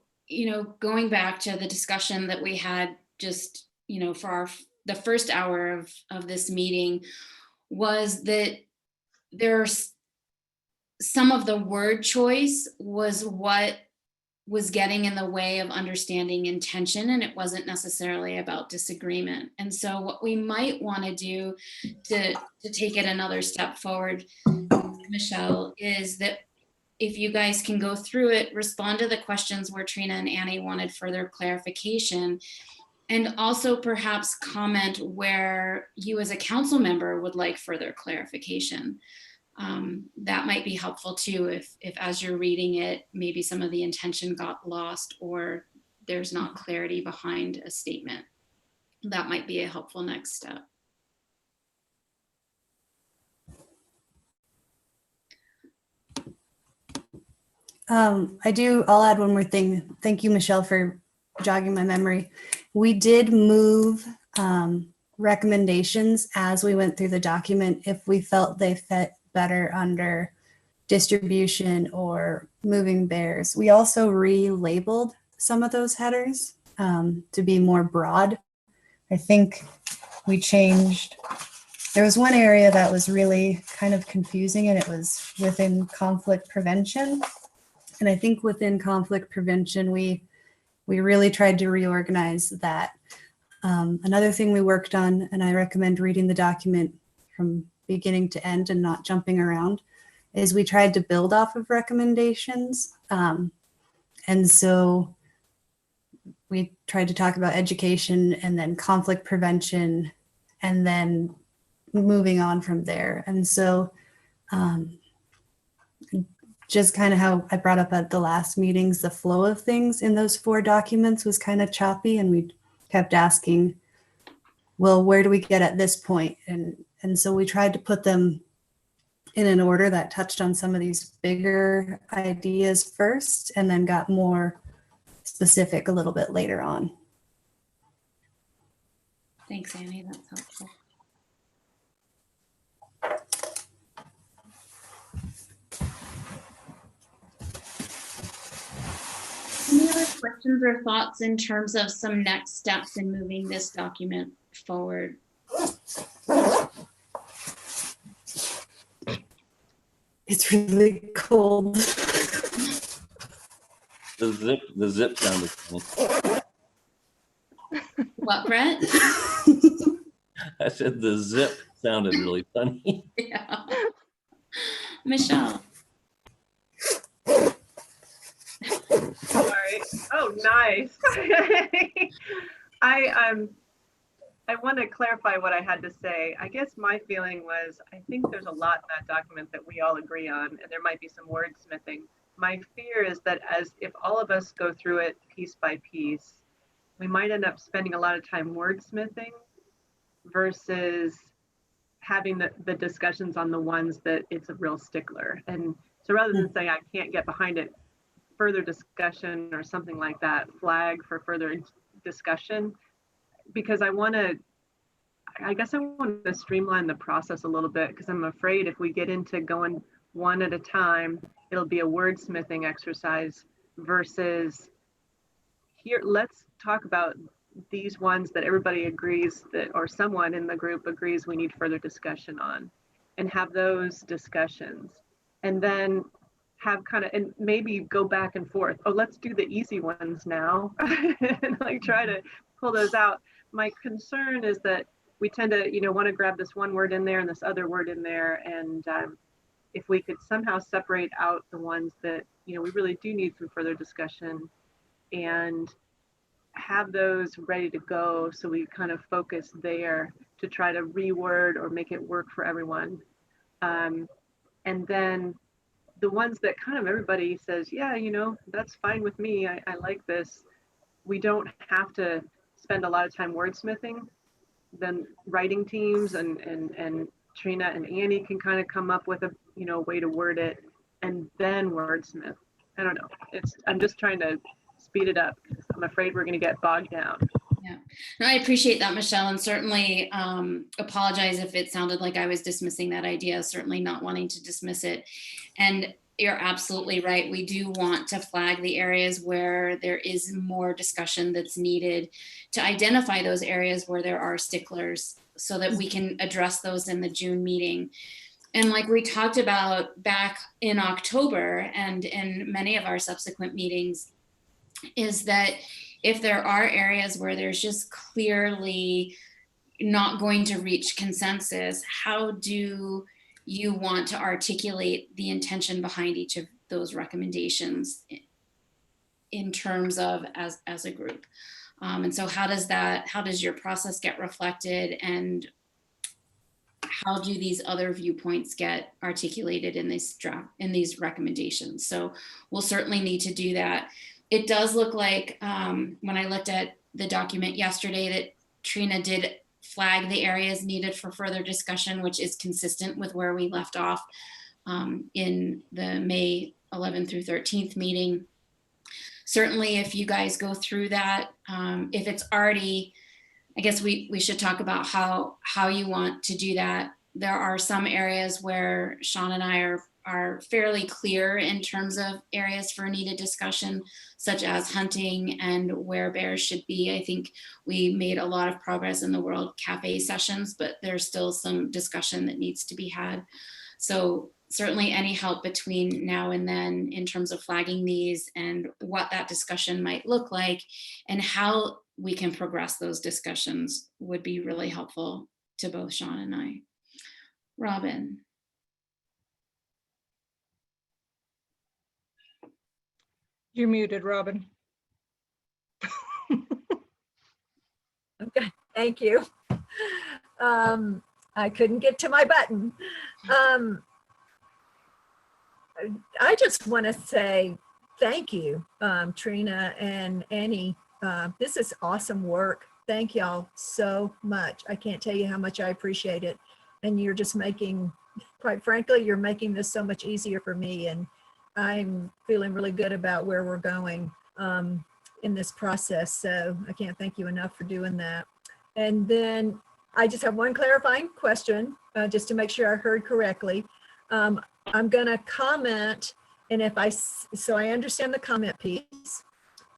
Speaker 2: going back to the discussion that we had just, for the first hour of this meeting, was that there's some of the word choice was what was getting in the way of understanding intention, and it wasn't necessarily about disagreement. And so what we might want to do to take it another step forward, Michelle, is that if you guys can go through it, respond to the questions where Trina and Annie wanted further clarification, and also perhaps comment where you as a council member would like further clarification. That might be helpful too, if as you're reading it, maybe some of the intention got lost or there's not clarity behind a statement. That might be a helpful next step.
Speaker 22: I'll add one more thing. Thank you, Michelle, for jogging my memory. We did move recommendations as we went through the document if we felt they fit better under distribution or moving bears. We also relabeled some of those headers to be more broad. I think we changed, there was one area that was really kind of confusing, and it was within conflict prevention. And I think within conflict prevention, we really tried to reorganize that. Another thing we worked on, and I recommend reading the document from beginning to end and not jumping around, is we tried to build off of recommendations. And so we tried to talk about education and then conflict prevention and then moving on from there. And so just kind of how I brought up at the last meetings, the flow of things in those 4 documents was kind of choppy, and we kept asking, well, where do we get at this point? And so we tried to put them in an order that touched on some of these bigger ideas first, and then got more specific a little bit later on.
Speaker 2: Thanks, Annie. That's helpful. Any other questions or thoughts in terms of some next steps in moving this document forward?
Speaker 22: It's really cold.
Speaker 4: The zip sounded funny.
Speaker 2: What, Brett?
Speaker 4: I said the zip sounded really funny.
Speaker 2: Yeah. Michelle.
Speaker 15: Sorry. Oh, nice. I want to clarify what I had to say. I guess my feeling was, I think there's a lot in that document that we all agree on, and there might be some wordsmithing. My fear is that if all of us go through it piece by piece, we might end up spending a lot of time wordsmithing versus having the discussions on the ones that it's a real stickler. And so rather than saying I can't get behind it, further discussion or something like that, flag for further discussion, because I guess I want to streamline the process a little bit, because I'm afraid if we get into going one at a time, it'll be a wordsmithing exercise versus here, let's talk about these ones that everybody agrees that, or someone in the group agrees we need further discussion on, and have those discussions. And then have kind of, and maybe go back and forth. Oh, let's do the easy ones now. And like try to pull those out. My concern is that we tend to, want to grab this one word in there and this other word in there. And if we could somehow separate out the ones that, we really do need some further discussion and have those ready to go. So we kind of focus there to try to reword or make it work for everyone. And then the ones that kind of everybody says, yeah, that's fine with me. I like this. We don't have to spend a lot of time wordsmithing. Then writing teams and Trina and Annie can kind of come up with a way to word it, and then wordsmith. I don't know. I'm just trying to speed it up. I'm afraid we're going to get bogged down.
Speaker 2: Yeah, no, I appreciate that, Michelle, and certainly apologize if it sounded like I was dismissing that idea, certainly not wanting to dismiss it. And you're absolutely right. We do want to flag the areas where there is more discussion that's needed, to identify those areas where there are sticklers so that we can address those in the June meeting. And like we talked about back in October and in many of our subsequent meetings, is that if there are areas where there's just clearly not going to reach consensus, how do you want to articulate the intention behind each of those recommendations in terms of as a group? And so how does your process get reflected, and how do these other viewpoints get articulated in this draft, in these recommendations? So we'll certainly need to do that. It does look like when I looked at the document yesterday that Trina did flag the areas needed for further discussion, which is consistent with where we left off in the May 11th through 13th meeting. Certainly, if you guys go through that, if it's already, I guess we should talk about how you want to do that. There are some areas where Sean and I are fairly clear in terms of areas for needed discussion, such as hunting and where bears should be. I think we made a lot of progress in the World Cafe sessions, but there's still some discussion that needs to be had. So certainly any help between now and then in terms of flagging these and what that discussion might look like and how we can progress those discussions would be really helpful to both Sean and I. Robin.
Speaker 1: You're muted, Robin.
Speaker 17: Okay, thank you. I couldn't get to my button. I just want to say thank you, Trina and Annie. This is awesome work. Thank y'all so much. I can't tell you how much I appreciate it. And you're just making, quite frankly, you're making this so much easier for me. And I'm feeling really good about where we're going in this process. So I can't thank you enough for doing that. And then I just have one clarifying question, just to make sure I heard correctly. I'm going to comment, and so I understand the comment piece,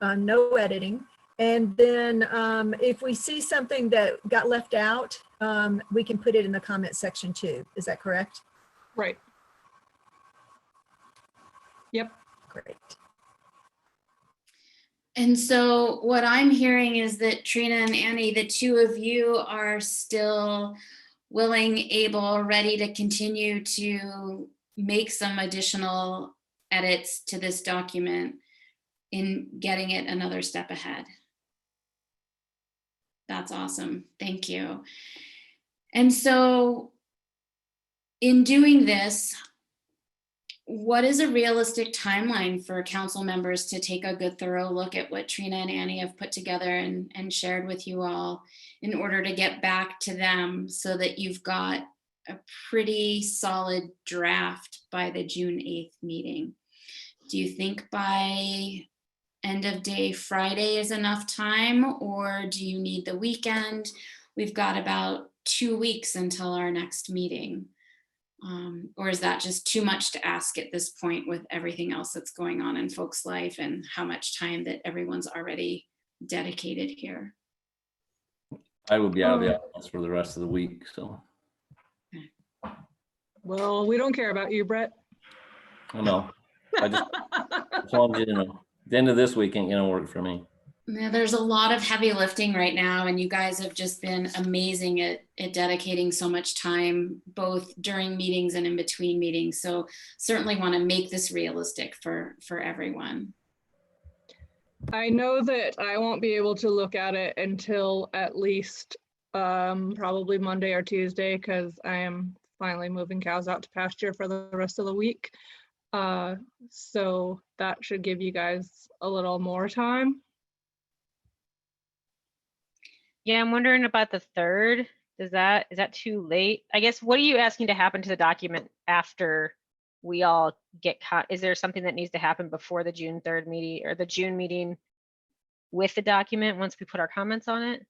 Speaker 17: no editing. And then if we see something that got left out, we can put it in the comment section too. Is that correct?
Speaker 1: Right. Yep.
Speaker 17: Great.
Speaker 2: And so what I'm hearing is that Trina and Annie, the two of you are still willing, able, ready to continue to make some additional edits to this document in getting it another step ahead. That's awesome. Thank you. And so in doing this, what is a realistic timeline for council members to take a good thorough look at what Trina and Annie have put together and shared with you all in order to get back to them so that you've got a pretty solid draft by the June 8th meeting? Do you think by end of day Friday is enough time, or do you need the weekend? We've got about 2 weeks until our next meeting. Or is that just too much to ask at this point with everything else that's going on in folks' life and how much time that everyone's already dedicated here?
Speaker 4: I would be out of the office for the rest of the week, so.
Speaker 1: Well, we don't care about you, Brett.
Speaker 4: I know. I just want you to know. The end of this week ain't gonna work for me.
Speaker 2: Yeah, there's a lot of heavy lifting right now, and you guys have just been amazing at dedicating so much time, both during meetings and in between meetings. So certainly want to make this realistic for everyone.
Speaker 1: I know that I won't be able to look at it until at least probably Monday or Tuesday, because I am finally moving cows out to pasture for the rest of the week. So that should give you guys a little more time.
Speaker 10: Yeah, I'm wondering about the 3rd. Is that too late? I guess, what are you asking to happen to the document after we all get caught? Is there something that needs to happen before the June 3rd meeting or the June meeting with the document once we put our comments on it?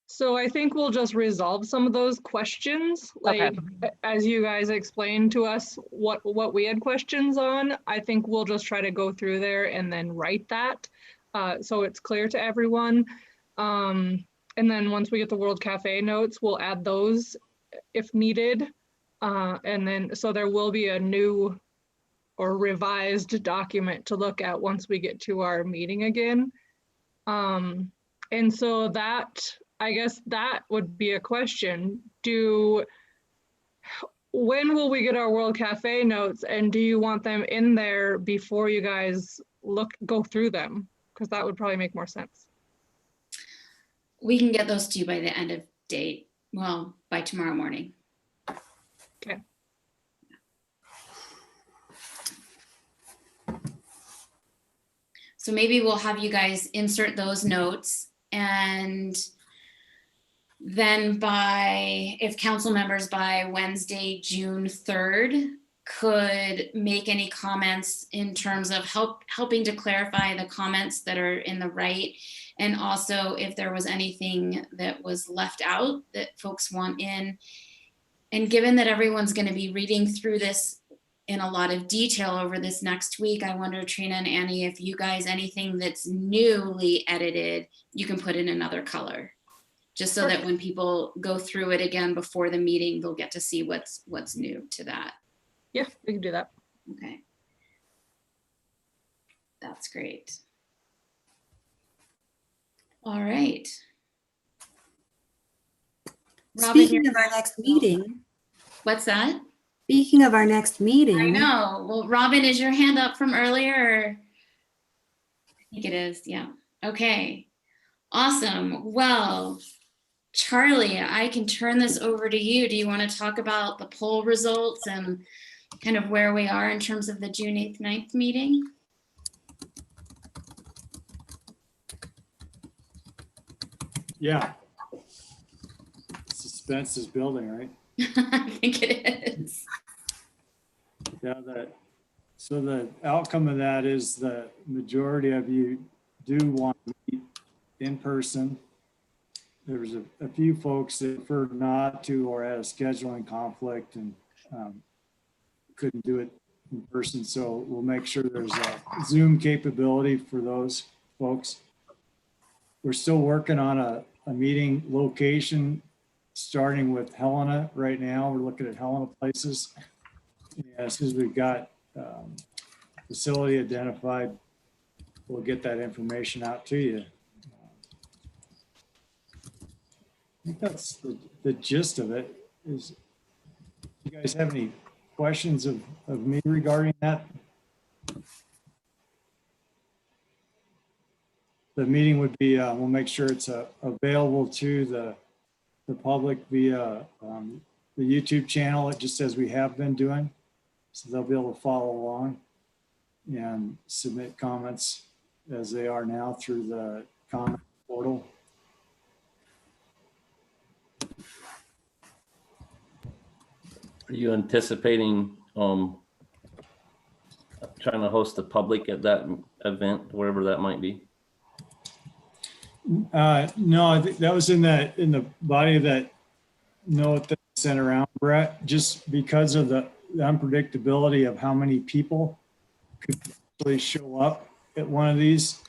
Speaker 1: So I think we'll just resolve some of those questions, like
Speaker 10: Okay.
Speaker 1: as you guys explained to us what we had questions on. I think we'll just try to go through there and then write that so it's clear to everyone. And then once we get the World Cafe notes, we'll add those if needed. And then so there will be a new or revised document to look at once we get to our meeting again. And so that, I guess that would be a question. When will we get our World Cafe notes, and do you want them in there before you guys go through them? Because that would probably make more sense.
Speaker 2: We can get those to you by the end of day, well, by tomorrow morning.
Speaker 1: Okay.
Speaker 2: So maybe we'll have you guys insert those notes, and then if council members by Wednesday, June 3rd could make any comments in terms of helping to clarify the comments that are in the right, and also if there was anything that was left out that folks want in. And given that everyone's going to be reading through this in a lot of detail over this next week, I wonder, Trina and Annie, if you guys, anything that's newly edited, you can put in another color, just so that when people go through it again before the meeting, they'll get to see what's new to that.
Speaker 1: Yeah, we can do that.
Speaker 2: Okay. That's great. All right.
Speaker 22: Speaking of our next meeting.
Speaker 2: What's that?
Speaker 22: Speaking of our next meeting.
Speaker 2: I know. Well, Robin, is your hand up from earlier? Or? I think it is. Yeah. Okay. Awesome. Well, Charlie, I can turn this over to you. Do you want to talk about the poll results and kind of where we are in terms of the June 8th, 9th meeting?
Speaker 3: Yeah. Suspense is building, right?
Speaker 2: I think it is.
Speaker 3: Yeah, so the outcome of that is the majority of you do want to meet in person. There was a few folks that preferred not to or had a scheduling conflict and couldn't do it in person. So we'll make sure there's a Zoom capability for those folks. We're still working on a meeting location, starting with Helena right now. We're looking at Helena places. Yeah, as soon as we've got facility identified, we'll get that information out to you. I think that's the gist of it. Is you guys have any questions of me regarding that? The meeting would be, we'll make sure it's available to the public via the YouTube channel, just as we have been doing. So they'll be able to follow along and submit comments as they are now through the comment portal.
Speaker 4: Are you anticipating trying to host the public at that event, wherever that might be?
Speaker 3: No, I think that was in the body of that note that I sent around, Brett, just because of the unpredictability of how many people could really show up at one of these.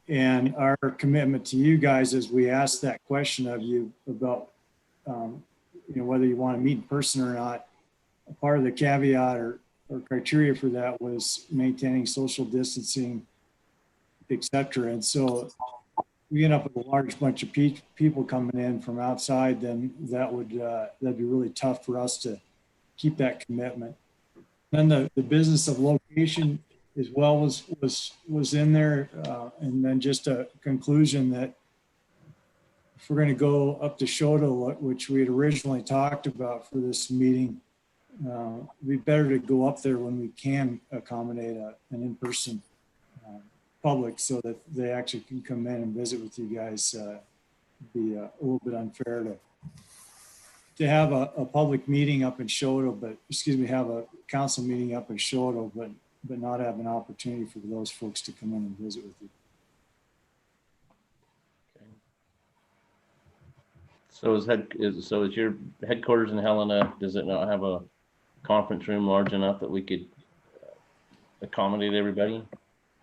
Speaker 3: And our commitment to you guys as we asked that question of you about whether you want to meet in person or not. A part of the caveat or criteria for that was maintaining social distancing, et cetera. And so we end up with a large bunch of people coming in from outside, then that'd be really tough for us to keep that commitment. Then the business of location as well was in there, and then just a conclusion that if we're going to go up to Shoto, which we had originally talked about for this meeting, it'd be better to go up there when we can accommodate an in-person public so that they actually can come in and visit with you guys. It'd be a little bit unfair to have a public meeting up in Shoto, have a council meeting up in Shoto, but not have an opportunity for those folks to come in and visit with you.
Speaker 4: So is your headquarters in Helena, does it not have a conference room large enough that we could accommodate everybody?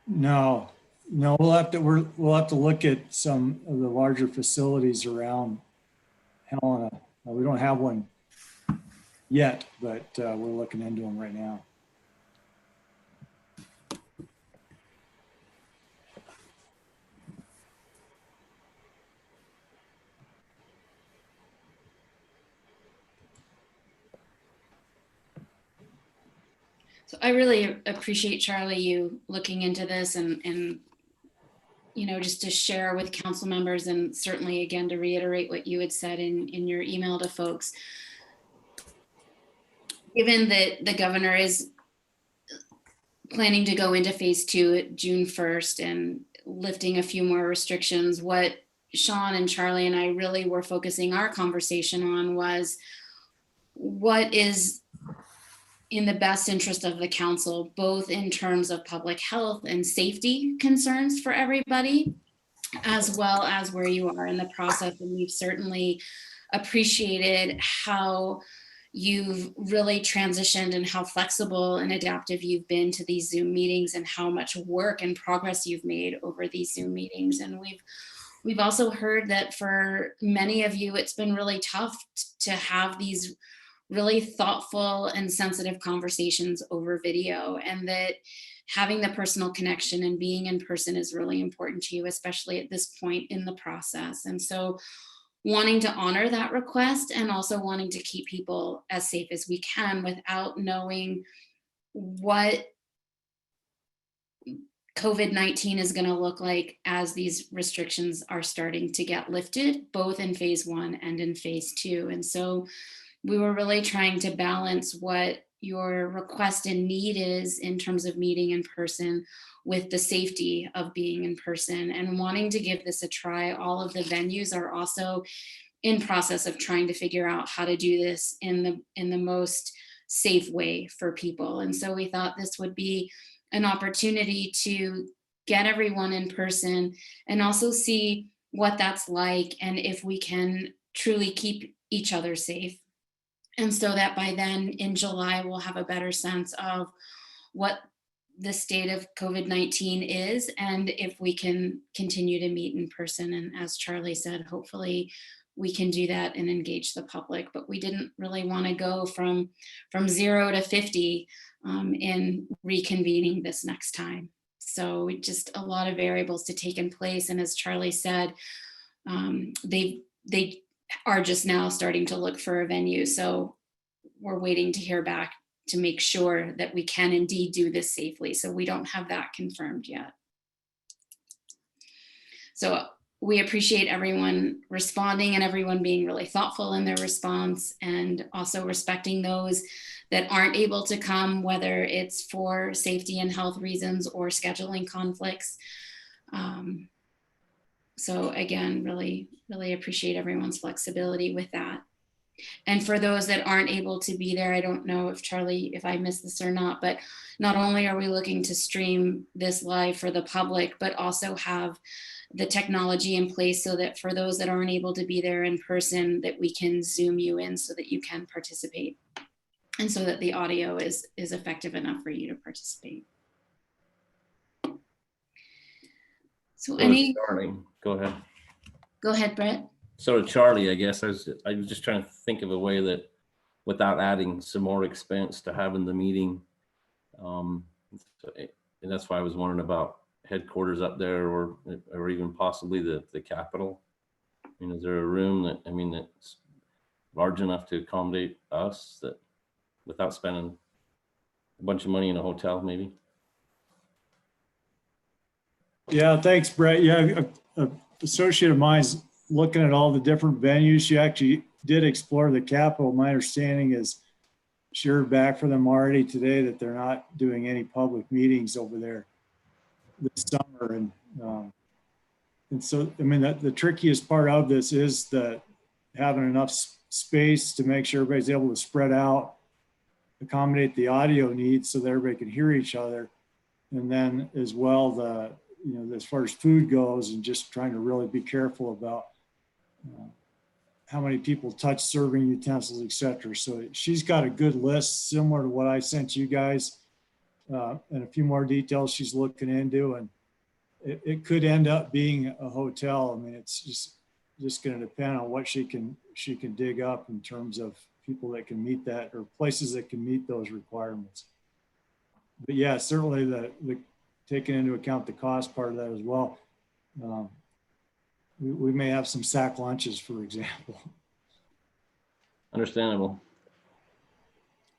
Speaker 3: No, we'll have to look at some of the larger facilities around Helena. We don't have one yet, but we're looking into them right now.
Speaker 2: So I really appreciate, Charlie, you looking into this and just to share with council members, and certainly again to reiterate what you had said in your email to folks. Given that the governor is planning to go into phase 2 at June 1st and lifting a few more restrictions, what Sean and Charlie and I really were focusing our conversation on was what is in the best interest of the council, both in terms of public health and safety concerns for everybody, as well as where you are in the process. And we've certainly appreciated how you've really transitioned and how flexible and adaptive you've been to these Zoom meetings and how much work and progress you've made over these Zoom meetings. And we've also heard that for many of you, it's been really tough to have these really thoughtful and sensitive conversations over video, and that having the personal connection and being in person is really important to you, especially at this point in the process. And so wanting to honor that request and also wanting to keep people as safe as we can without knowing what COVID-19 is going to look like as these restrictions are starting to get lifted, both in phase 1 and in phase 2. And so we were really trying to balance what your request and need is in terms of meeting in person with the safety of being in person and wanting to give this a try. All of the venues are also in process of trying to figure out how to do this in the most safe way for people. And so we thought this would be an opportunity to get everyone in person and also see what that's like and if we can truly keep each other safe. And so that by then in July, we'll have a better sense of what the state of COVID-19 is and if we can continue to meet in person. And as Charlie said, hopefully we can do that and engage the public, but we didn't really want to go from 0 to 50 in reconvening this next time. So just a lot of variables to take in place. And as Charlie said, they are just now starting to look for a venue. So we're waiting to hear back to make sure that we can indeed do this safely. So we don't have that confirmed yet. So we appreciate everyone responding and everyone being really thoughtful in their response and also respecting those that aren't able to come, whether it's for safety and health reasons or scheduling conflicts. So again, really, really appreciate everyone's flexibility with that. And for those that aren't able to be there, I don't know if Charlie, if I missed this or not, but not only are we looking to stream this live for the public, but also have the technology in place so that for those that aren't able to be there in person, that we can Zoom you in so that you can participate and so that the audio is effective enough for you to participate. So any,
Speaker 4: Charlie, go ahead.
Speaker 2: Go ahead, Brett.
Speaker 4: So Charlie, I guess I was just trying to think of a way that without adding some more expense to having the meeting. And that's why I was wondering about headquarters up there or even possibly the Capitol. I mean, is there a room that, I mean, that's large enough to accommodate us that without spending a bunch of money in a hotel maybe?
Speaker 3: Yeah, thanks, Brett. Yeah, an associate of mine's looking at all the different venues. She actually did explore the Capitol. My understanding is she heard back from them already today that they're not doing any public meetings over there this summer. And so, I mean, the trickiest part of this is that having enough space to make sure everybody's able to spread out, accommodate the audio needs so that everybody can hear each other. And then as well, as far as food goes and just trying to really be careful about how many people touch serving utensils, et cetera. So she's got a good list similar to what I sent you guys and a few more details she's looking into. And it could end up being a hotel. I mean, it's just going to depend on what she can dig up in terms of people that can meet that or places that can meet those requirements. But yeah, certainly the taking into account the cost part of that as well. We may have some sack lunches, for example.
Speaker 4: Understandable.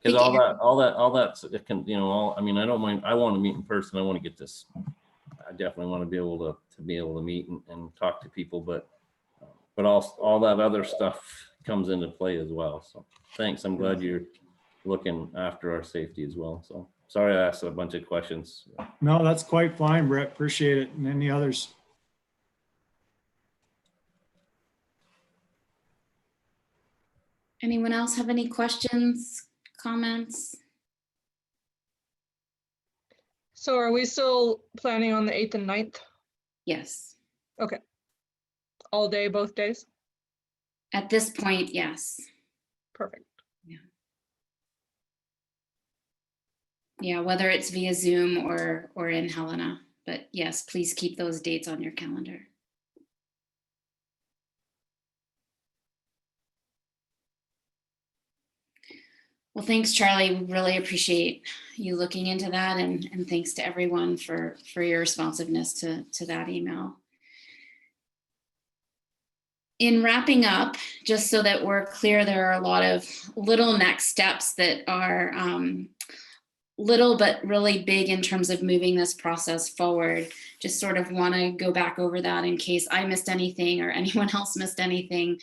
Speaker 4: Because all that's it can, I mean, I don't mind. I want to meet in person. I want to get this. I definitely want to be able to meet and talk to people, but all that other stuff comes into play as well. So thanks. I'm glad you're looking after our safety as well. So sorry I asked a bunch of questions.
Speaker 3: No, that's quite fine, Brett. Appreciate it. And any others?
Speaker 2: Anyone else have any questions, comments?
Speaker 1: So are we still planning on the 8th and 9th?
Speaker 2: Yes.
Speaker 1: Okay. All day, both days?
Speaker 2: At this point, yes.
Speaker 1: Perfect.
Speaker 2: Yeah, whether it's via Zoom or in Helena, but yes, please keep those dates on your calendar. Well, thanks, Charlie. We really appreciate you looking into that, and thanks to everyone for your responsiveness to that email. In wrapping up, just so that we're clear, there are a lot of little next steps that are little but really big in terms of moving this process forward. Just sort of want to go back over that in case I missed anything or anyone else missed anything.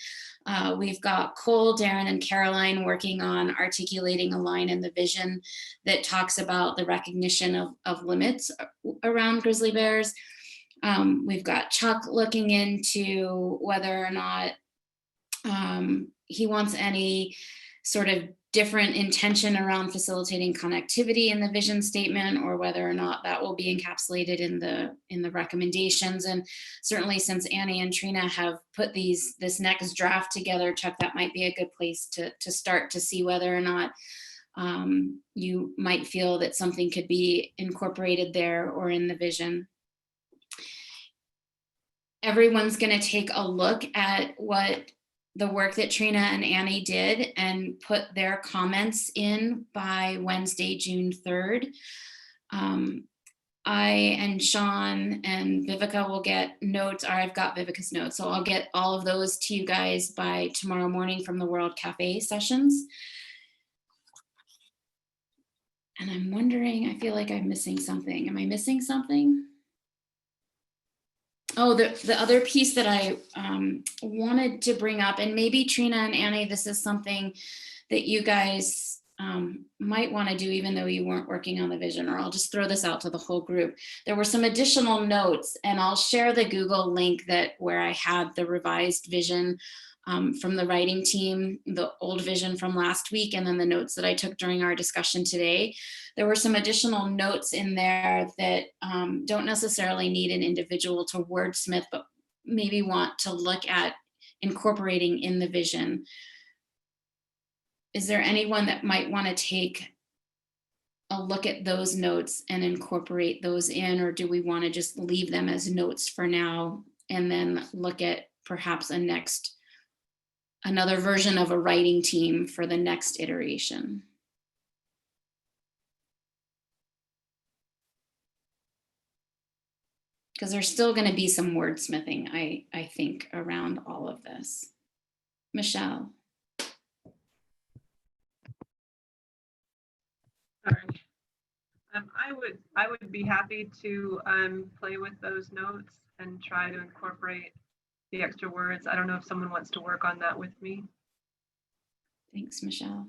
Speaker 2: We've got Cole, Darren, and Caroline working on articulating a line in the vision that talks about the recognition of limits around grizzly bears. We've got Chuck looking into whether or not he wants any sort of different intention around facilitating connectivity in the vision statement, or whether or not that will be encapsulated in the recommendations. And certainly since Annie and Trina have put this next draft together, Chuck, that might be a good place to start to see whether or not you might feel that something could be incorporated there or in the vision. Everyone's going to take a look at what the work that Trina and Annie did and put their comments in by Wednesday, June 3rd. I and Sean and Vivica will get notes, or I've got Vivica's notes, so I'll get all of those to you guys by tomorrow morning from the World Cafe sessions. And I'm wondering, I feel like I'm missing something. Am I missing something? Oh, the other piece that I wanted to bring up, and maybe Trina and Annie, this is something that you guys might want to do even though you weren't working on the vision, or I'll just throw this out to the whole group. There were some additional notes, and I'll share the Google link where I had the revised vision from the writing team, the old vision from last week, and then the notes that I took during our discussion today. There were some additional notes in there that don't necessarily need an individual to wordsmith, but maybe want to look at incorporating in the vision. Is there anyone that might want to take a look at those notes and incorporate those in, or do we want to just leave them as notes for now and then look at perhaps another version of a writing team for the next iteration? Because there's still going to be some wordsmithing, I think, around all of this. Michelle.
Speaker 15: Sorry. I would be happy to play with those notes and try to incorporate the extra words. I don't know if someone wants to work on that with me.
Speaker 2: Thanks, Michelle.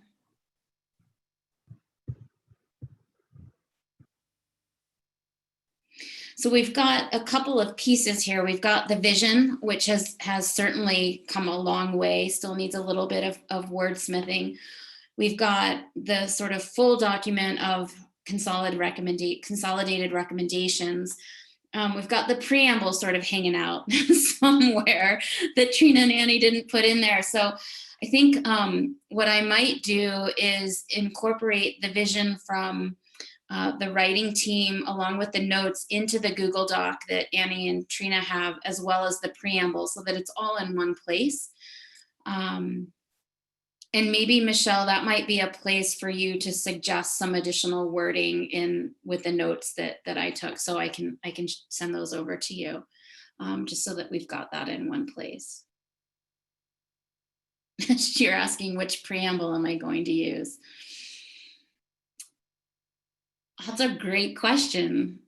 Speaker 2: So we've got a couple of pieces here. We've got the vision, which has certainly come a long way, still needs a little bit of wordsmithing. We've got the sort of full document of consolidated recommendations. We've got the preamble sort of hanging out somewhere that Trina and Annie didn't put in there. So I think what I might do is incorporate the vision from the writing team along with the notes into the Google Doc that Annie and Trina have, as well as the preamble, so that it's all in one place. And maybe, Michelle, that might be a place for you to suggest some additional wording in with the notes that I took, so I can send those over to you, just so that we've got that in one place. You're asking which preamble am I going to use? That's a great question.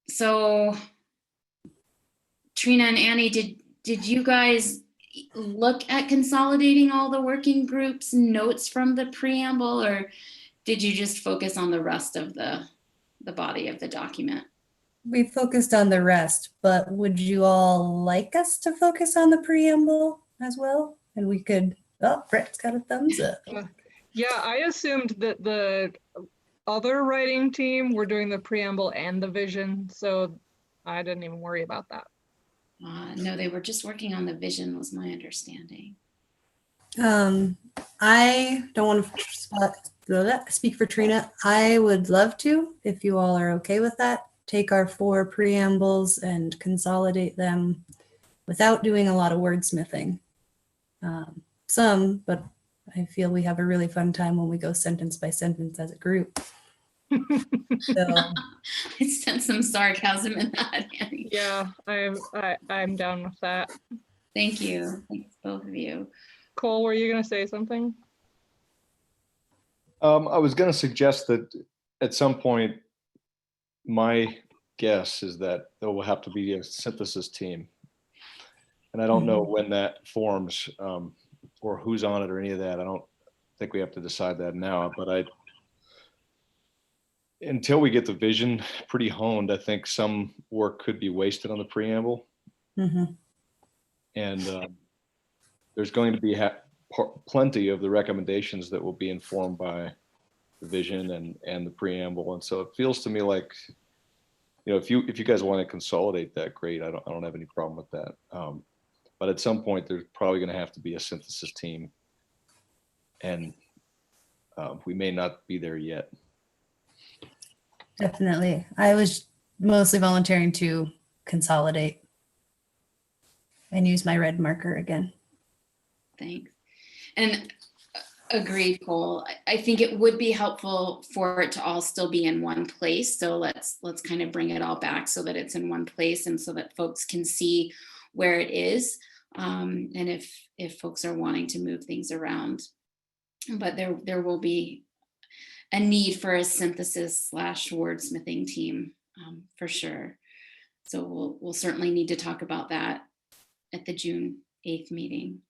Speaker 2: So, Trina and Annie, did you guys look at consolidating all the working groups notes from the preamble, or did you just focus on the rest of the body of the document?
Speaker 22: We focused on the rest, but would you all like us to focus on the preamble as well? And we could, oh, Brett's got a thumbs up.
Speaker 1: Yeah, I assumed that the other writing team were doing the preamble and the vision, so I didn't even worry about that.
Speaker 2: No, they were just working on the vision, was my understanding.
Speaker 22: I don't want to speak for Trina. I would love to, if you all are okay with that, take our 4 preambles and consolidate them without doing a lot of wordsmithing. Some, but I feel we have a really fun time when we go sentence by sentence as a group. So
Speaker 2: I sense some sarcasm in that, Annie.
Speaker 1: Yeah, I'm down with that.
Speaker 2: Thank you. Thanks, both of you.
Speaker 1: Cole, were you going to say something?
Speaker 8: I was going to suggest that at some point, my guess is that there will have to be a synthesis team. And I don't know when that forms or who's on it or any of that. I don't think we have to decide that now, but until we get the vision pretty honed, I think some work could be wasted on the preamble. And there's going to be plenty of the recommendations that will be informed by the vision and the preamble. And so it feels to me like, you know, if you guys want to consolidate that, great. I don't have any problem with that. But at some point, there's probably going to have to be a synthesis team, and we may not be there yet.
Speaker 22: Definitely. I was mostly volunteering to consolidate and use my red marker again.
Speaker 2: Thanks. And agreed, Cole. I think it would be helpful for it to all still be in one place. So let's kind of bring it all back so that it's in one place and so that folks can see where it is. And if folks are wanting to move things around, but there will be a need for a synthesis / wordsmithing team for sure. So we'll certainly need to talk about that at the June 8th meeting.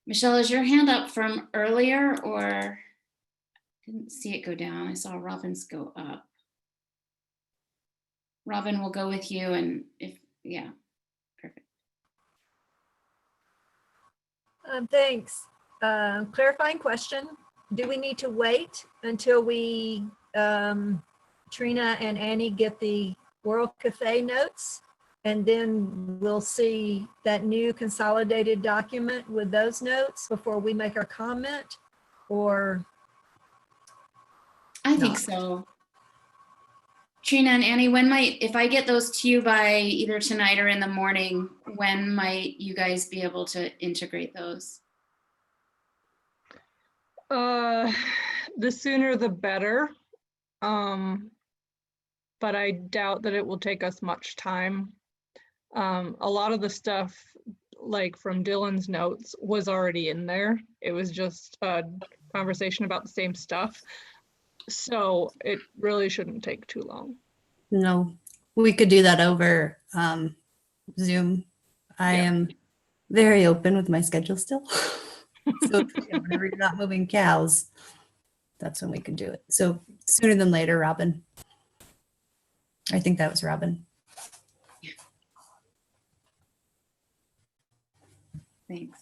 Speaker 2: Michelle, is your hand up from earlier, or didn't see it go down? I saw Robin's go up. Robin, we'll go with you, and yeah, perfect.
Speaker 17: Thanks. Clarifying question. Do we need to wait until we, Trina and Annie, get the World Cafe notes? And then we'll see that new consolidated document with those notes before we make our comment, or?
Speaker 2: I think so. Trina and Annie, if I get those to you by either tonight or in the morning, when might you guys be able to integrate those?
Speaker 1: The sooner the better. But I doubt that it will take us much time. A lot of the stuff, like from Dylan's notes, was already in there. It was just a conversation about the same stuff. So it really shouldn't take too long.
Speaker 22: No, we could do that over Zoom. I am very open with my schedule still. So whenever you're not moving cows, that's when we can do it. So sooner than later, Robin. I think that was Robin.
Speaker 2: Thanks.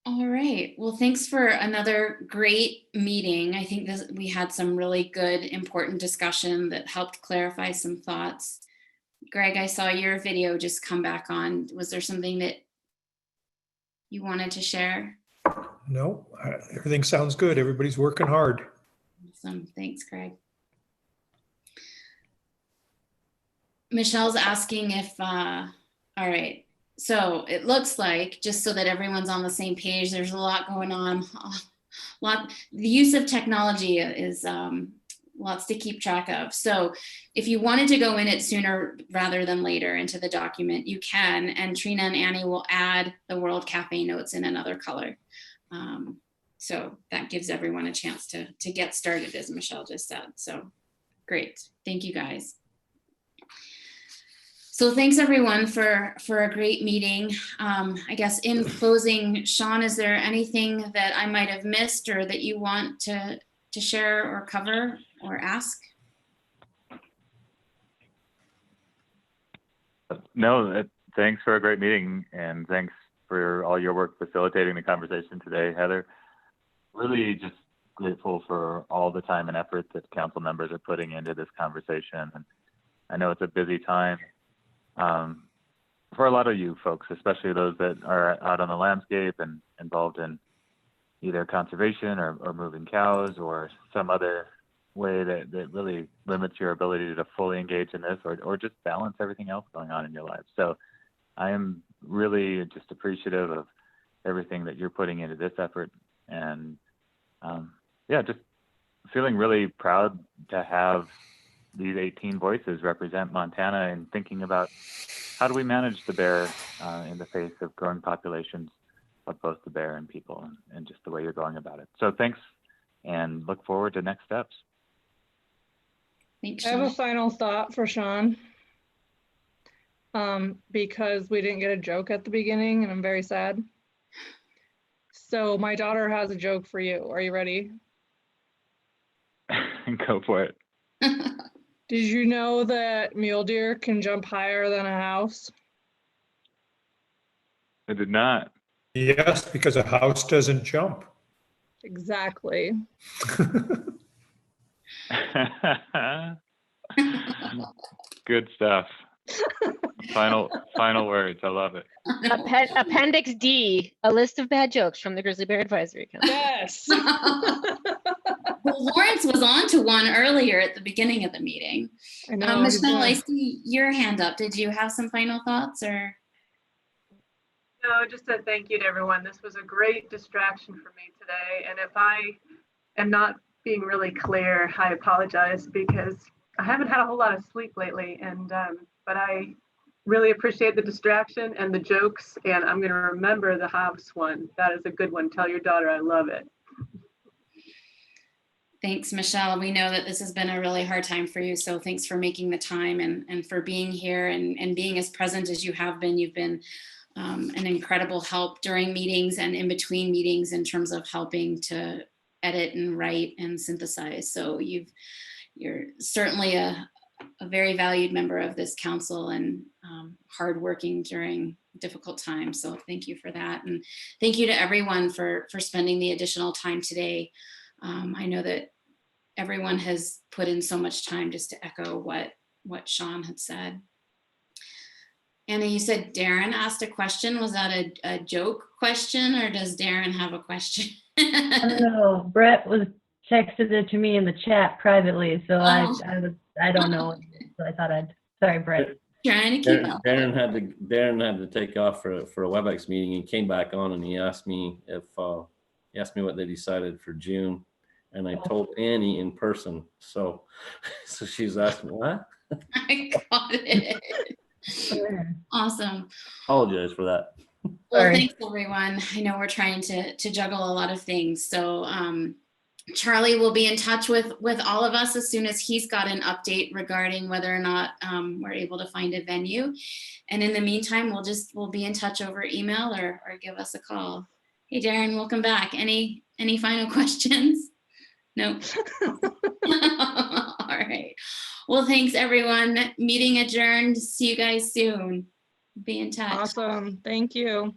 Speaker 2: All right. Well, thanks for another great meeting. I think we had some really good, important discussion that helped clarify some thoughts. Greg, I saw your video just come back on. Was there something that you wanted to share?
Speaker 11: No, everything sounds good. Everybody's working hard.
Speaker 2: Awesome. Thanks, Greg. Michelle's asking if, all right. So it looks like, just so that everyone's on the same page, there's a lot going on. The use of technology is lots to keep track of. So if you wanted to go in it sooner rather than later into the document, you can. And Trina and Annie will add the World Cafe notes in another color. So that gives everyone a chance to get started, as Michelle just said. So great. Thank you, guys. So thanks everyone for a great meeting. I guess in closing, Sean, is there anything that I might have missed or that you want to share or cover or ask?
Speaker 6: No, thanks for a great meeting, and thanks for all your work facilitating the conversation today, Heather. Really just grateful for all the time and effort that council members are putting into this conversation. And I know it's a busy time for a lot of you folks, especially those that are out on the landscape and involved in either conservation or moving cows or some other way that really limits your ability to fully engage in this or just balance everything else going on in your life. So I am really just appreciative of everything that you're putting into this effort, and yeah, just feeling really proud to have these 18 voices represent Montana in thinking about how do we manage the bear in the face of growing populations of both the bear and people, and just the way you're going about it. So thanks, and look forward to next steps.
Speaker 2: Thanks,
Speaker 1: I have a
Speaker 2: Sean.
Speaker 1: final thought for Sean. Because we didn't get a joke at the beginning and I'm very sad. So my daughter has a joke for you. Are you ready?
Speaker 6: Go for it.
Speaker 1: Did you know that mule deer can jump higher than a house?
Speaker 6: I did not.
Speaker 11: Yes, because a house doesn't jump.
Speaker 1: Exactly.
Speaker 6: Good stuff. Final words. I love it.
Speaker 10: Appendix D, a list of bad jokes from the Grizzly Bear Advisory Council.
Speaker 1: Yes.
Speaker 2: Well, Lawrence was on to one earlier at the beginning of the meeting.
Speaker 1: I know.
Speaker 2: Michelle, I see your hand up. Did you have some final thoughts or?
Speaker 15: No, just a thank you to everyone. This was a great distraction for me today. And if I am not being really clear, I apologize because I haven't had a whole lot of sleep lately. And but I really appreciate the distraction and the jokes. And I'm going to remember the house one. That is a good one. Tell your daughter I love it.
Speaker 2: Thanks, Michelle. We know that this has been a really hard time for you. So thanks for making the time and for being here and being as present as you have been. You've been an incredible help during meetings and in between meetings in terms of helping to edit and write and synthesize. So you're certainly a very valued member of this council and hardworking during difficult times. So thank you for that. And thank you to everyone for spending the additional time today. I know that everyone has put in so much time, just to echo what Sean had said. Anna, you said Darren asked a question. Was that a joke question or does Darren have a question?
Speaker 13: I don't know. Brett was texted it to me in the chat privately, so I don't know. So I thought sorry, Brett.
Speaker 2: Trying to keep up.
Speaker 4: Darren had to take off for a WebEx meeting. He came back on and he asked me what they decided for June, and I told Annie in person. So she's asking me, what?
Speaker 2: I got it. Awesome.
Speaker 4: Apologize for that.
Speaker 2: Well, thanks everyone. I know we're trying to juggle a lot of things. So Charlie will be in touch with all of us as soon as he's got an update regarding whether or not we're able to find a venue. And in the meantime, we'll be in touch over email or give us a call. Hey, Darren, welcome back. Any final questions? Nope. All right. Well, thanks everyone. Meeting adjourned. See you guys soon. Be in touch.
Speaker 1: Awesome. Thank you.